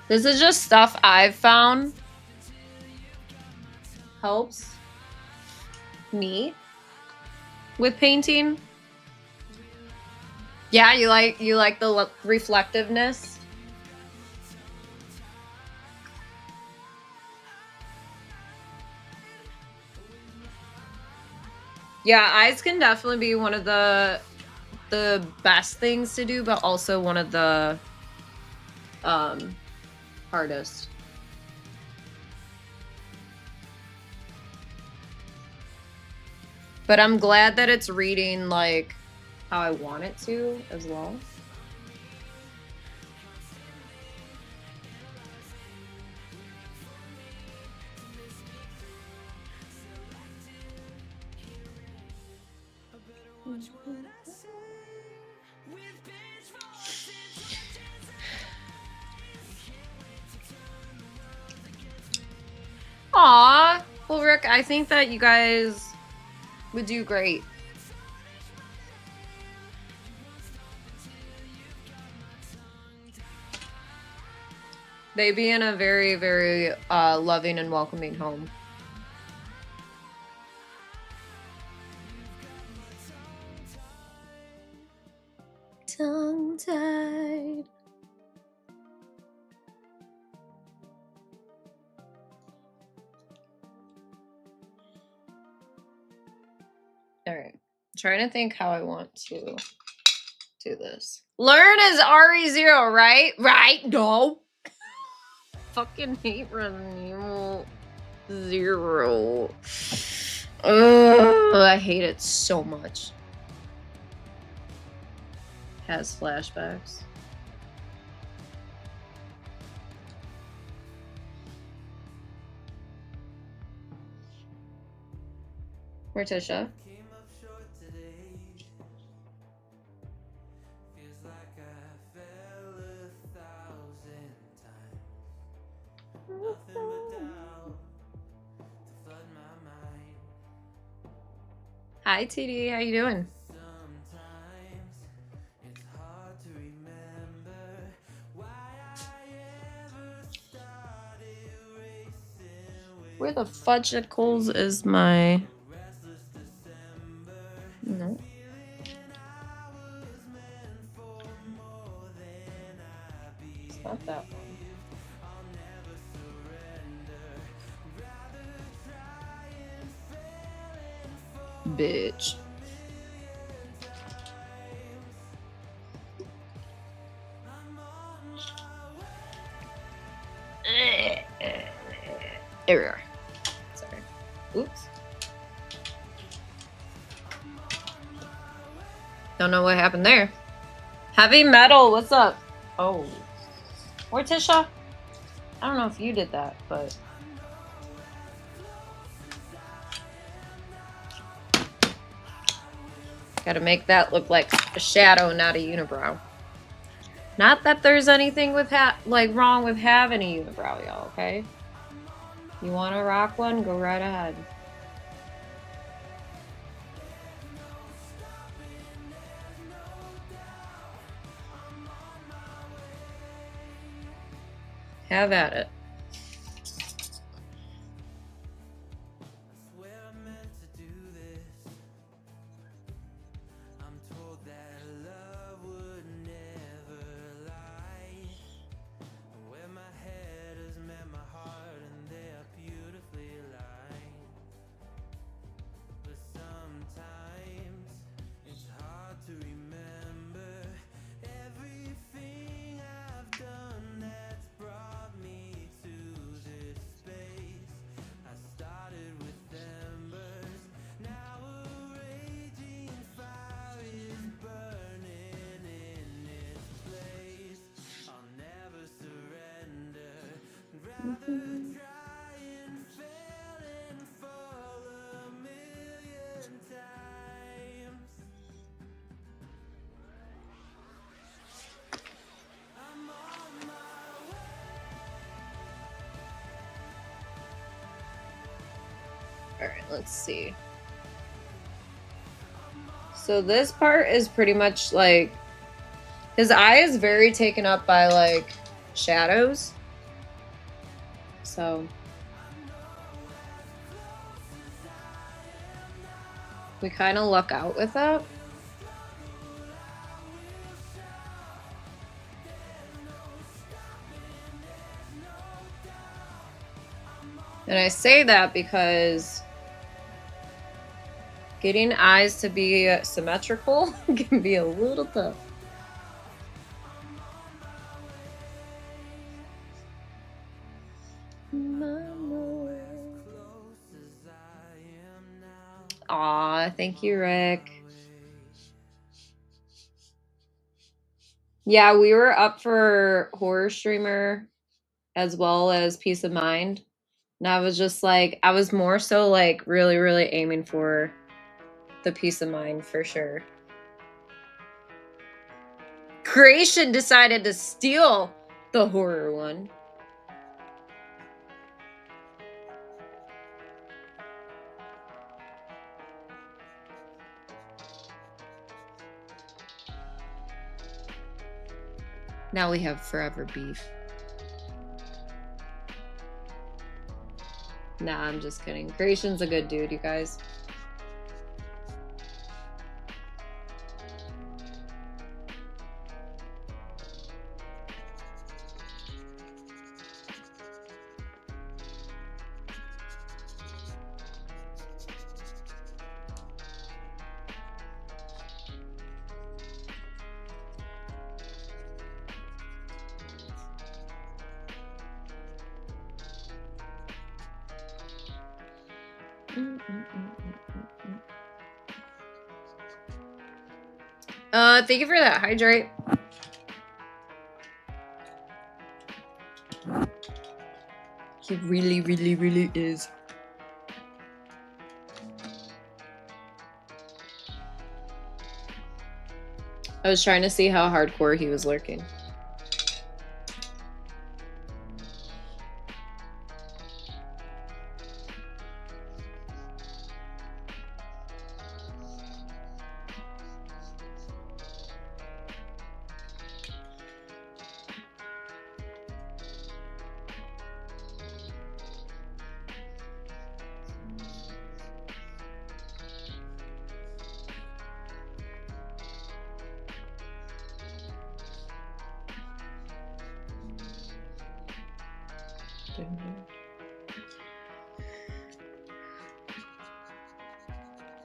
This is just stuff I've found helps me with painting. Yeah, you like the reflectiveness. Yeah, eyes can definitely be one of the best things to do, but also one of the hardest. But I'm glad that it's reading like how I want it to as well. Aw, well, Rick, I think that you guys would do great. They be in a very, very loving and welcoming home. Tongue-tied. All right. I'm trying to think how I want to do this. Learn is RE0, right? Right? No. Fucking hate Resident Evil 0. Ugh, I hate it so much. Has flashbacks. Morticia. Hi TD, how you doing? Where the fudgicles is my... No. It's not that one. Bitch. Here we are. Sorry. Oops. Don't know what happened there. Heavy metal, what's up? Oh. Morticia? I don't know if you did that, but... Gotta make that look like a shadow, not a unibrow. Not that there's anything with wrong with having a unibrow, y'all, okay? You wanna rock one? Go right ahead. Have at it. Alright, let's see. So this part is pretty much like his eye is very taken up by like shadows. So we kind of luck out with that. And I say that because getting eyes to be symmetrical can be a little tough. Aw, thank you, Rick. Yeah, we were up for Horror Streamer as well as Peace of Mind. And I was just like, I was more so like really, really aiming for the Peace of Mind for sure. Creation decided to steal the horror one. Now we have forever beef. Nah, I'm just kidding. Creation's a good dude, you guys. Thank you for that, Hydrate. He really, really, really is. I was trying to see how hardcore he was lurking.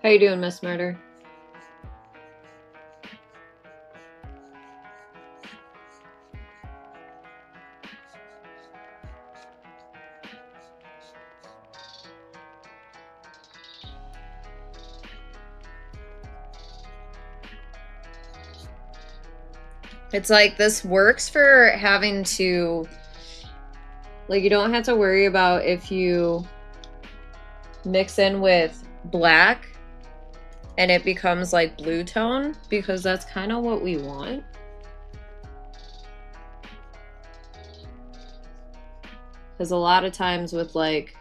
How you doing, Miss Murder? It's like this works for having to, like, you don't have to worry about if you mix in with black and it becomes like blue tone, because that's kind of what we want. Because a lot of times with like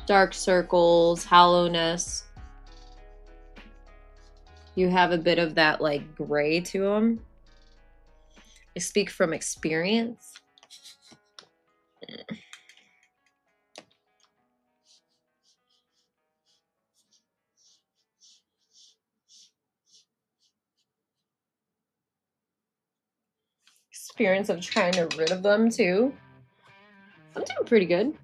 dark circles, hollowness, you have a bit of that like gray to them. I speak from experience. Experience of trying to rid of them too. I'm doing pretty good.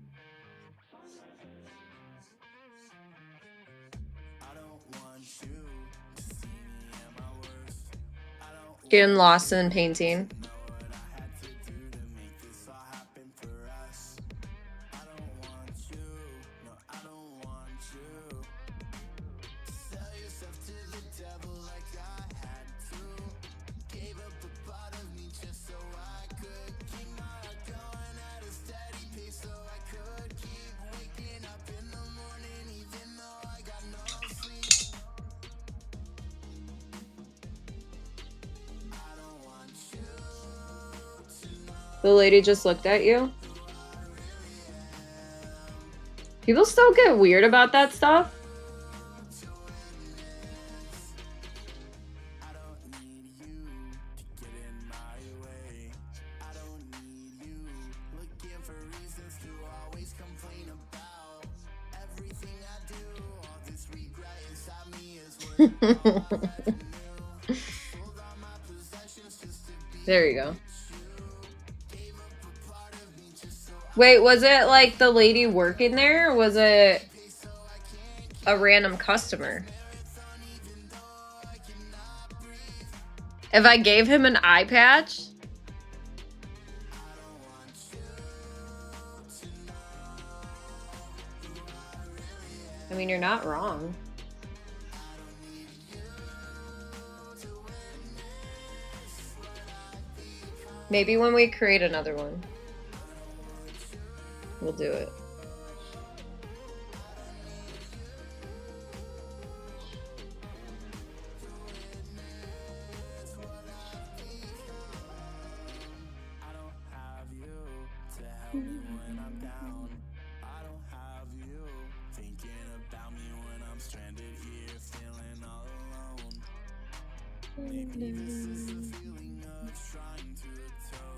Getting lost in painting. The lady just looked at you. People still get weird about that stuff. There you go. Wait, was it like the lady working there, or was it a random customer? If I gave him an eye patch? I mean, you're not wrong. Maybe when we create another one, we'll do it.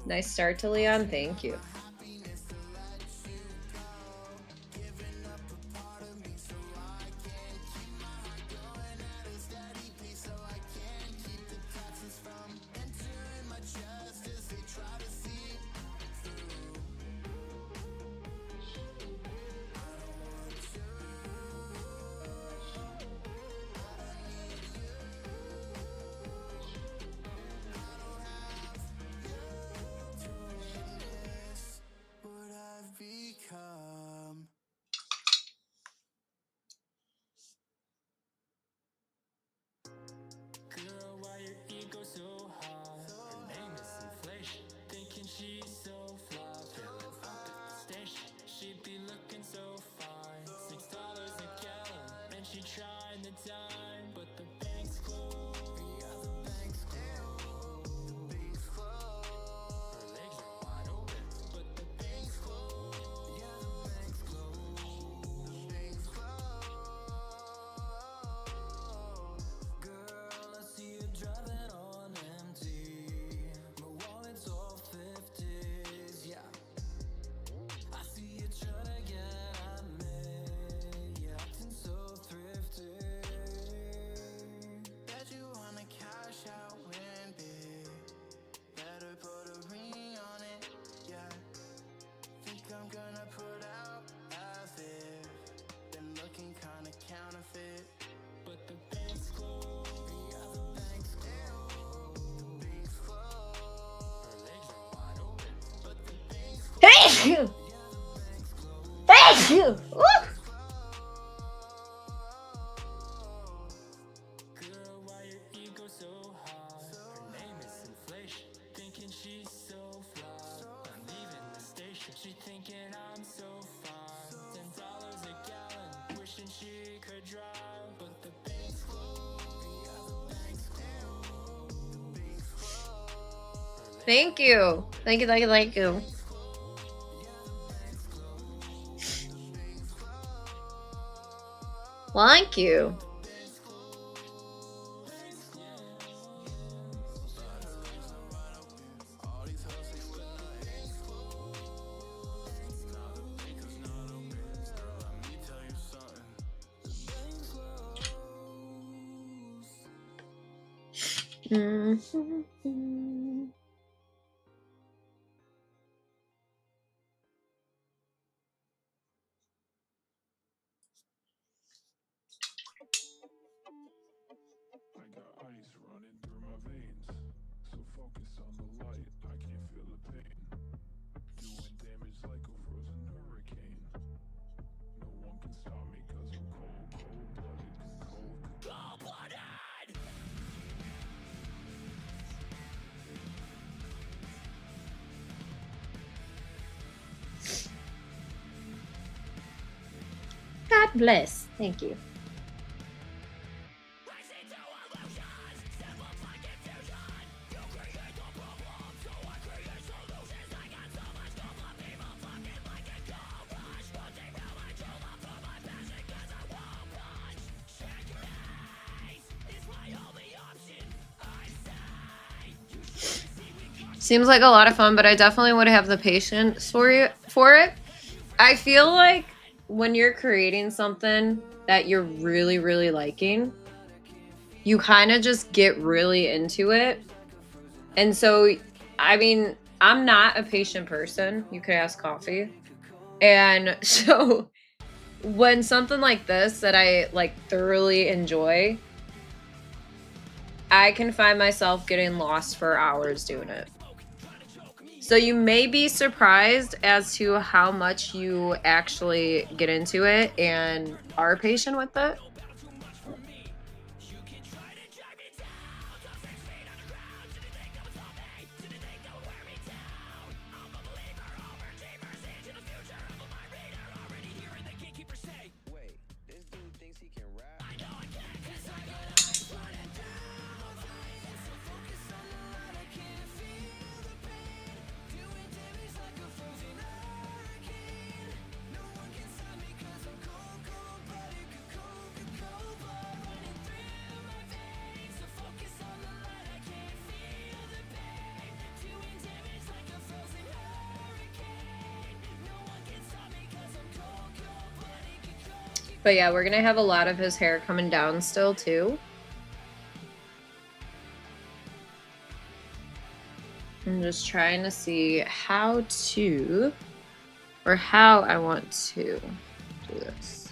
Nice start to Leon, thank you. Thank you! Thank you! Woo! Thank you. Thank you, thank you, thank you. Thank you. God bless. Thank you. Seems like a lot of fun, but I definitely would have the patience for it. I feel like when you're creating something that you're really, really liking, you kind of just get really into it. And so, I mean, I'm not a patient person. You could ask Coffee. And so when something like this that I like thoroughly enjoy, I can find myself getting lost for hours doing it. So you may be surprised as to how much you actually get into it and are patient with it. But yeah, we're gonna have a lot of his hair coming down still too. I'm just trying to see how I want to do this.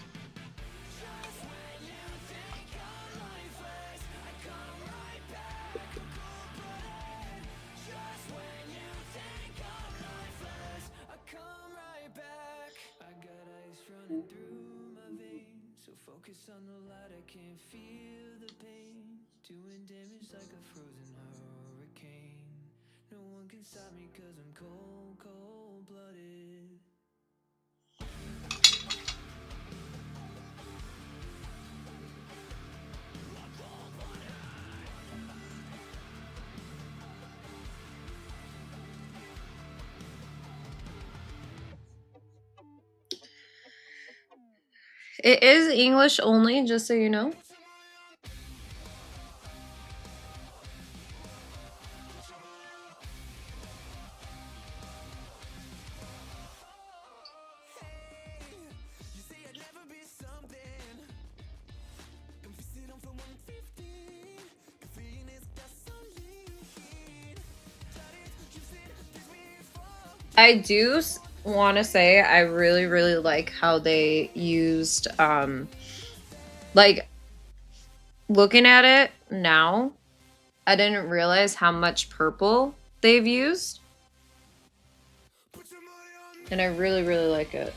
Focus on the light, I can't feel the pain. Doing damage like a frozen hurricane. No one can stop me cause I'm cold, cold blooded. It is English only, just so you know. I do want to say I really, really like how they used, like, looking at it now, I didn't realize how much purple they've used. And I really, really like it.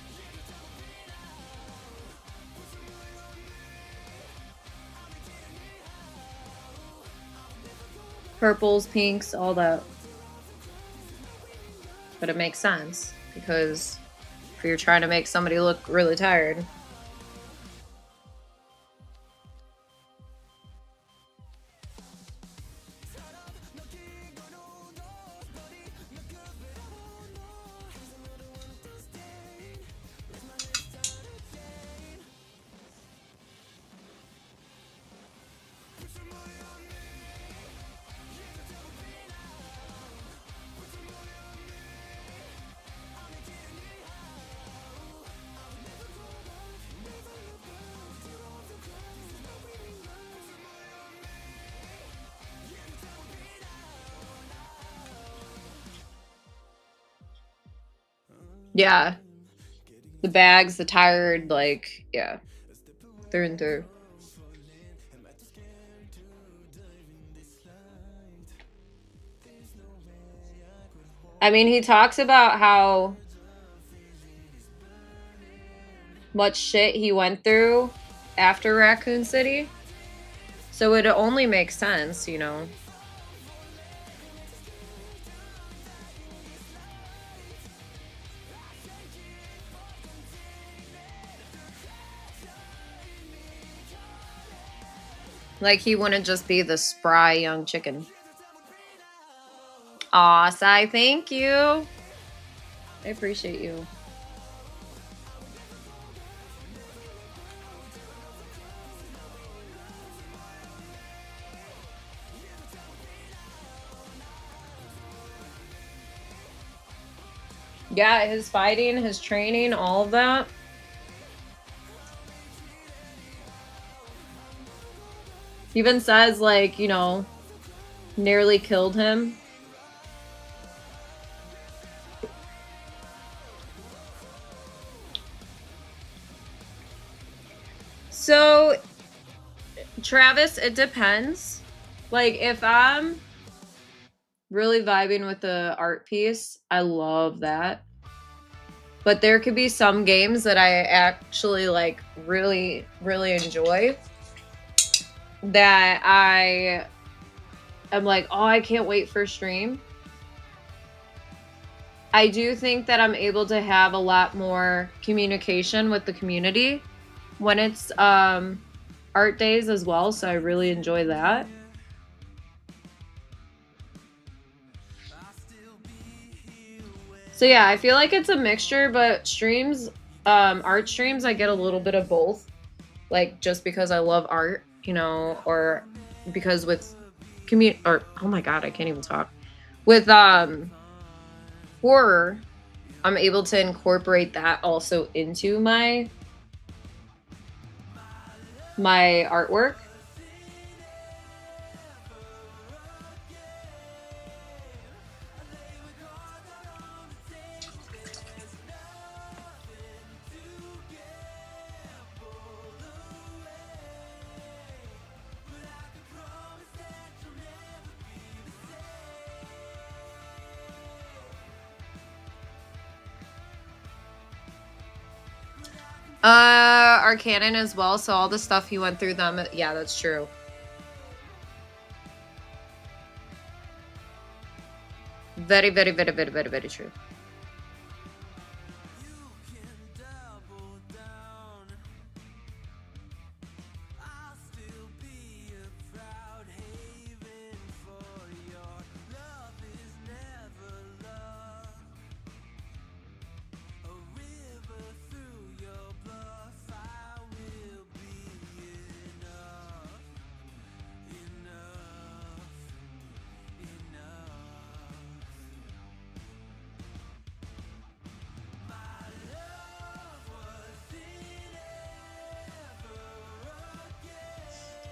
Purples, pinks, all that. But it makes sense because if you're trying to make somebody look really tired. Yeah. The bags, the tired, like, yeah. Through and through. I mean, he talks about how much shit he went through after Raccoon City. So it only makes sense, you know. Like, he wouldn't just be the spry young chicken. Aw, Sai, thank you. I appreciate you. Yeah, his fighting, his training, all of that. Even says, like, you know, nearly killed him. So, Travis, it depends. Like, if I'm really vibing with the art piece, I love that. But there could be some games that I actually, like, really, really enjoy that I am like, oh, I can't wait for stream. I do think that I'm able to have a lot more communication with the community when it's art days as well, so I really enjoy that. So yeah, I feel like it's a mixture, but streams, art streams, I get a little bit of both. Like, just because I love art, you know, or because with oh my god, I can't even talk. With horror, I'm able to incorporate that also into my artwork. Arcanon as well, so all the stuff he went through them, yeah, that's true. Very, very, very, very, very, very true.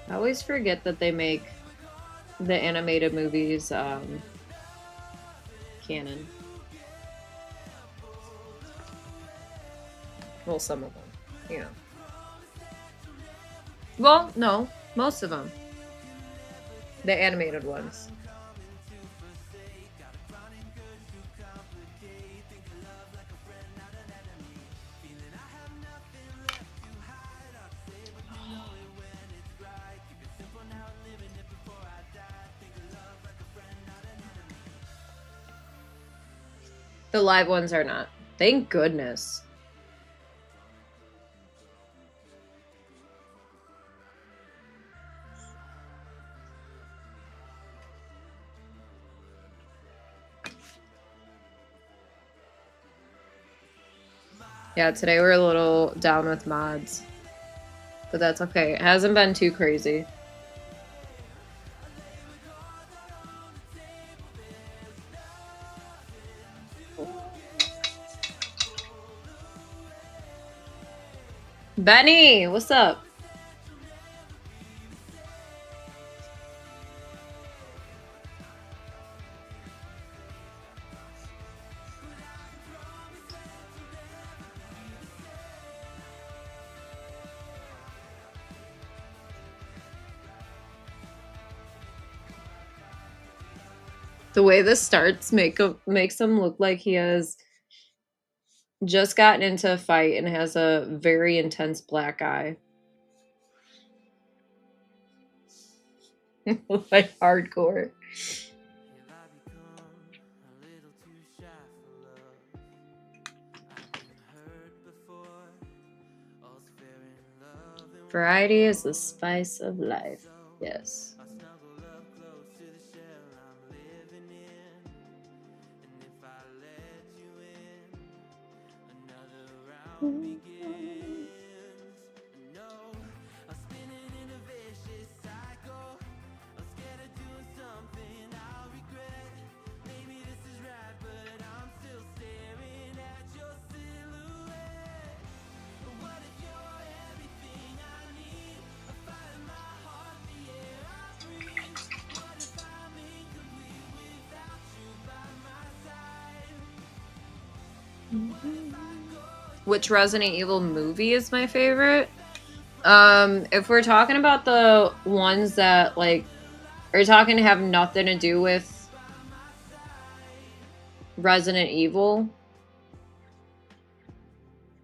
I always forget that they make the animated movies canon. Well, some of them, you know. Well, no, most of them. The animated ones. The live ones are not. Thank goodness. Yeah, today we're a little down with mods. But that's okay. It hasn't been too crazy. Benny, what's up? The way this starts makes him look like he has just gotten into a fight and has a very intense black eye. Like hardcore. Variety is the spice of life. Yes. which Resident Evil movie is my favorite. If we're talking about the ones that like are talking to have nothing to do with Resident Evil,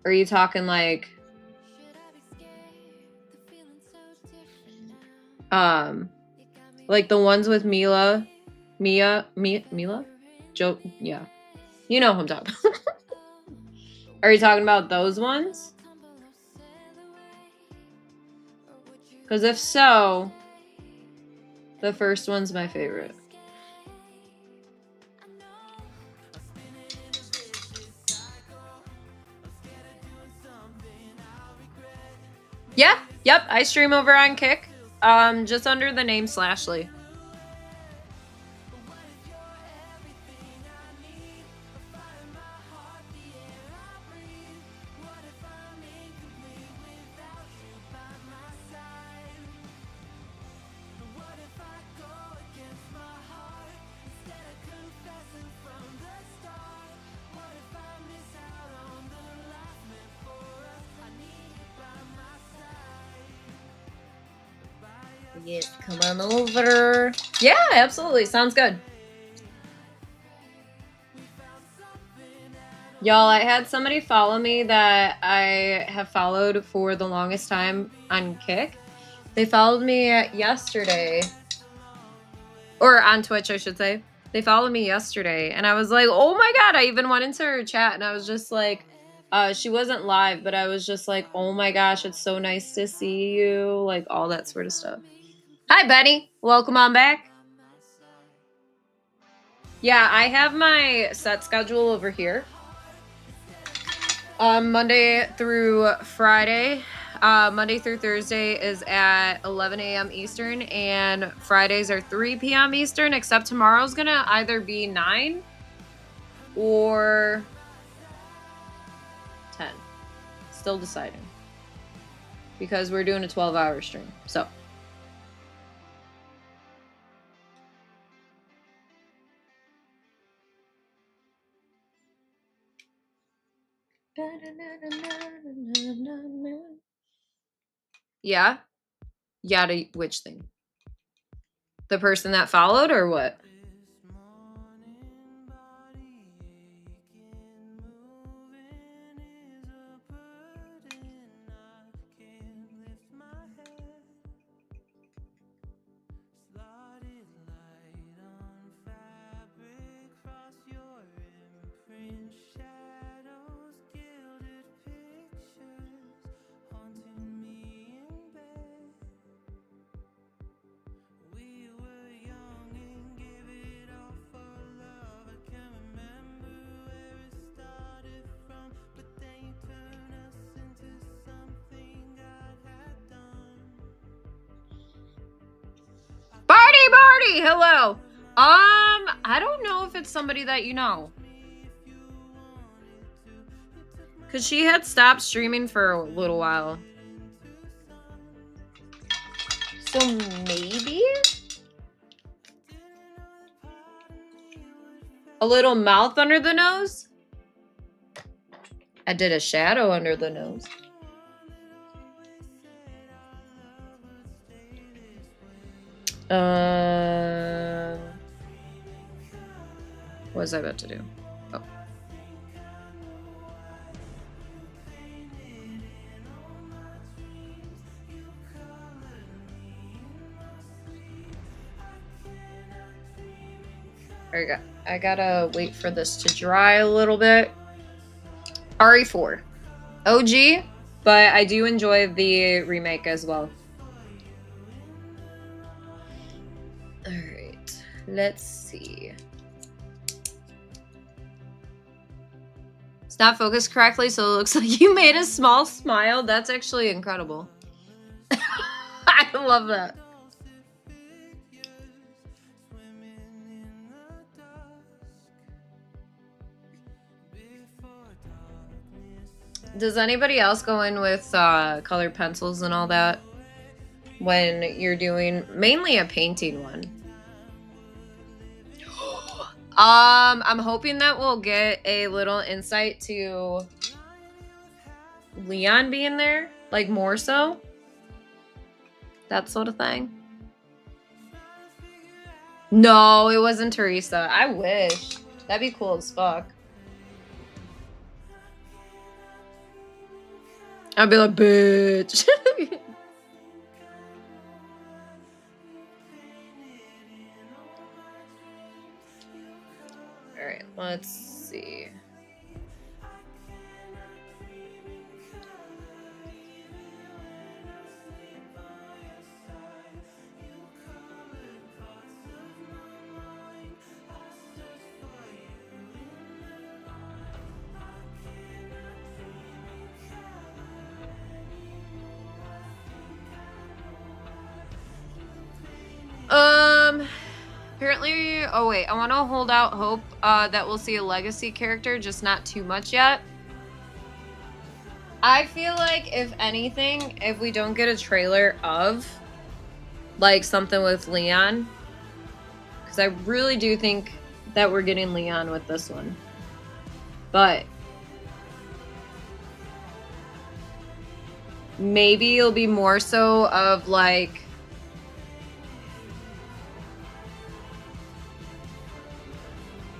are you talking like the ones with Mila, Joe? Yeah, you know who I'm talking about. Are you talking about those ones? Because if so, the first one's my favorite. Yeah, yep, I stream over on Kick. Just under the name Slashly. Yes, come on over. Yeah, absolutely. Sounds good. Y'all, I had somebody follow me that I have followed for the longest time on Kick. They followed me yesterday. Or on Twitch, I should say. They followed me yesterday. And I was like, oh my god. I even went into her chat and I was just like, she wasn't live, but I was just like, oh my gosh, it's so nice to see you. Like all that sort of stuff. Hi, Benny. Welcome on back. Yeah, I have my set schedule over here. Monday through Friday. Monday through Thursday is at 11 a.m. Eastern, and Fridays are 3 p.m. Eastern, except tomorrow's going to either be 9 or 10. Still deciding. Because we're doing a 12-hour stream, so... Yeah? Yeah, to which thing? The person that followed or what? Barty, hello. I don't know if it's somebody that you know. Cause she had stopped streaming for a little while. So maybe? A little mouth under the nose? I did a shadow under the nose. What was I about to do? Oh. I gotta wait for this to dry a little bit. RE4. OG, but I do enjoy the remake as well. Alright, let's see. It's not focused correctly, so it looks like you made a small smile. That's actually incredible. I love that. Does anybody else go in with colored pencils and all that when you're doing mainly a painting one? I'm hoping that we'll get a little insight to Leon being there, like more so. That sort of thing. No, it wasn't Teresa. I wish. That'd be cool as fuck. I'd be like, bitch. Alright, let's see. Apparently, oh wait, I want to hold out hope that we'll see a legacy character, just not too much yet. I feel like, if anything, if we don't get a trailer of, like, something with Leon, because I really do think that we're getting Leon with this one. But maybe it'll be more so of, like,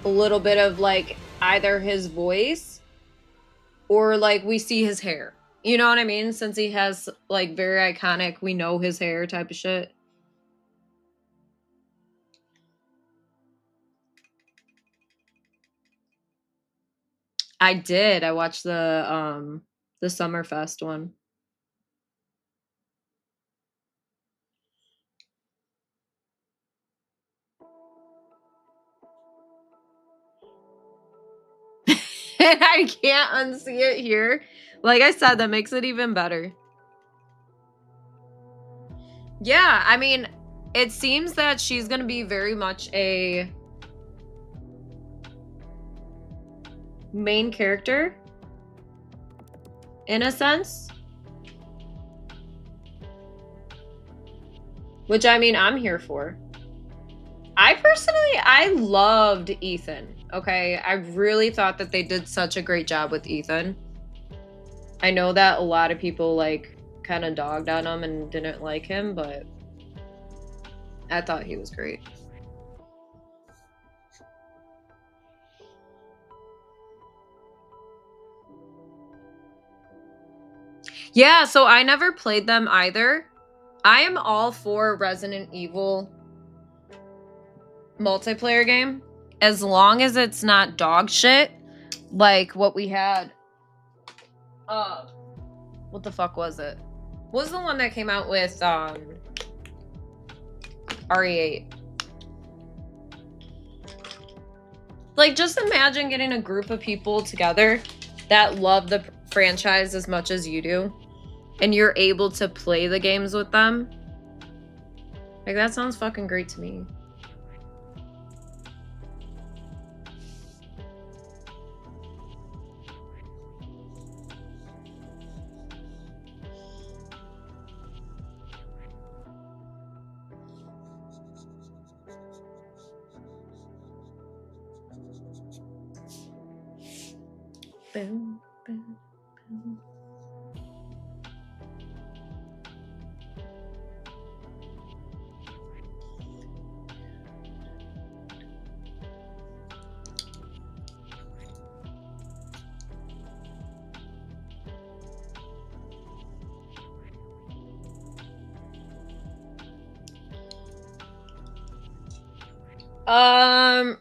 a little bit of, like, either his voice or, like, we see his hair. You know what I mean? Since he has, like, very iconic, we know his hair type of shit. I did. I watched the Summerfest one. And I can't unsee it here. Like I said, that makes it even better. Yeah, I mean, it seems that she's going to be very much a main character, in a sense. Which, I mean, I'm here for. I loved Ethan. Okay, I really thought that they did such a great job with Ethan. I know that a lot of people, like, kind of dogged on him and didn't like him, but I thought he was great. Yeah, so I never played them either. I am all for Resident Evil multiplayer game, as long as it's not dog shit like what we had. What the fuck was it? What was the one that came out with RE8? Like, just imagine getting a group of people together that love the franchise as much as you do, and you're able to play the games with them. Like, that sounds fucking great to me. Boom, boom, boom.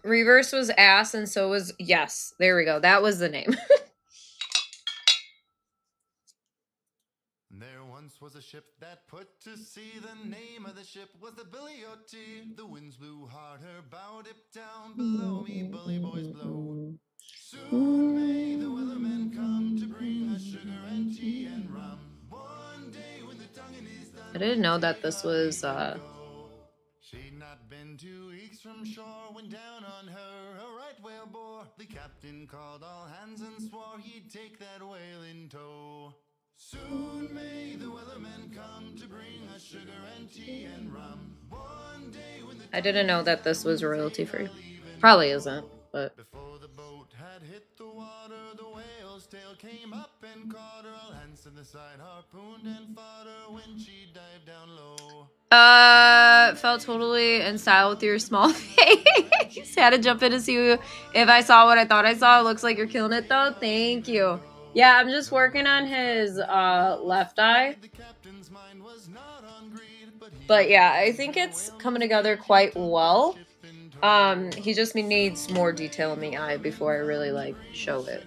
Reverse was ass, and so was yes. There we go. That was the name. There once was a ship that put to sea. The name of the ship was the Billy O.T. The winds blew hard, her bow dipped down. Below me, bully boys blow. Soon may the Wellerman come to bring us sugar and tea and rum. One day when the tonguing is done, I didn't know that this was she'd not been 2 weeks from shore when down on her a right whale bore. The captain called all hands and swore he'd take that whale in tow. Soon may the Wellerman come to bring us sugar and tea and rum. One day when the I didn't know that this was royalty free. Probably isn't, but before the boat had hit the water, the whales tail came up and caught her. All hands to the side, harpooned and fought her when she dived down low. Felt totally in style with your small face. Had to jump in to see if I saw what I thought I saw. It looks like you're killing it though. Thank you. Yeah, I'm just working on his left eye. The captain's mind was not on greed, but he But yeah, I think it's coming together quite well. He just needs more detail in the eye before I really like show it.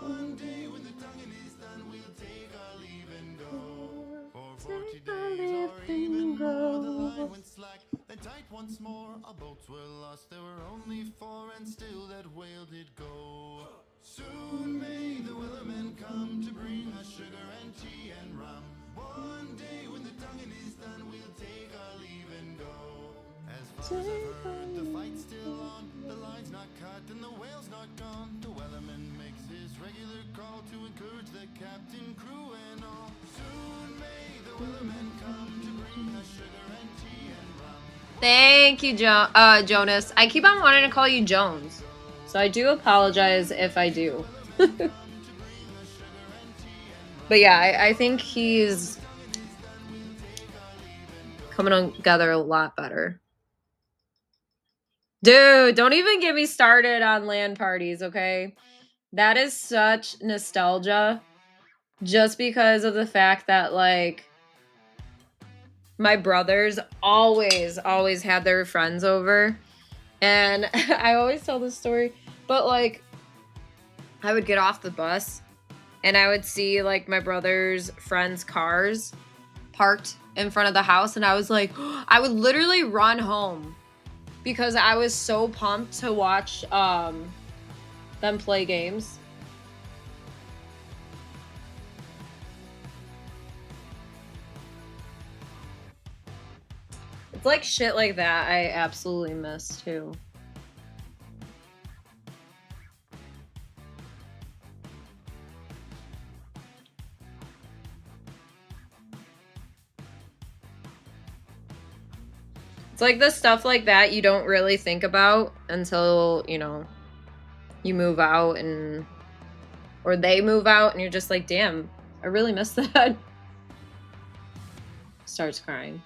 one day when the tonguing is done, we'll take our leave and go. For 40 days or even more, the line went slack and tight once more. Our boats were lost, there were only 4, and still that whale did go. Soon may the Wellerman come to bring us sugar and tea and rum. One day when the tonguing is done, we'll take our leave and go. As far as I've heard, the fight's still on. The line's not cut and the whale's not gone. The Wellerman makes his regular call to encourage the captain, crew, and all. Soon may the Wellerman come to bring us sugar and tea and rum. Thank you, Jonas. I keep on wanting to call you Jones. So I do apologize if I do. But yeah, I think he's coming together a lot better. Dude, don't even get me started on LAN parties, okay? That is such nostalgia. Just because of the fact that, like, my brothers always had their friends over. And I always tell this story. But, like, I would get off the bus and I would see, like, my brother's friends' cars parked in front of the house. And I was like, I would literally run home because I was so pumped to watch them play games. It's like shit like that I absolutely miss too. It's like the stuff like that you don't really think about until, you know, you move out and or they move out and you're just like, damn, I really miss that. Starts crying.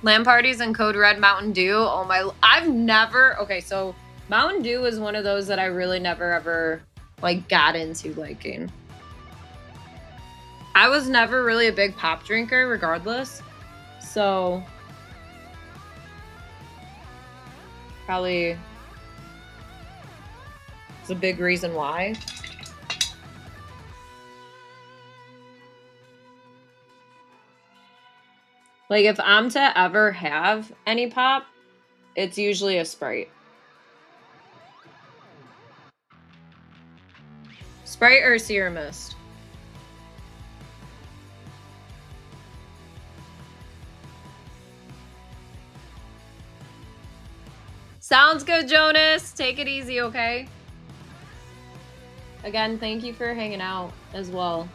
LAN parties and Code Red Mountain Dew. Oh my, I've never, okay, so Mountain Dew is one of those that I really never ever like got into liking. I was never really a big pop drinker regardless. So probably it's a big reason why. Like, if I'm to ever have any pop, it's usually a Sprite. Sprite or Sierra Mist. Sounds good, Jonas. Take it easy, okay? Again, thank you for hanging out as well.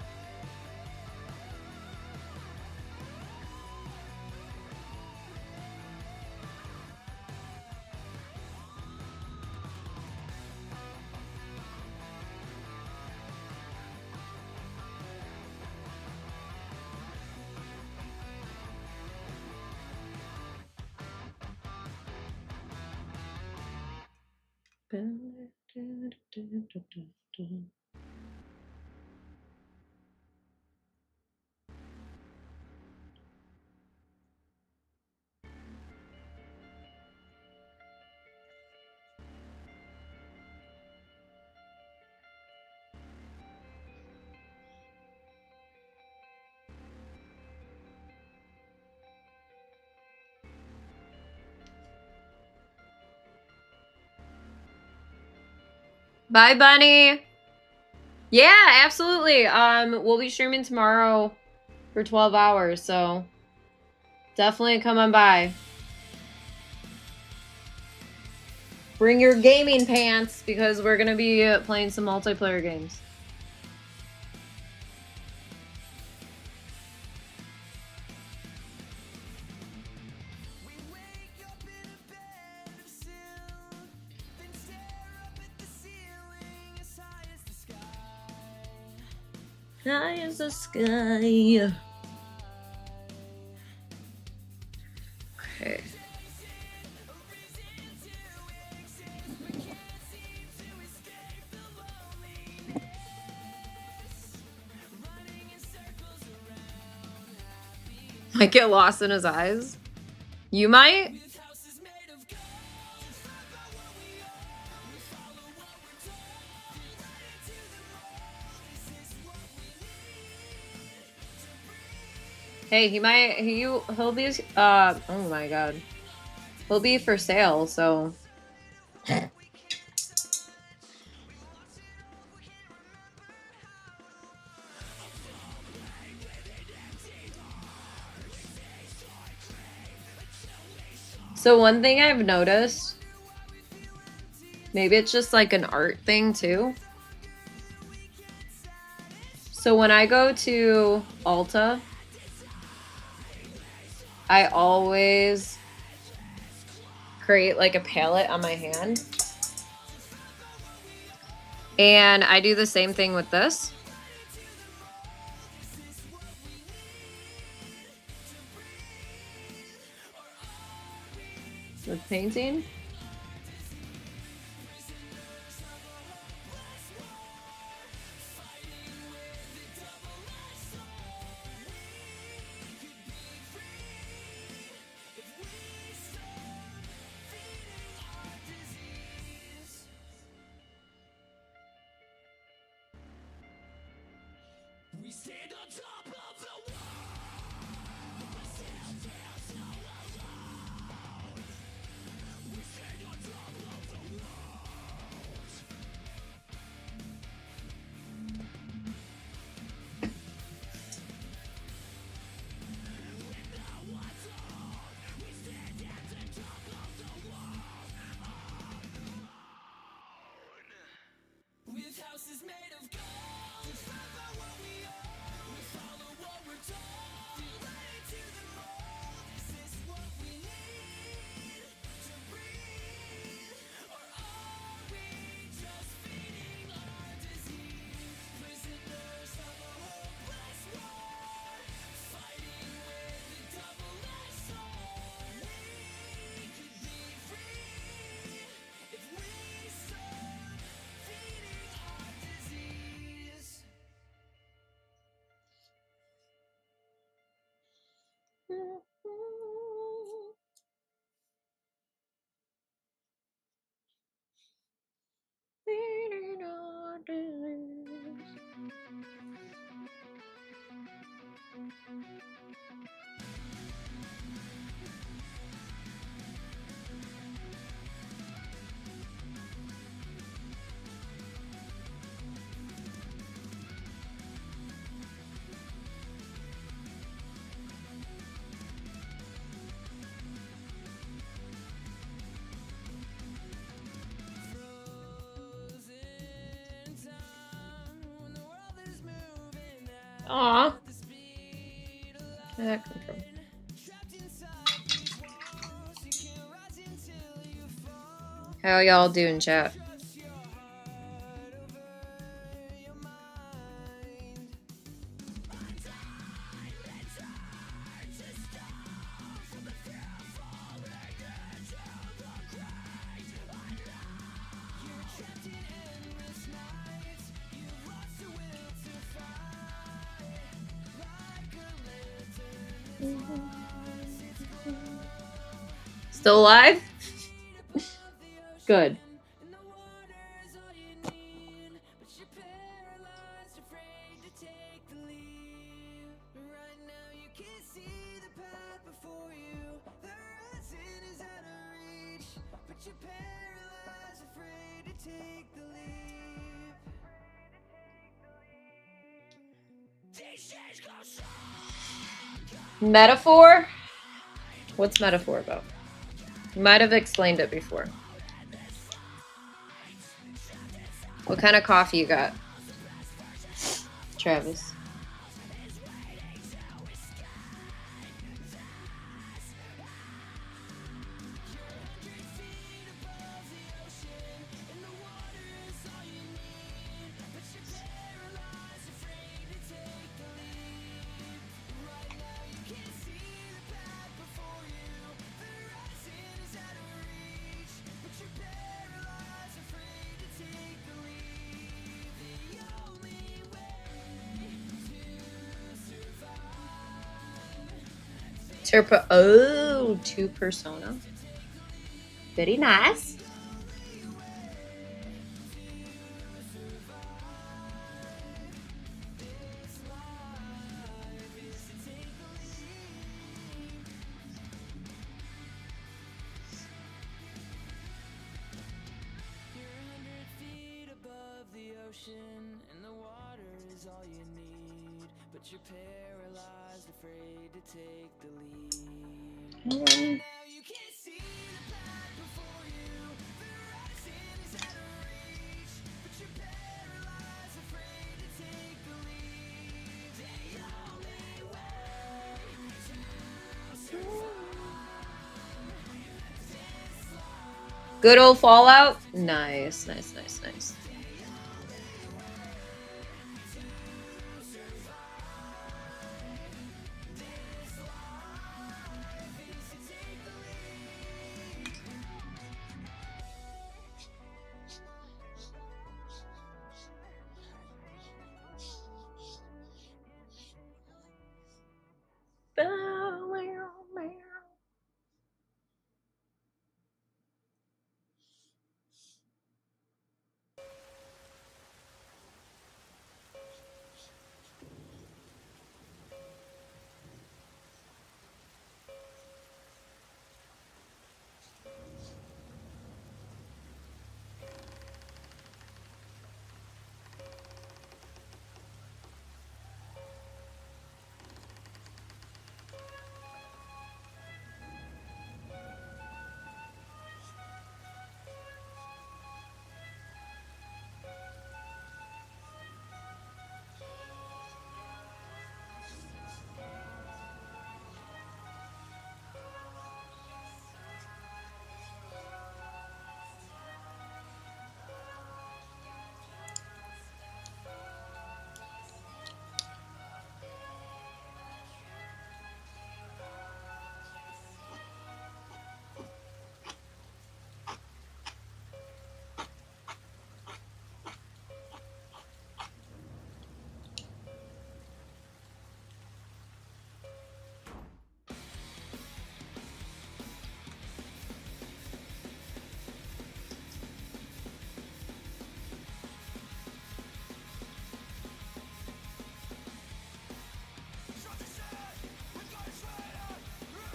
Bye, Bunny. Yeah, absolutely. We'll be streaming tomorrow for 12 hours, so definitely come on by. Bring your gaming pants because we're gonna be playing some multiplayer games. High as the sky. Okay. Might get lost in his eyes. You might. Hey, he'll be oh my god. He'll be for sale, so So one thing I've noticed, maybe it's just like an art thing too. So when I go to Ulta, I always create like a palette on my hand. And I do the same thing with this. With painting. Aw. Where'd that come from? How y'all doing, chat? Still alive? Good. Metaphor? What's metaphor about? You might have explained it before. What kind of coffee you got, Travis? Oh, 2 Persona. Very nice. And the water is all you need, but you're paralyzed, afraid to take the lead. Now you can't see the path before you. The horizon is out of reach, but you're paralyzed, afraid to take the lead. The only way to survive. Good old Fallout. Nice, nice, nice, nice.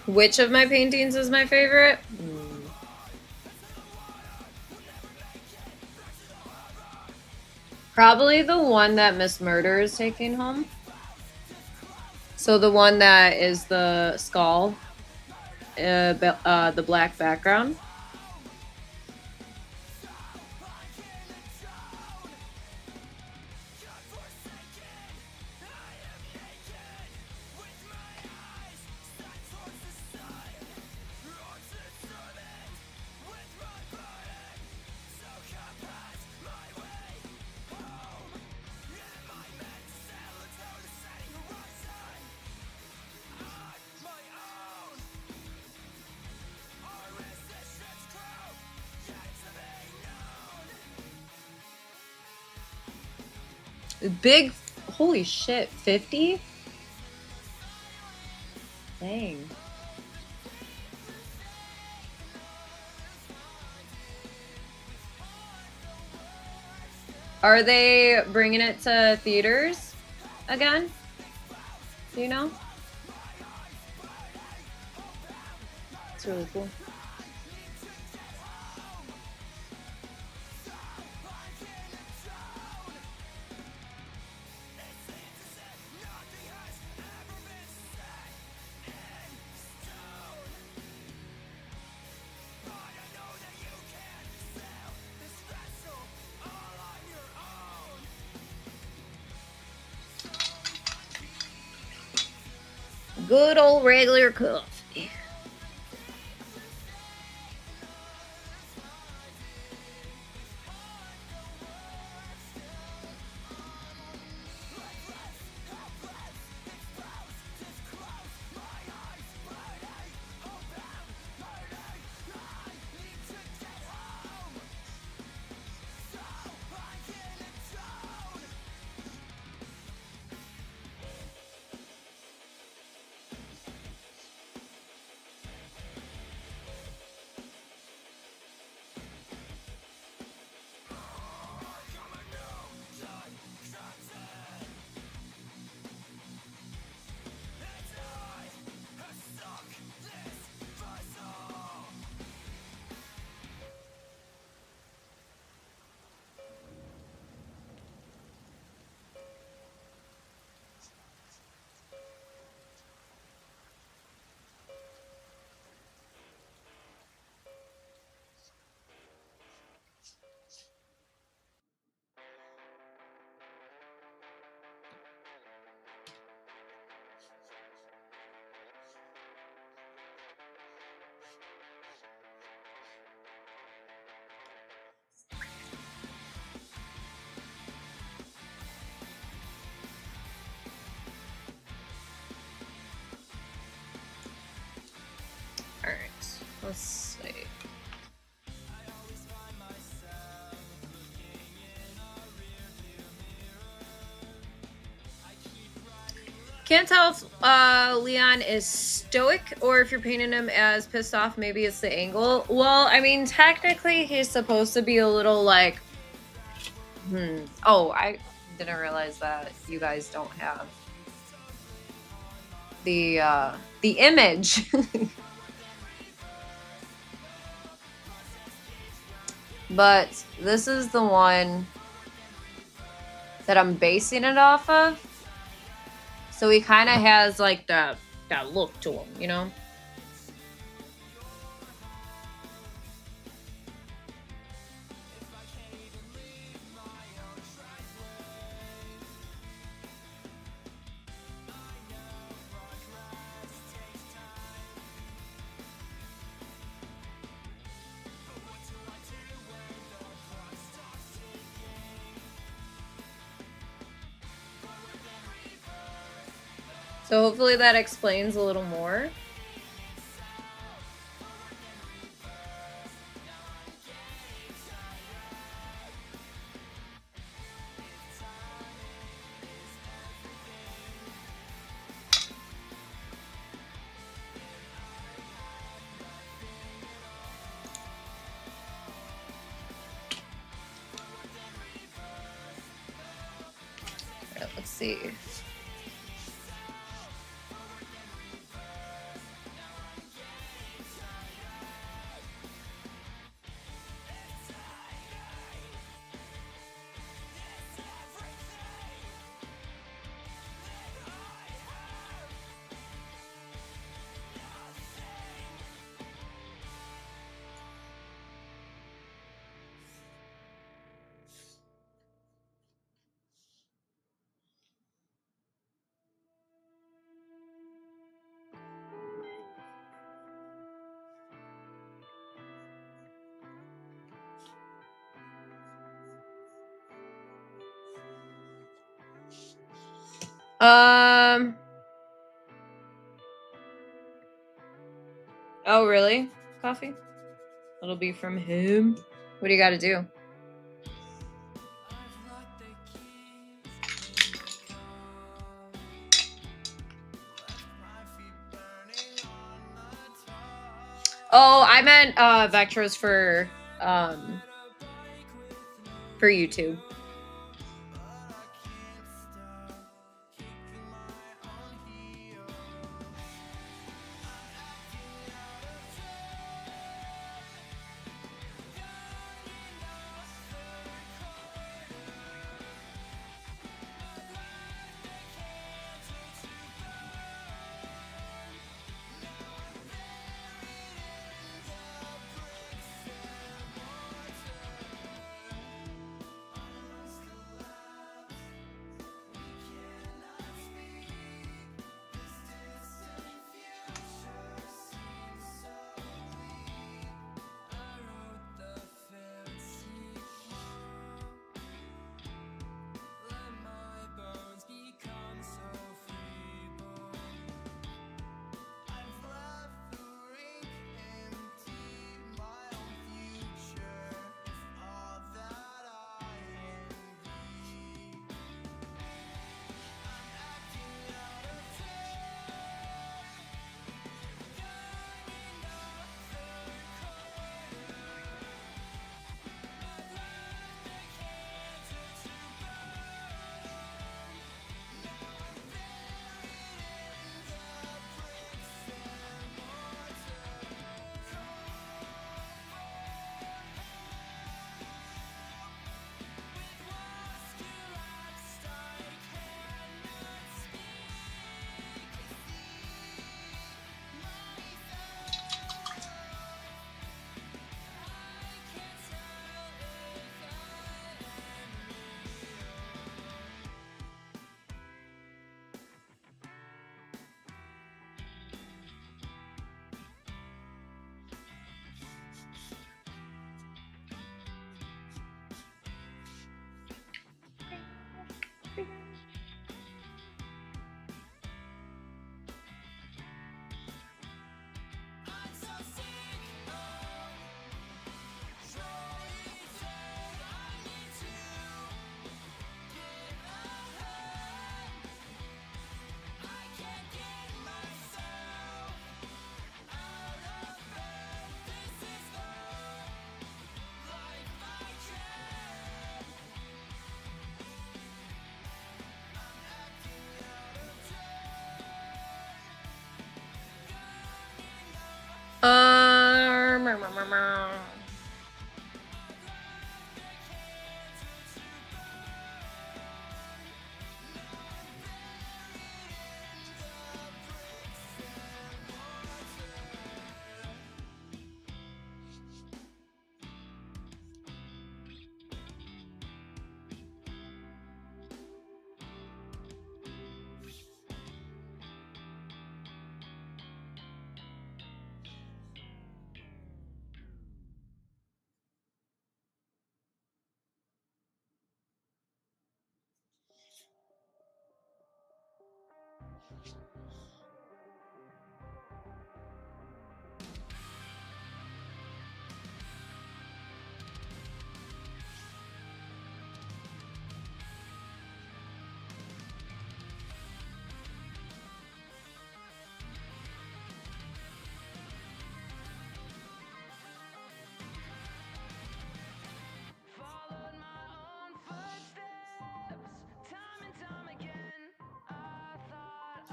Which of my paintings is my favorite? Probably the one that Miss Murder is taking home. So the one that is the skull, the black background. Big, holy shit, 50? Dang. Are they bringing it to theaters again? Do you know? It's really cool. Good old regular coffee. All right, let's see. Can't tell if Leon is stoic or if you're painting him as pissed off. Maybe it's the angle. Well, I mean, technically he's supposed to be a little like, Oh, I didn't realize that you guys don't have the image. But this is the one that I'm basing it off of. So he kind of has like that look to him, you know? So hopefully that explains a little more. All right, let's see. Oh, really? Coffee? It'll be from him. What do you got to do? Oh, I meant vectors for YouTube.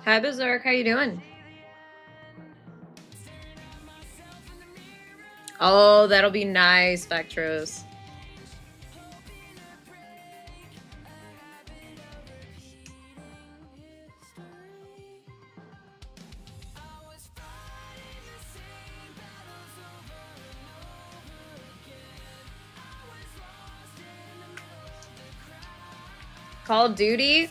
Hi, Berserk. How you doing? Oh, that'll be nice, Vectros. Call of Duty?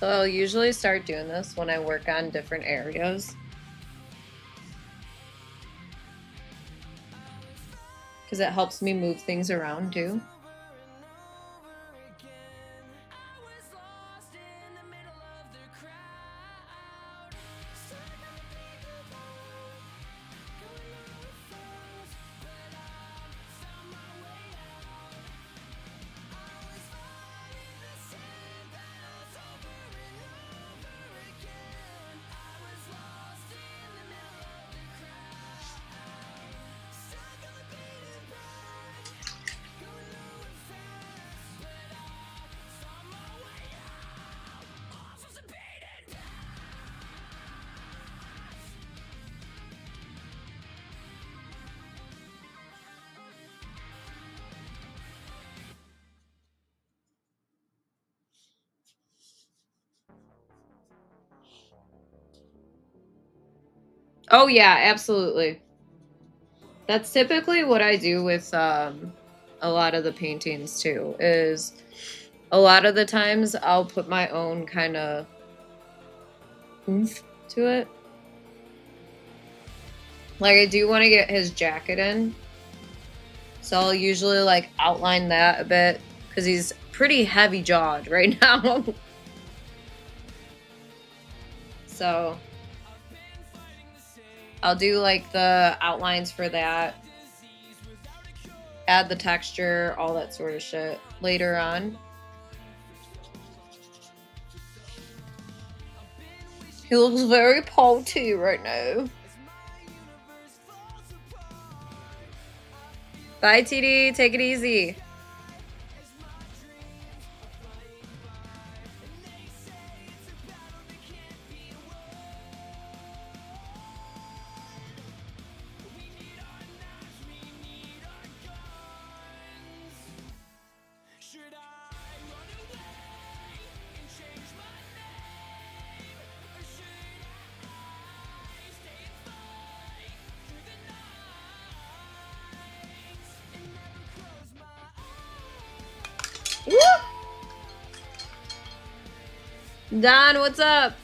So I'll usually start doing this when I work on different areas. Because it helps me move things around too. Oh yeah, absolutely. That's typically what I do with a lot of the paintings too, is a lot of the times I'll put my own kind of oomph to it. Like I do want to get his jacket in. So I'll usually like outline that a bit because he's pretty heavy jawed right now. So I'll do like the outlines for that, add the texture, all that sort of shit later on. He looks very pouty right now. Bye, TD. Take it easy. Don, what's up?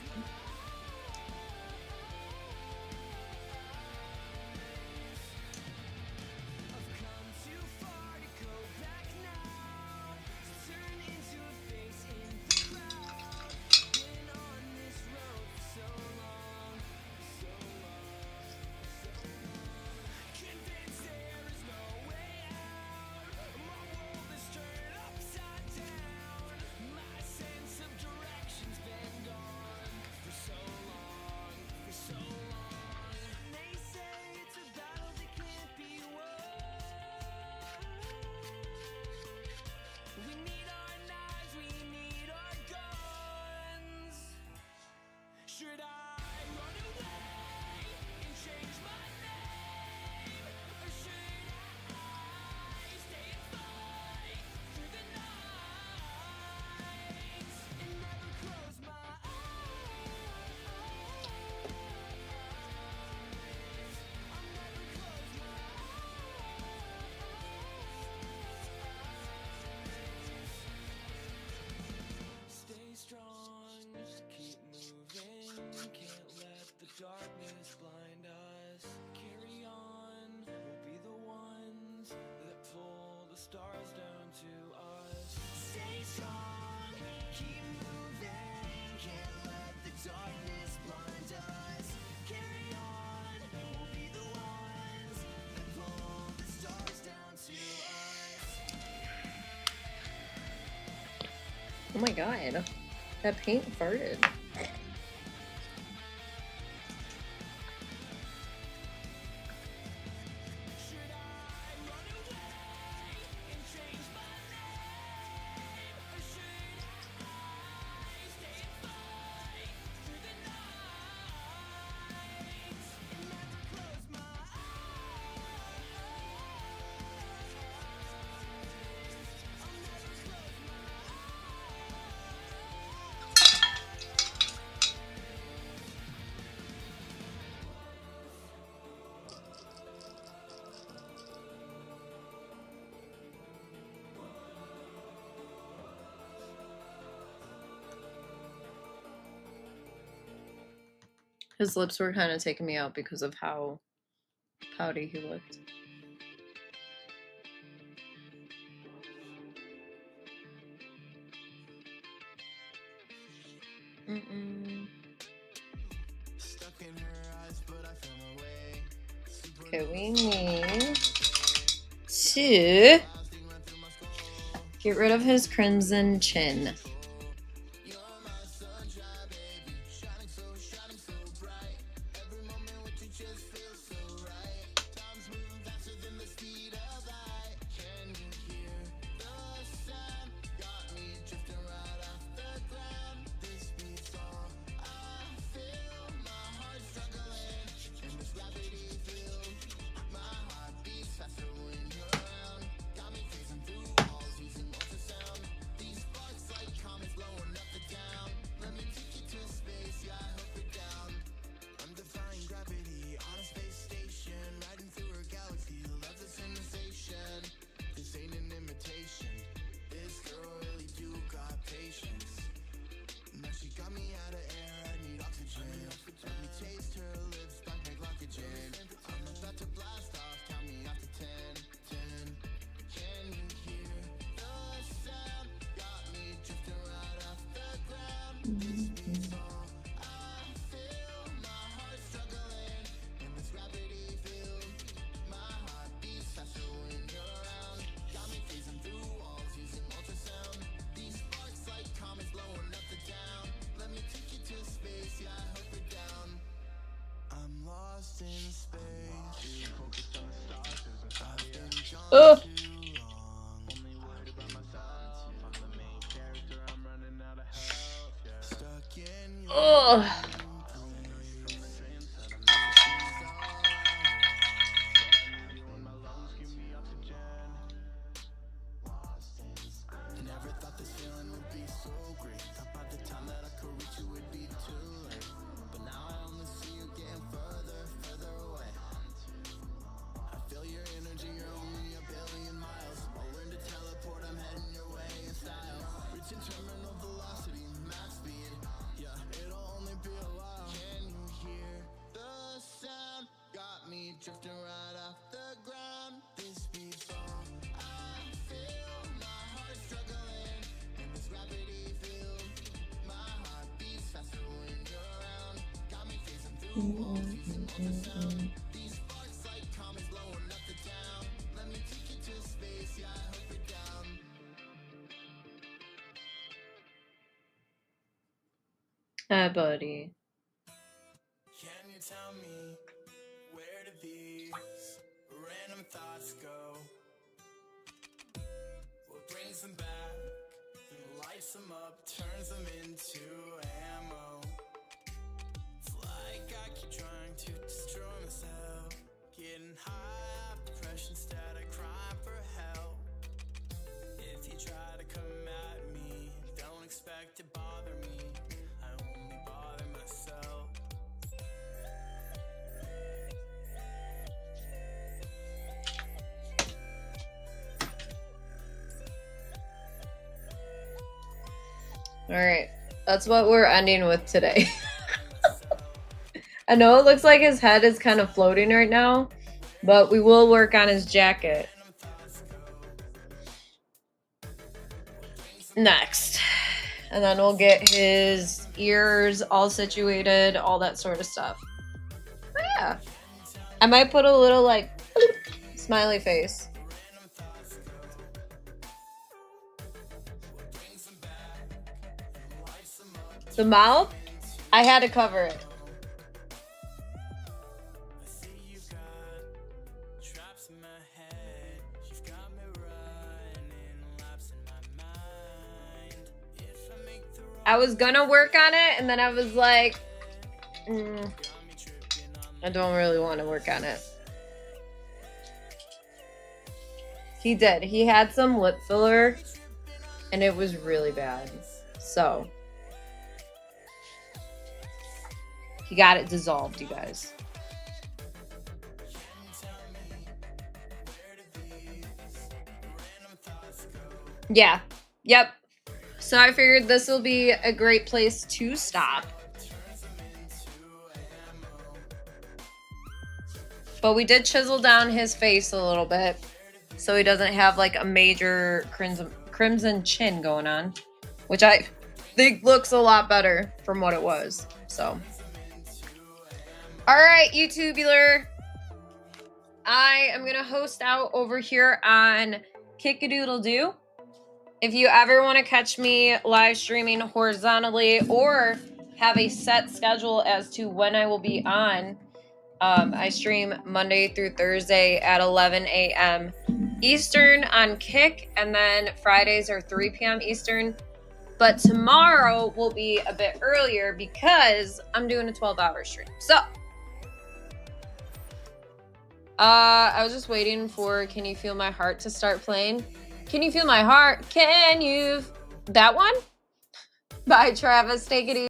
Oh my god. That paint farted. His lips were kind of taking me out because of how pouty he looked. Okay, we need to get rid of his crimson chin. Ugh. Ugh. Drifting right off the ground. This beat song, I feel my heart struggling in this gravity field. My heart beats faster when you're around. Got me facing through walls, using ultrasound. These sparks like comets blowing up the town. Let me take you to space, yeah, I hope you're down. Hi, buddy. Can you tell me where do these random thoughts go? What brings them back and lights them up, turns them into ammo? It's like I keep trying to destroy myself, getting high up depression instead of crying for help. If you try to come at me, don't expect to bother me, I only bother myself. Alright, that's what we're ending with today. I know it looks like his head is kind of floating right now, but we will work on his jacket next. And then we'll get his ears all situated, all that sort of stuff. But yeah. I might put a little like smiley face. The mouth, I had to cover it. I was gonna work on it, and then I was like, I don't really want to work on it. He did. He had some lip filler, and it was really bad. So, he got it dissolved, you guys. Yeah. Yep. So I figured this will be a great place to stop. But we did chisel down his face a little bit, so he doesn't have like a major crimson chin going on, which I think looks a lot better from what it was. So, all right, YouTubular, I am gonna host out over here on Kick-a-Doodle-Doo. If you ever want to catch me live streaming horizontally or have a set schedule as to when I will be on, I stream Monday through Thursday at 11 a.m. Eastern on Kick, and then Fridays are 3 p.m. Eastern. But tomorrow will be a bit earlier because I'm doing a 12-hour stream. So, I was just waiting for Can You Feel My Heart to start playing. Can you feel my heart? Can you? That one? By Travis. Take it easy.